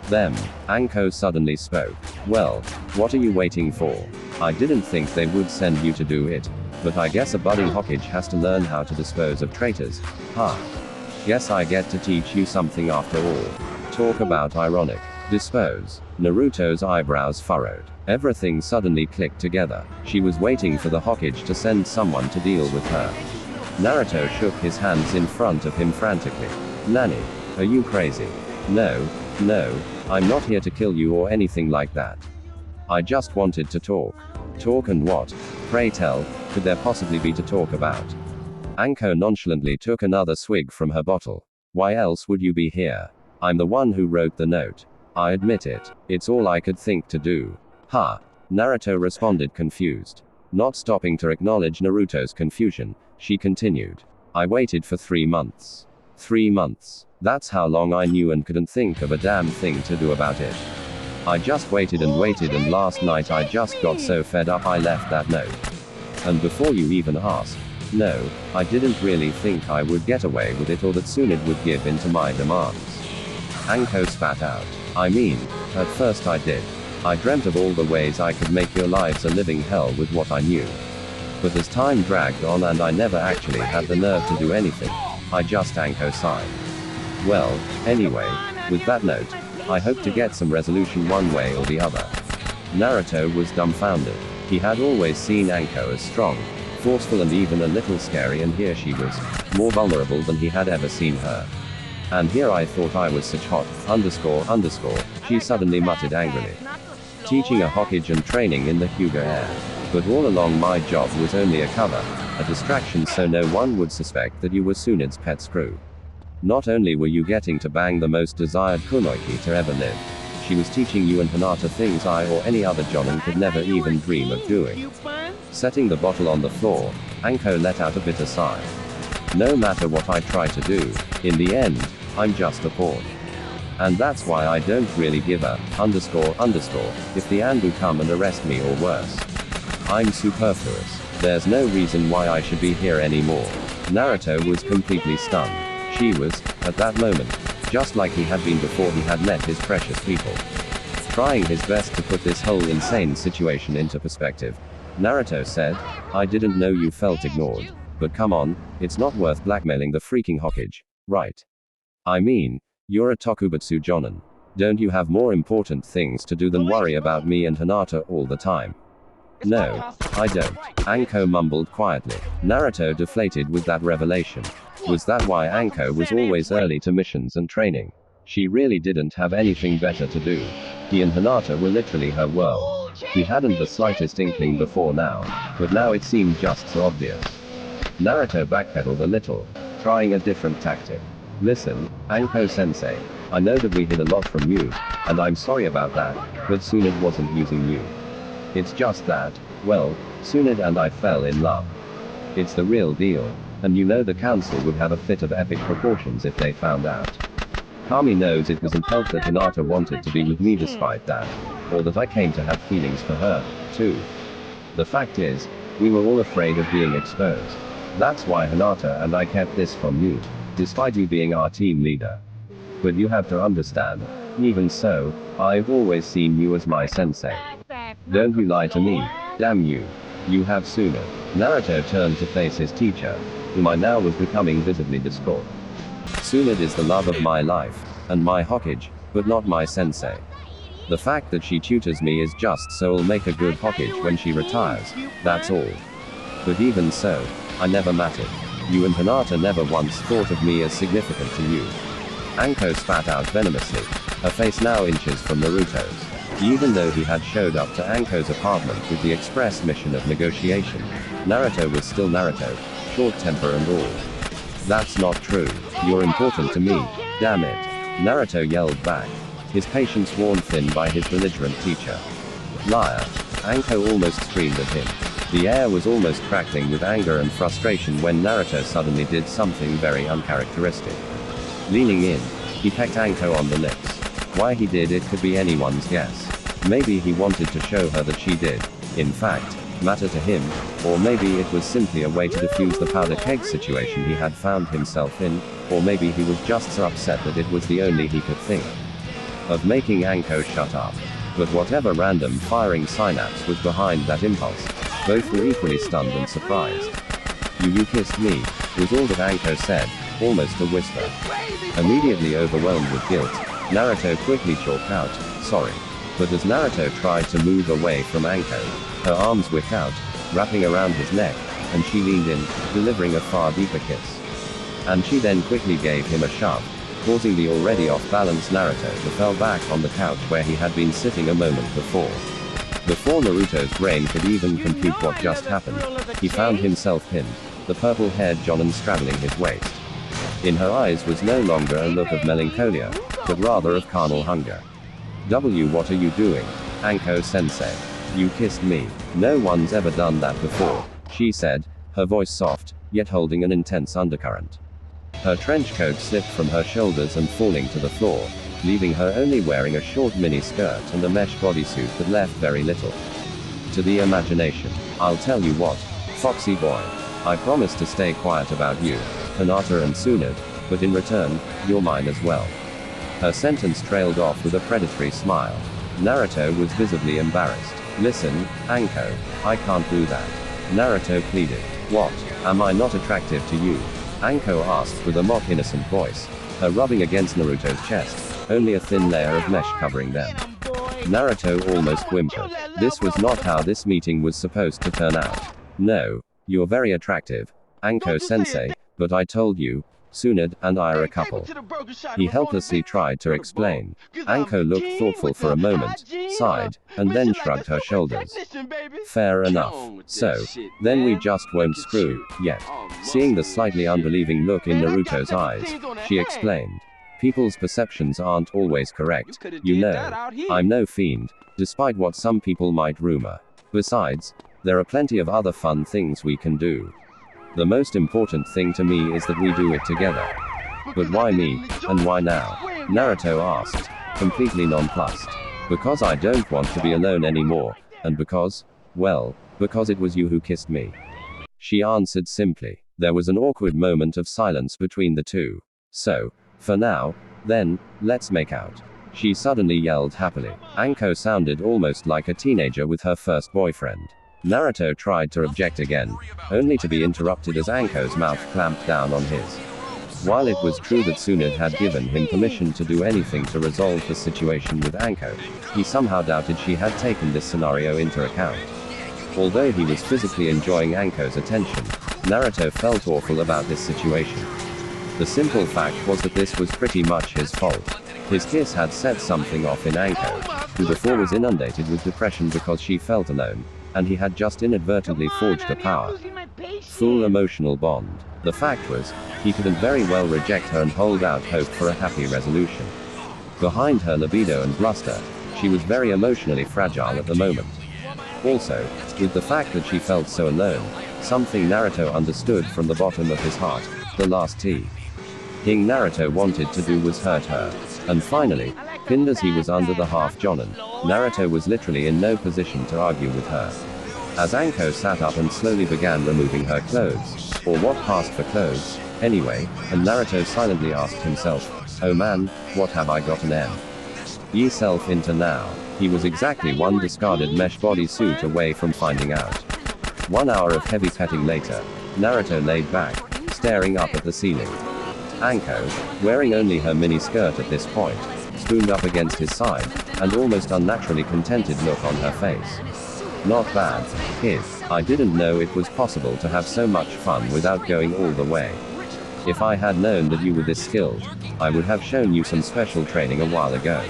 them. Anko suddenly spoke. Well, what are you waiting for? I didn't think they would send you to do it, but I guess a budding Hokage has to learn how to dispose of traitors. Guess I get to teach you something after all. Talk about ironic. Dispose. Naruto's eyebrows furrowed. Everything suddenly clicked together. She was waiting for the Hokage to send someone to deal with her. Naruto shook his hands in front of him frantically. Nani? Are you crazy? No, I'm not here to kill you or anything like that. I just wanted to talk. Talk and what? Pray tell, could there possibly be to talk about? Anko nonchalantly took another swig from her bottle. Why else would you be here? I'm the one who wrote the note. I admit it. It's all I could think to do. Naruto responded confused. Not stopping to acknowledge Naruto's confusion, she continued. I waited for 3 months. 3 months. That's how long I knew and couldn't think of a damn thing to do about it. I just waited and last night I just got so fed up I left that note. And before you even asked, no, I didn't really think I would get away with it or that Tsunade would give in to my demands. Anko spat out. I mean, at first I did. I dreamt of all the ways I could make your lives a living hell with what I knew. But as time dragged on and I never actually had the nerve to do anything, I just Anko sighed. Well, anyway, with that note, I hope to get some resolution one way or the other. Naruto was dumbfounded. He had always seen Anko as strong, forceful and even a little scary, and here she was, more vulnerable than he had ever seen her. And here I thought I was such hot, she suddenly muttered angrily. Teaching a Hokage and training in the Hyuga air. But all along my job was only a cover, a distraction so no one would suspect that you were Tsunade's pet screw. Not only were you getting to bang the most desired kunoichi to ever live, she was teaching you and Hinata things I or any other jonin could never even dream of doing. Setting the bottle on the floor, Anko let out a bitter sigh. No matter what I try to do, in the end, I'm just a pawn. And that's why I don't really give a, if the Anbu come and arrest me or worse. I'm superfluous. There's no reason why I should be here anymore. Naruto was completely stunned. She was, at that moment, just like he had been before he had met his precious people. Trying his best to put this whole insane situation into perspective, Naruto said, I didn't know you felt ignored. But come on, it's not worth blackmailing the freaking Hokage, right? I mean, you're a Tokubutsu Jonin. Don't you have more important things to do than worry about me and Hinata all the time? No, I don't. Anko mumbled quietly. Naruto deflated with that revelation. Was that why Anko was always early to missions and training? She really didn't have anything better to do. He and Hinata were literally her world. He hadn't the slightest inkling before now, but now it seemed just so obvious. Naruto backpedaled a little, trying a different tactic. Listen, Anko-sensei, I know that we hid a lot from you, and I'm sorry about that, but Tsunade wasn't using you. It's just that, well, Tsunade and I fell in love. It's the real deal, and you know the council would have a fit of epic proportions if they found out. Kami knows it wasn't help that Hinata wanted to be with me despite that, or that I came to have feelings for her, too. The fact is, we were all afraid of being exposed. That's why Hinata and I kept this from you, despite you being our team leader. But you have to understand, even so, I've always seen you as my sensei. Don't you lie to me, damn you. You have Tsunade. Naruto turned to face his teacher, whom I now was becoming visibly distraught. Tsunade is the love of my life, and my Hokage, but not my sensei. The fact that she tutors me is just so I'll make a good Hokage when she retires, that's all. But even so, I never mattered. You and Hinata never once thought of me as significant to you. Anko spat out venomously, her face now inches from Naruto's. Even though he had showed up to Anko's apartment with the express mission of negotiation, Naruto was still Naruto, short temper and all. That's not true. You're important to me, damn it. Naruto yelled back, his patience worn thin by his belligerent teacher. Liar. Anko almost screamed at him. The air was almost crackling with anger and frustration when Naruto suddenly did something very uncharacteristic. Leaning in, he pecked Anko on the lips. Why he did it could be anyone's guess. Maybe he wanted to show her that she did, in fact, matter to him, or maybe it was simply a way to defuse the powder keg situation he had found himself in, or maybe he was just so upset that it was the only he could think of making Anko shut up. But whatever random firing synapse was behind that impulse, both were equally stunned and surprised. You kissed me, was all that Anko said, almost a whisper. Immediately overwhelmed with guilt, Naruto quickly chalked out, sorry. But as Naruto tried to move away from Anko, her arms whipped out, wrapping around his neck, and she leaned in, delivering a far deeper kiss. And she then quickly gave him a shove, causing the already off-balance Naruto to fall back on the couch where he had been sitting a moment before. Before Naruto's brain could even compute what just happened, he found himself pinned, the purple-haired Jonin straddling his waist. In her eyes was no longer a look of melancholia, but rather of carnal hunger. What are you doing, Anko-sensei? You kissed me. No one's ever done that before, she said, her voice soft, yet holding an intense undercurrent. Her trench coat slipped from her shoulders and falling to the floor, leaving her only wearing a short mini skirt and a mesh bodysuit that left very little to the imagination. I'll tell you what, foxy boy. I promise to stay quiet about you, Hinata and Tsunade, but in return, you're mine as well. Her sentence trailed off with a predatory smile. Naruto was visibly embarrassed. Listen, Anko, I can't do that. Naruto pleaded. What, am I not attractive to you? Anko asked with a mock innocent voice, her rubbing against Naruto's chest, only a thin layer of mesh covering them. Naruto almost whimpered. This was not how this meeting was supposed to turn out. No, you're very attractive, Anko-sensei, but I told you, Tsunade and I are a couple. He helplessly tried to explain. Anko looked thoughtful for a moment, sighed, and then shrugged her shoulders. Fair enough. So, then we just won't screw, yet. Seeing the slightly unbelieving look in Naruto's eyes, she explained. People's perceptions aren't always correct, you know. I'm no fiend, despite what some people might rumor. Besides, there are plenty of other fun things we can do. The most important thing to me is that we do it together. But why me, and why now? Naruto asked, completely nonplussed. Because I don't want to be alone anymore, and because, well, because it was you who kissed me. She answered simply. There was an awkward moment of silence between the two. So, for now, then, let's make out. She suddenly yelled happily. Anko sounded almost like a teenager with her first boyfriend. Naruto tried to object again, only to be interrupted as Anko's mouth clamped down on his. While it was true that Tsunade had given him permission to do anything to resolve the situation with Anko, he somehow doubted she had taken this scenario into account. Although he was physically enjoying Anko's attention, Naruto felt awful about this situation. The simple fact was that this was pretty much his fault. His kiss had set something off in Anko, who before was inundated with depression because she felt alone, and he had just inadvertently forged a powerful emotional bond. The fact was, he couldn't very well reject her and hold out hope for a happy resolution. Behind her libido and bluster, she was very emotionally fragile at the moment. Also, with the fact that she felt so alone, something Naruto understood from the bottom of his heart, the last thing Naruto wanted to do was hurt her. And finally, pinned as he was under the half jonin, Naruto was literally in no position to argue with her. As Anko sat up and slowly began removing her clothes, or what passed for clothes, anyway, and Naruto silently asked himself, "Oh man, what have I gotten ye self into now?" He was exactly one discarded mesh bodysuit away from finding out. 1 hour of heavy petting later, Naruto laid back, staring up at the ceiling. Anko, wearing only her mini skirt at this point, spooned up against his side, and almost unnaturally contented look on her face. "Not bad, kid. I didn't know it was possible to have so much fun without going all the way. If I had known that you were this skilled, I would have shown you some special training a while ago.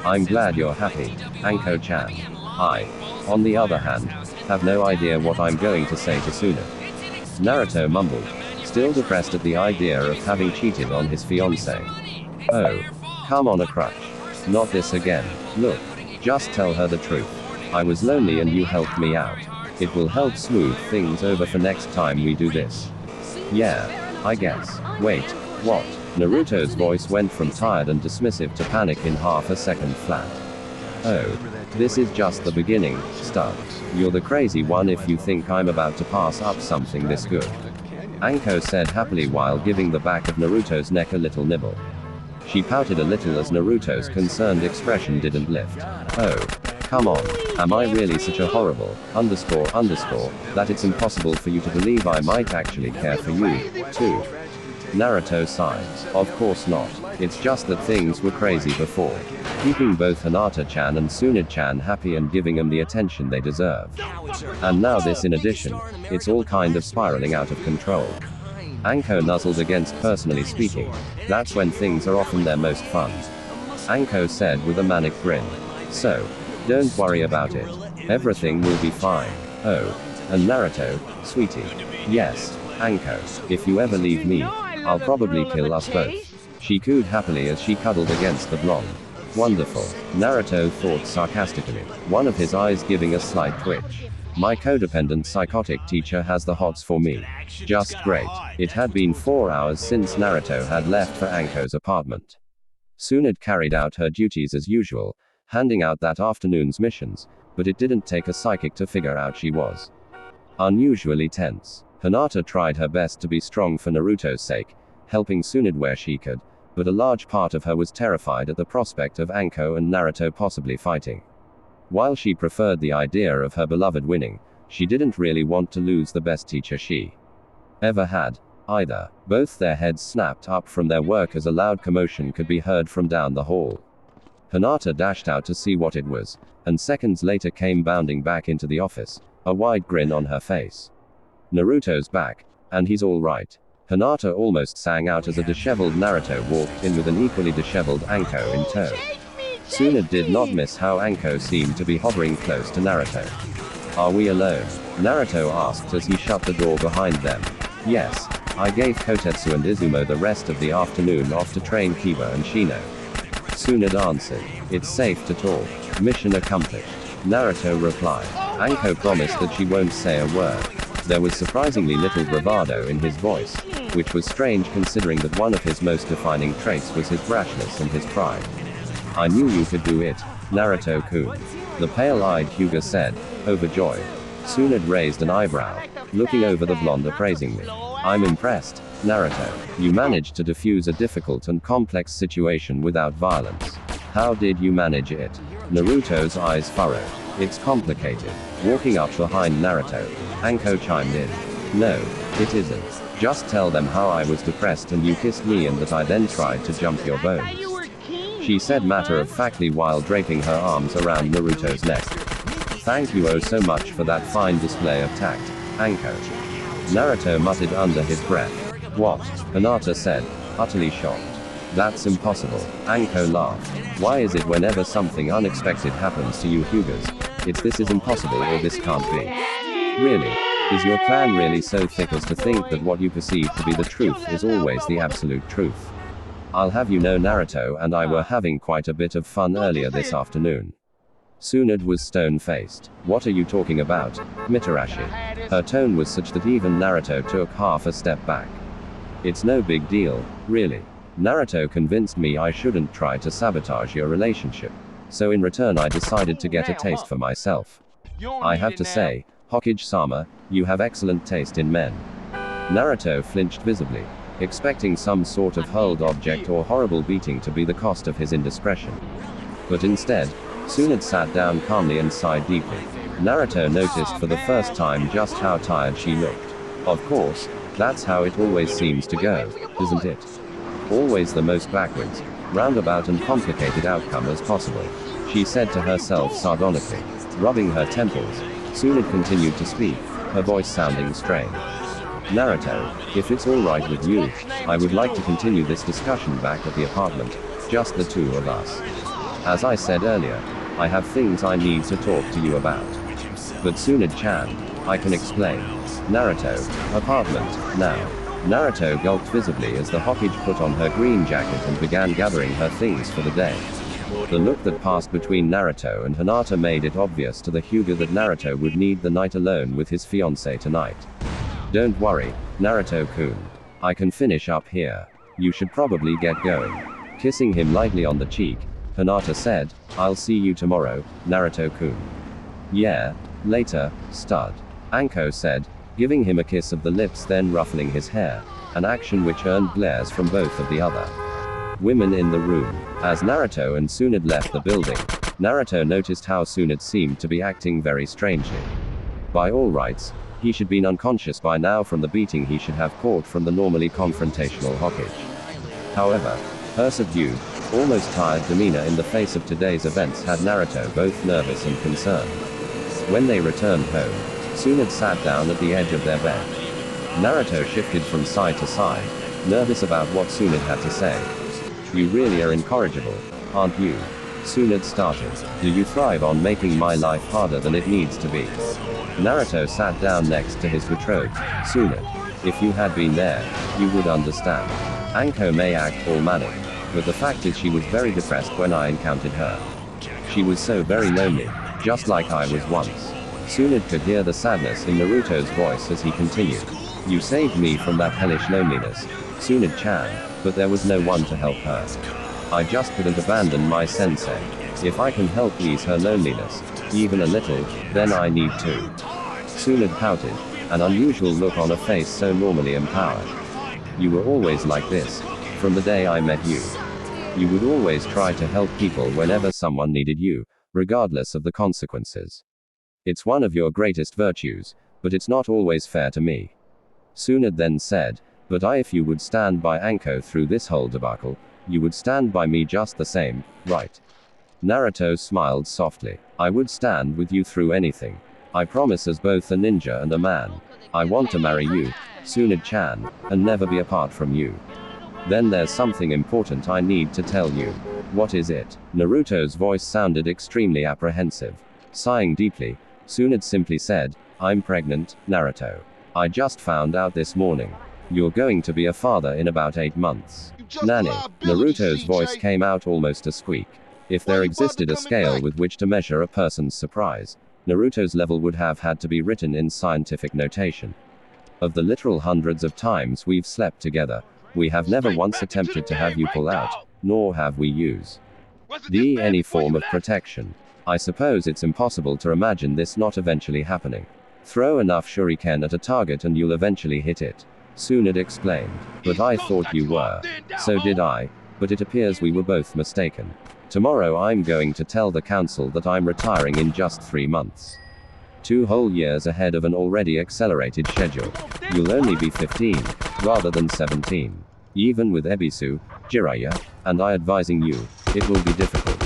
I'm glad you're happy, Anko-chan. I, on the other hand, have no idea what I'm going to say to Tsunade." Naruto mumbled, still depressed at the idea of having cheated on his fiancée. "Oh, come on, a crutch. Not this again. Look, just tell her the truth. I was lonely and you helped me out. It will help smooth things over for next time we do this." "Yeah, I guess. Wait, what?" Naruto's voice went from tired and dismissive to panic in half a second flat. "Oh, this is just the beginning, stud. You're the crazy one if you think I'm about to pass up something this good," Anko said happily while giving the back of Naruto's neck a little nibble. She pouted a little as Naruto's concerned expression didn't lift. "Oh, come on. Am I really such a horrible, that it's impossible for you to believe I might actually care for you, too?" Naruto sighed. "Of course not. It's just that things were crazy before. Keeping both Hinata-chan and Tsunade-chan happy and giving them the attention they deserved. And now this in addition, it's all kind of spiraling out of control." Anko nuzzled against personally speaking. That's when things are often their most fun, Anko said with a manic grin. "So, don't worry about it. Everything will be fine. Oh, and Naruto, sweetie. Yes, Anko, if you ever leave me, I'll probably kill us both." She cooed happily as she cuddled against the blonde. "Wonderful," Naruto thought sarcastically, one of his eyes giving a slight twitch. "My codependent psychotic teacher has the hots for me. Just great." It had been 4 hours since Naruto had left for Anko's apartment. Tsunade carried out her duties as usual, handing out that afternoon's missions, but it didn't take a psychic to figure out she was unusually tense. Hinata tried her best to be strong for Naruto's sake, helping Tsunade where she could, but a large part of her was terrified at the prospect of Anko and Naruto possibly fighting. While she preferred the idea of her beloved winning, she didn't really want to lose the best teacher she ever had, either. Both their heads snapped up from their work as a loud commotion could be heard from down the hall. Hinata dashed out to see what it was, and seconds later came bounding back into the office, a wide grin on her face. "Naruto's back, and he's all right," Hinata almost sang out as a disheveled Naruto walked in with an equally disheveled Anko in tow. Tsunade did not miss how Anko seemed to be hovering close to Naruto. "Are we alone?" Naruto asked as he shut the door behind them. "Yes, I gave Kotetsu and Izumo the rest of the afternoon off to train Kiba and Shino," Tsunade answered. "It's safe to talk. Mission accomplished," Naruto replied. Anko promised that she won't say a word. There was surprisingly little bravado in his voice, which was strange considering that one of his most defining traits was his brashness and his pride. "I knew you could do it, Naruto-kun," the pale-eyed Hyuga said, overjoyed. Tsunade raised an eyebrow, looking over the blonde appraisingly. "I'm impressed, Naruto. You managed to defuse a difficult and complex situation without violence. How did you manage it?" Naruto's eyes furrowed. "It's complicated." Walking up behind Naruto, Anko chimed in. "No, it isn't. Just tell them how I was depressed and you kissed me and that I then tried to jump your bones," she said matter-of-factly while draping her arms around Naruto's neck. "Thank you oh so much for that fine display of tact, Anko," Naruto muttered under his breath. "What?" Hinata said, utterly shocked. That's impossible. Anko laughed. Why is it whenever something unexpected happens to you Hyugas, it's this is impossible or this can't be? Really? Is your plan really so thick as to think that what you perceive to be the truth is always the absolute truth? I'll have you know Naruto and I were having quite a bit of fun earlier this afternoon. Tsunade was stone-faced. What are you talking about, Mitarashi? Her tone was such that even Naruto took half a step back. It's no big deal, really. Naruto convinced me I shouldn't try to sabotage your relationship, so in return I decided to get a taste for myself. I have to say, Hokage-sama, you have excellent taste in men. Naruto flinched visibly, expecting some sort of hurled object or horrible beating to be the cost of his indiscretion. But instead, Tsunade sat down calmly and sighed deeply. Naruto noticed for the first time just how tired she looked. Of course, that's how it always seems to go, isn't it? Always the most backwards, roundabout and complicated outcome as possible, she said to herself sardonically. Rubbing her temples, Tsunade continued to speak, her voice sounding strained. Naruto, if it's alright with you, I would like to continue this discussion back at the apartment, just the two of us. As I said earlier, I have things I need to talk to you about. But Tsunade-chan, I can explain. Naruto, apartment, now. Naruto gulped visibly as the Hokage put on her green jacket and began gathering her things for the day. The look that passed between Naruto and Hinata made it obvious to the Hyuga that Naruto would need the night alone with his fiancée tonight. Don't worry, Naruto-kun. I can finish up here. You should probably get going. Kissing him lightly on the cheek, Hinata said, I'll see you tomorrow, Naruto-kun. Yeah, later, stud. Anko said, giving him a kiss of the lips then ruffling his hair, an action which earned glares from both of the other women in the room. As Naruto and Tsunade left the building, Naruto noticed how Tsunade seemed to be acting very strangely. By all rights, he should be unconscious by now from the beating he should have caught from the normally confrontational Hokage. However, her subdued, almost tired demeanor in the face of today's events had Naruto both nervous and concerned. When they returned home, Tsunade sat down at the edge of their bed. Naruto shifted from side to side, nervous about what Tsunade had to say. You really are incorrigible, aren't you? Tsunade started. Do you thrive on making my life harder than it needs to be? Naruto sat down next to his betrothed, Tsunade. If you had been there, you would understand. Anko may act all manic, but the fact is she was very depressed when I encountered her. She was so very lonely, just like I was once. Tsunade could hear the sadness in Naruto's voice as he continued. You saved me from that hellish loneliness, Tsunade-chan, but there was no one to help her. I just couldn't abandon my sensei. If I can help ease her loneliness, even a little, then I need to. Tsunade pouted, an unusual look on a face so normally empowered. You were always like this, from the day I met you. You would always try to help people whenever someone needed you, regardless of the consequences. It's one of your greatest virtues, but it's not always fair to me. Tsunade then said, but if you would stand by Anko through this whole debacle, you would stand by me just the same, right? Naruto smiled softly. I would stand with you through anything. I promise as both a ninja and a man. I want to marry you, Tsunade-chan, and never be apart from you. Then there's something important I need to tell you. What is it? Naruto's voice sounded extremely apprehensive. Sighing deeply, Tsunade simply said, I'm pregnant, Naruto. I just found out this morning. You're going to be a father in about 8 months. Nani? Naruto's voice came out almost a squeak. If there existed a scale with which to measure a person's surprise, Naruto's level would have had to be written in scientific notation. Of the literal hundreds of times we've slept together, we have never once attempted to have you pull out, nor have we used any form of protection. I suppose it's impossible to imagine this not eventually happening. Throw enough shuriken at a target and you'll eventually hit it. Tsunade explained. But I thought you were. So did I, but it appears we were both mistaken. Tomorrow I'm going to tell the council that I'm retiring in just 3 months. 2 whole years ahead of an already accelerated schedule. You'll only be 15, rather than 17. Even with Ebisu, Jiraiya, and I advising you, it will be difficult.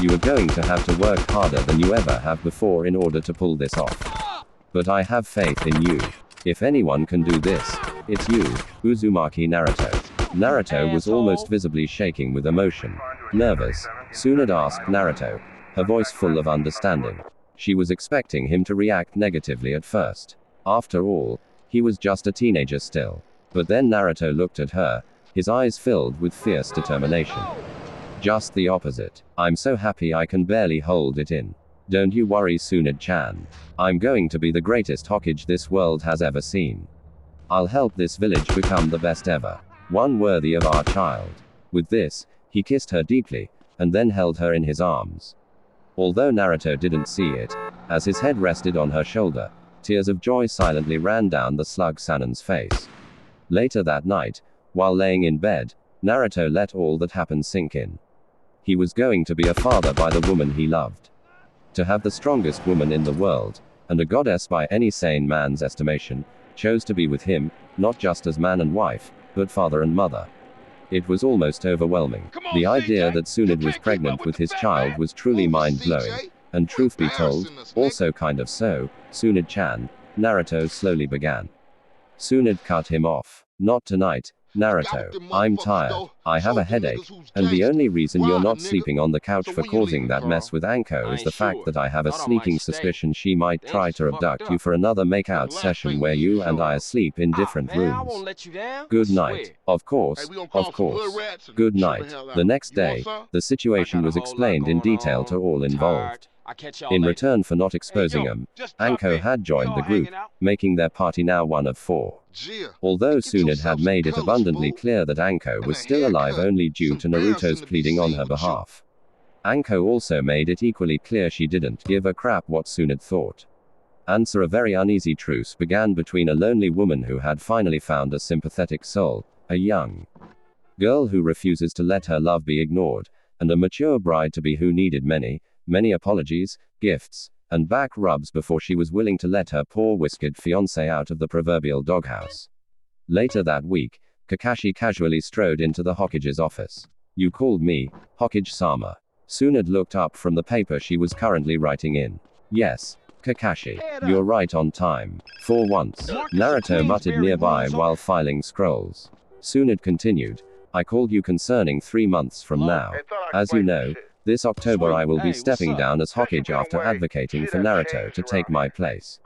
You are going to have to work harder than you ever have before in order to pull this off. But I have faith in you. If anyone can do this, it's you, Uzumaki Naruto. Naruto was almost visibly shaking with emotion. Nervous, Tsunade asked Naruto, her voice full of understanding. She was expecting him to react negatively at first. After all, he was just a teenager still. But then Naruto looked at her, his eyes filled with fierce determination. Just the opposite. I'm so happy I can barely hold it in. Don't you worry, Tsunade-chan. I'm going to be the greatest Hokage this world has ever seen. I'll help this village become the best ever. One worthy of our child. With this, he kissed her deeply, and then held her in his arms. Although Naruto didn't see it, as his head rested on her shoulder, tears of joy silently ran down the slug Sanon's face. Later that night, while laying in bed, Naruto let all that happened sink in. He was going to be a father by the woman he loved. To have the strongest woman in the world, and a goddess by any sane man's estimation, chose to be with him, not just as man and wife, but father and mother. It was almost overwhelming. The idea that Tsunade was pregnant with his child was truly mind-blowing, and truth be told, also kind of so, Tsunade-chan, Naruto slowly began. Tsunade cut him off. Not tonight, Naruto. I'm tired. I have a headache, and the only reason you're not sleeping on the couch for causing that mess with Anko is the fact that I have a sneaking suspicion she might try to abduct you for another make-out session where you and I are asleep in different rooms. Good night. Of course. Good night. The next day, the situation was explained in detail to all involved. In return for not exposing him, Anko had joined the group, making their party now one of 4. Although Tsunade had made it abundantly clear that Anko was still alive only due to Naruto's pleading on her behalf. Anko also made it equally clear she didn't give a crap what Tsunade thought. A very uneasy truce began between a lonely woman who had finally found a sympathetic soul, a young girl who refuses to let her love be ignored, and a mature bride-to-be who needed many apologies, gifts, and back rubs before she was willing to let her poor whiskered fiancé out of the proverbial doghouse. Later that week, Kakashi casually strode into the Hokage's office. You called me, Hokage-sama. Tsunade looked up from the paper she was currently writing in. Yes, Kakashi. You're right on time. For once, Naruto muttered nearby while filing scrolls. Tsunade continued. I called you concerning 3 months from now. As you know, this October I will be stepping down as Hokage after advocating for Naruto to take my place.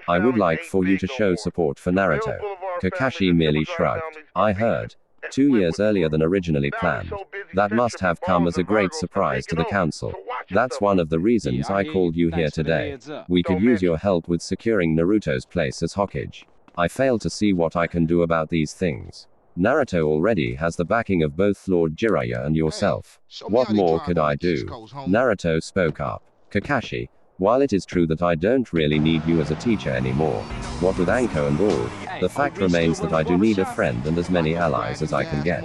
I would like for you to show support for Naruto. Kakashi merely shrugged. I heard. 2 years earlier than originally planned. That must have come as a great surprise to the council. That's one of the reasons I called you here today. We could use your help with securing Naruto's place as Hokage. I fail to see what I can do about these things. Naruto already has the backing of both Lord Jiraiya and yourself. What more could I do? Naruto spoke up. Kakashi, while it is true that I don't really need you as a teacher anymore, what with Anko and all, the fact remains that I do need a friend and as many allies as I can get.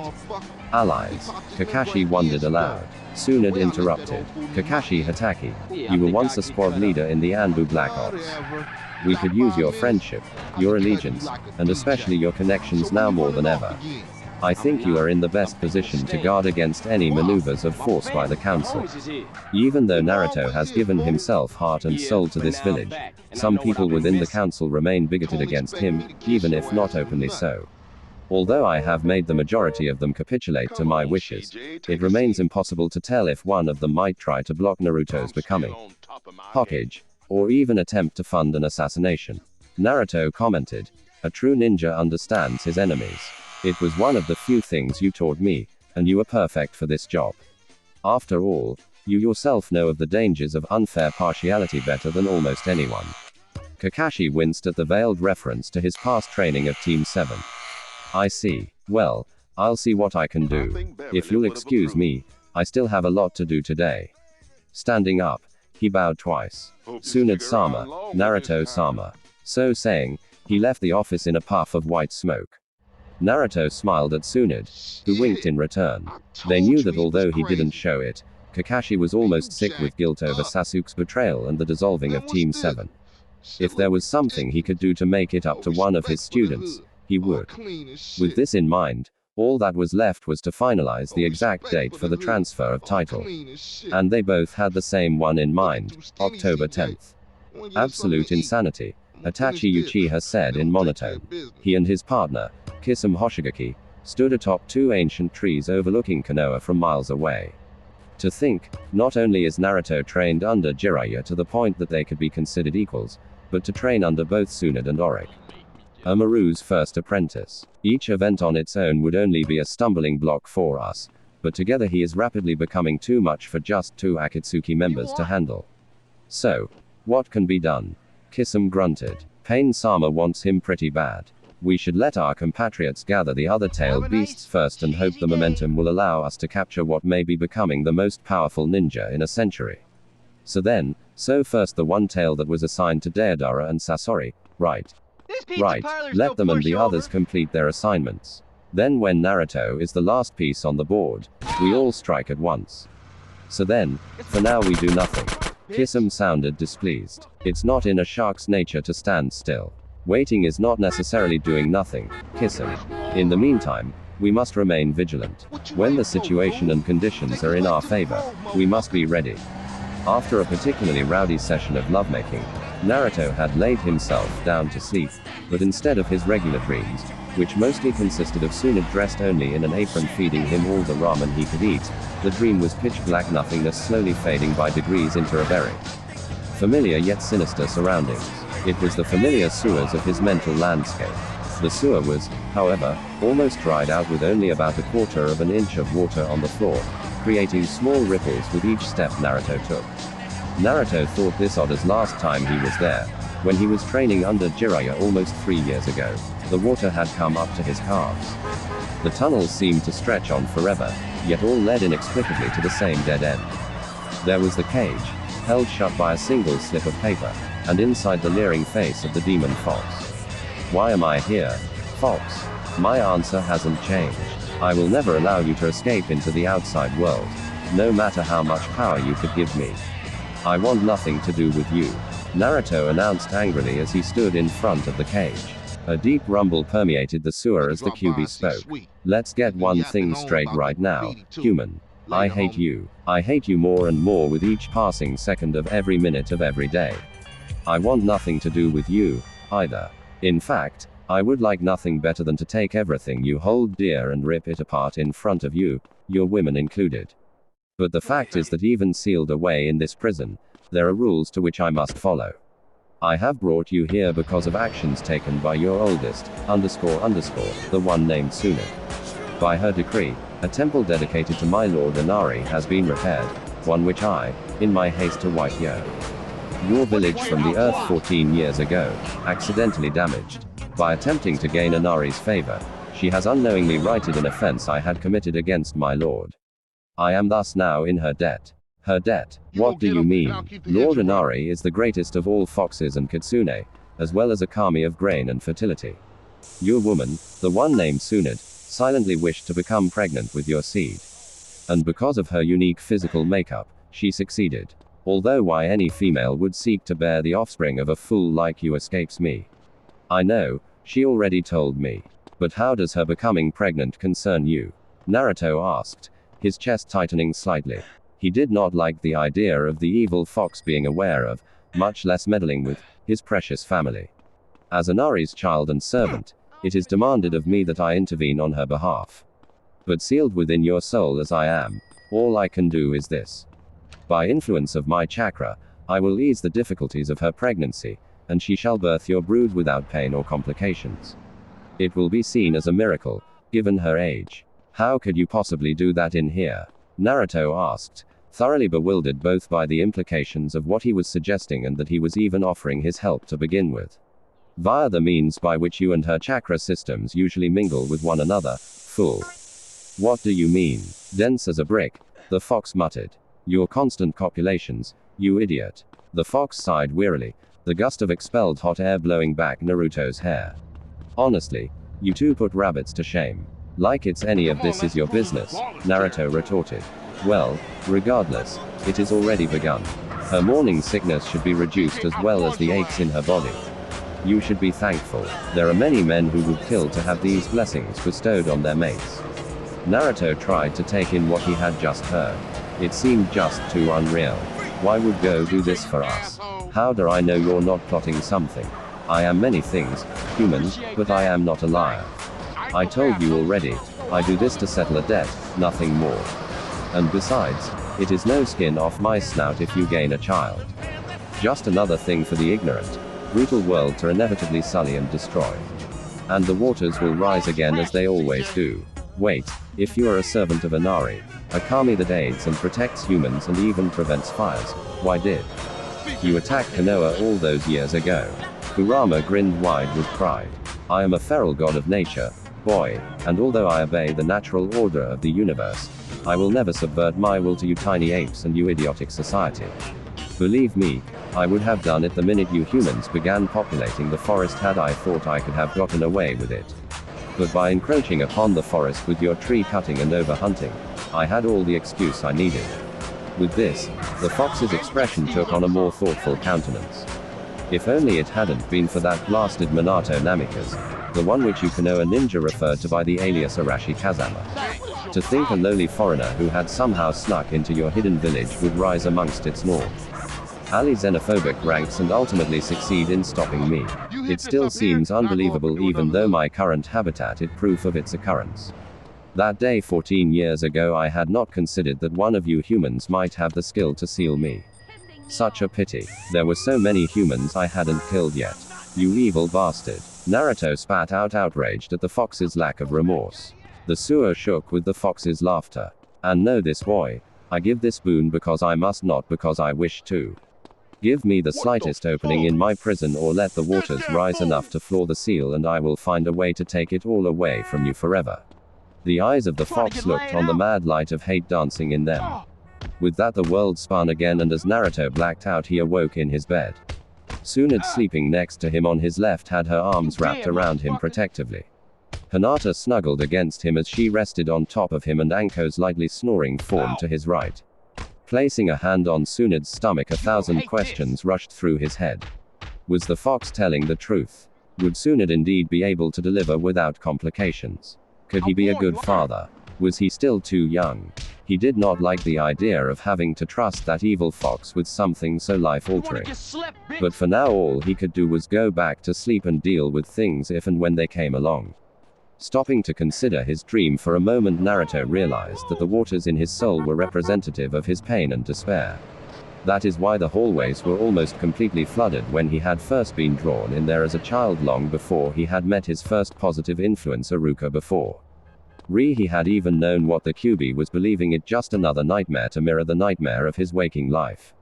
Allies? Kakashi wondered aloud. Tsunade interrupted. Kakashi Hatake, you were once a squad leader in the Anbu Black Ops. We could use your friendship, your allegiance, and especially your connections now more than ever. I think you are in the best position to guard against any maneuvers of force by the council. Even though Naruto has given himself heart and soul to this village, some people within the council remain bigoted against him, even if not openly so. Although I have made the majority of them capitulate to my wishes, it remains impossible to tell if one of them might try to block Naruto's becoming Hokage, or even attempt to fund an assassination. Naruto commented. A true ninja understands his enemies. It was one of the few things you taught me, and you are perfect for this job. After all, you yourself know of the dangers of unfair partiality better than almost anyone. Kakashi winced at the veiled reference to his past training of Team 7. I see. Well, I'll see what I can do. If you'll excuse me, I still have a lot to do today. Standing up, he bowed twice. Tsunade-sama, Naruto-sama. So saying, he left the office in a puff of white smoke. Naruto smiled at Tsunade, who winked in return. They knew that although he didn't show it, Kakashi was almost sick with guilt over Sasuke's betrayal and the dissolving of Team 7. If there was something he could do to make it up to one of his students, he would. With this in mind, all that was left was to finalize the exact date for the transfer of title. And they both had the same one in mind, October 10th. Absolute insanity, Itachi Uchiha said in monotone. He and his partner, Kisame Hoshigaki, stood atop two ancient trees overlooking Konoha from miles away. To think, not only is Naruto trained under Jiraiya to the point that they could be considered equals, but to train under both Tsunade and Auric. Amaru's first apprentice. Each event on its own would only be a stumbling block for us, but together he is rapidly becoming too much for just two Akatsuki members to handle. So, what can be done? Kisame grunted. Pain-sama wants him pretty bad. We should let our compatriots gather the other tailed beasts first and hope the momentum will allow us to capture what may be becoming the most powerful ninja in a century. So first the one tail that was assigned to Deodara and Sasori, right? Right, let them and the others complete their assignments. Then when Naruto is the last piece on the board, we all strike at once. For now we do nothing. Kisame sounded displeased. It's not in a shark's nature to stand still. Waiting is not necessarily doing nothing, Kisame. In the meantime, we must remain vigilant. When the situation and conditions are in our favor, we must be ready. After a particularly rowdy session of lovemaking, Naruto had laid himself down to sleep, but instead of his regular dreams, which mostly consisted of Tsunade dressed only in an apron feeding him all the ramen he could eat, the dream was pitch black nothingness slowly fading by degrees into a very familiar yet sinister surroundings. It was the familiar sewers of his mental landscape. The sewer was, however, almost dried out with only about 1/4 of an inch of water on the floor, creating small ripples with each step Naruto took. Naruto thought this odd as last time he was there, when he was training under Jiraiya almost 3 years ago. The water had come up to his calves. The tunnels seemed to stretch on forever, yet all led inexplicably to the same dead end. There was the cage, held shut by a single slip of paper, and inside the leering face of the demon Fox. Why am I here, Fox? My answer hasn't changed. I will never allow you to escape into the outside world, no matter how much power you could give me. I want nothing to do with you, Naruto announced angrily as he stood in front of the cage. A deep rumble permeated the sewer as the QB spoke. Let's get one thing straight right now, human. I hate you. I hate you more and more with each passing second of every minute of every day. I want nothing to do with you, either. In fact, I would like nothing better than to take everything you hold dear and rip it apart in front of you, your women included. But the fact is that even sealed away in this prison, there are rules to which I must follow. I have brought you here because of actions taken by your oldest, the one named Tsunade. By her decree, a temple dedicated to my lord Inari has been repaired, one which I, in my haste to wipe your village from the earth 14 years ago, accidentally damaged. By attempting to gain Inari's favor, she has unknowingly righted an offense I had committed against my lord. I am thus now in her debt. Her debt? What do you mean? Lord Inari is the greatest of all foxes and kitsune, as well as a kami of grain and fertility. Your woman, the one named Tsunade, silently wished to become pregnant with your seed. And because of her unique physical makeup, she succeeded. Although why any female would seek to bear the offspring of a fool like you escapes me. I know, she already told me. But how does her becoming pregnant concern you? Naruto asked, his chest tightening slightly. He did not like the idea of the evil fox being aware of, much less meddling with, his precious family. As Inari's child and servant, it is demanded of me that I intervene on her behalf. But sealed within your soul as I am, all I can do is this. By influence of my chakra, I will ease the difficulties of her pregnancy, and she shall birth your brood without pain or complications. It will be seen as a miracle, given her age. How could you possibly do that in here? Naruto asked, thoroughly bewildered both by the implications of what he was suggesting and that he was even offering his help to begin with. Via the means by which you and her chakra systems usually mingle with one another, fool. What do you mean? Dense as a brick, the fox muttered. Your constant copulations, you idiot. The fox sighed wearily, the gust of expelled hot air blowing back Naruto's hair. Honestly, you two put rabbits to shame. Like it's any of this is your business, Naruto retorted. Well, regardless, it is already begun. Her morning sickness should be reduced as well as the aches in her body. You should be thankful. There are many men who would kill to have these blessings bestowed on their mates. Naruto tried to take in what he had just heard. It seemed just too unreal. Why would Go do this for us? How do I know you're not plotting something? I am many things, human, but I am not a liar. I told you already, I do this to settle a debt, nothing more. And besides, it is no skin off my snout if you gain a child. Just another thing for the ignorant, brutal world to inevitably sully and destroy. And the waters will rise again as they always do. Wait, if you are a servant of Inari, a kami that aids and protects humans and even prevents fires, why did you attack Konoha all those years ago? Kurama grinned wide with pride. I am a feral god of nature, boy, and although I obey the natural order of the universe, I will never subvert my will to you tiny apes and you idiotic society. Believe me, I would have done it the minute you humans began populating the forest had I thought I could have gotten away with it. But by encroaching upon the forest with your tree cutting and overhunting, I had all the excuse I needed. With this, the fox's expression took on a more thoughtful countenance. If only it hadn't been for that blasted Minato Namikaze, the one which you Konoha ninja referred to by the alias Arashi Kazama. To think a lowly foreigner who had somehow snuck into your hidden village would rise amongst its norm. Ali xenophobic ranks and ultimately succeed in stopping me. It still seems unbelievable even though my current habitat is proof of its occurrence. That day 14 years ago I had not considered that one of you humans might have the skill to seal me. Such a pity. There were so many humans I hadn't killed yet. You evil bastard. Naruto spat out outraged at the fox's lack of remorse. The sewer shook with the fox's laughter. And know this boy, I give this boon because I must not because I wish to. Give me the slightest opening in my prison or let the waters rise enough to floor the seal and I will find a way to take it all away from you forever. The eyes of the fox looked on the mad light of hate dancing in them. With that the world spun again and as Naruto blacked out he awoke in his bed. Tsunade sleeping next to him on his left had her arms wrapped around him protectively. Hinata snuggled against him as she rested on top of him and Anko's lightly snoring form to his right. Placing a hand on Tsunade's stomach 1,000 questions rushed through his head. Was the fox telling the truth? Would Tsunade indeed be able to deliver without complications? Could he be a good father? Was he still too young? He did not like the idea of having to trust that evil fox with something so life-altering. But for now all he could do was go back to sleep and deal with things if and when they came along. Stopping to consider his dream for a moment, Naruto realized that the waters in his soul were representative of his pain and despair. That is why the hallways were almost completely flooded when he had first been drawn in there as a child long before he had met his first positive influence Iruka before. He had even known what the Kyuubi was believing it just another nightmare to mirror the nightmare of his waking life.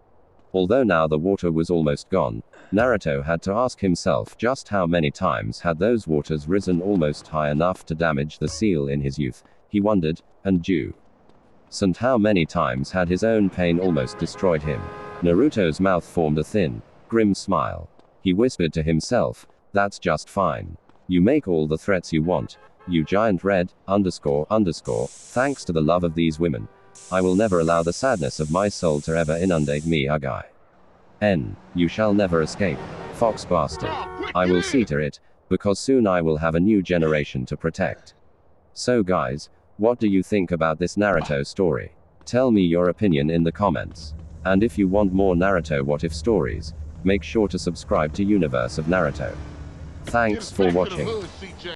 Although now the water was almost gone, Naruto had to ask himself just how many times had those waters risen almost high enough to damage the seal in his youth, he wondered, and and how many times had his own pain almost destroyed him. Naruto's mouth formed a thin, grim smile. He whispered to himself, that's just fine. You make all the threats you want, you giant red, __, thanks to the love of these women. I will never allow the sadness of my soul to ever inundate me Agai. You shall never escape, fox bastard. I will see to it, because soon I will have a new generation to protect. So guys, what do you think about this Naruto story? Tell me your opinion in the comments. And if you want more Naruto what if stories, make sure to subscribe to Universe of Naruto. Thanks for watching.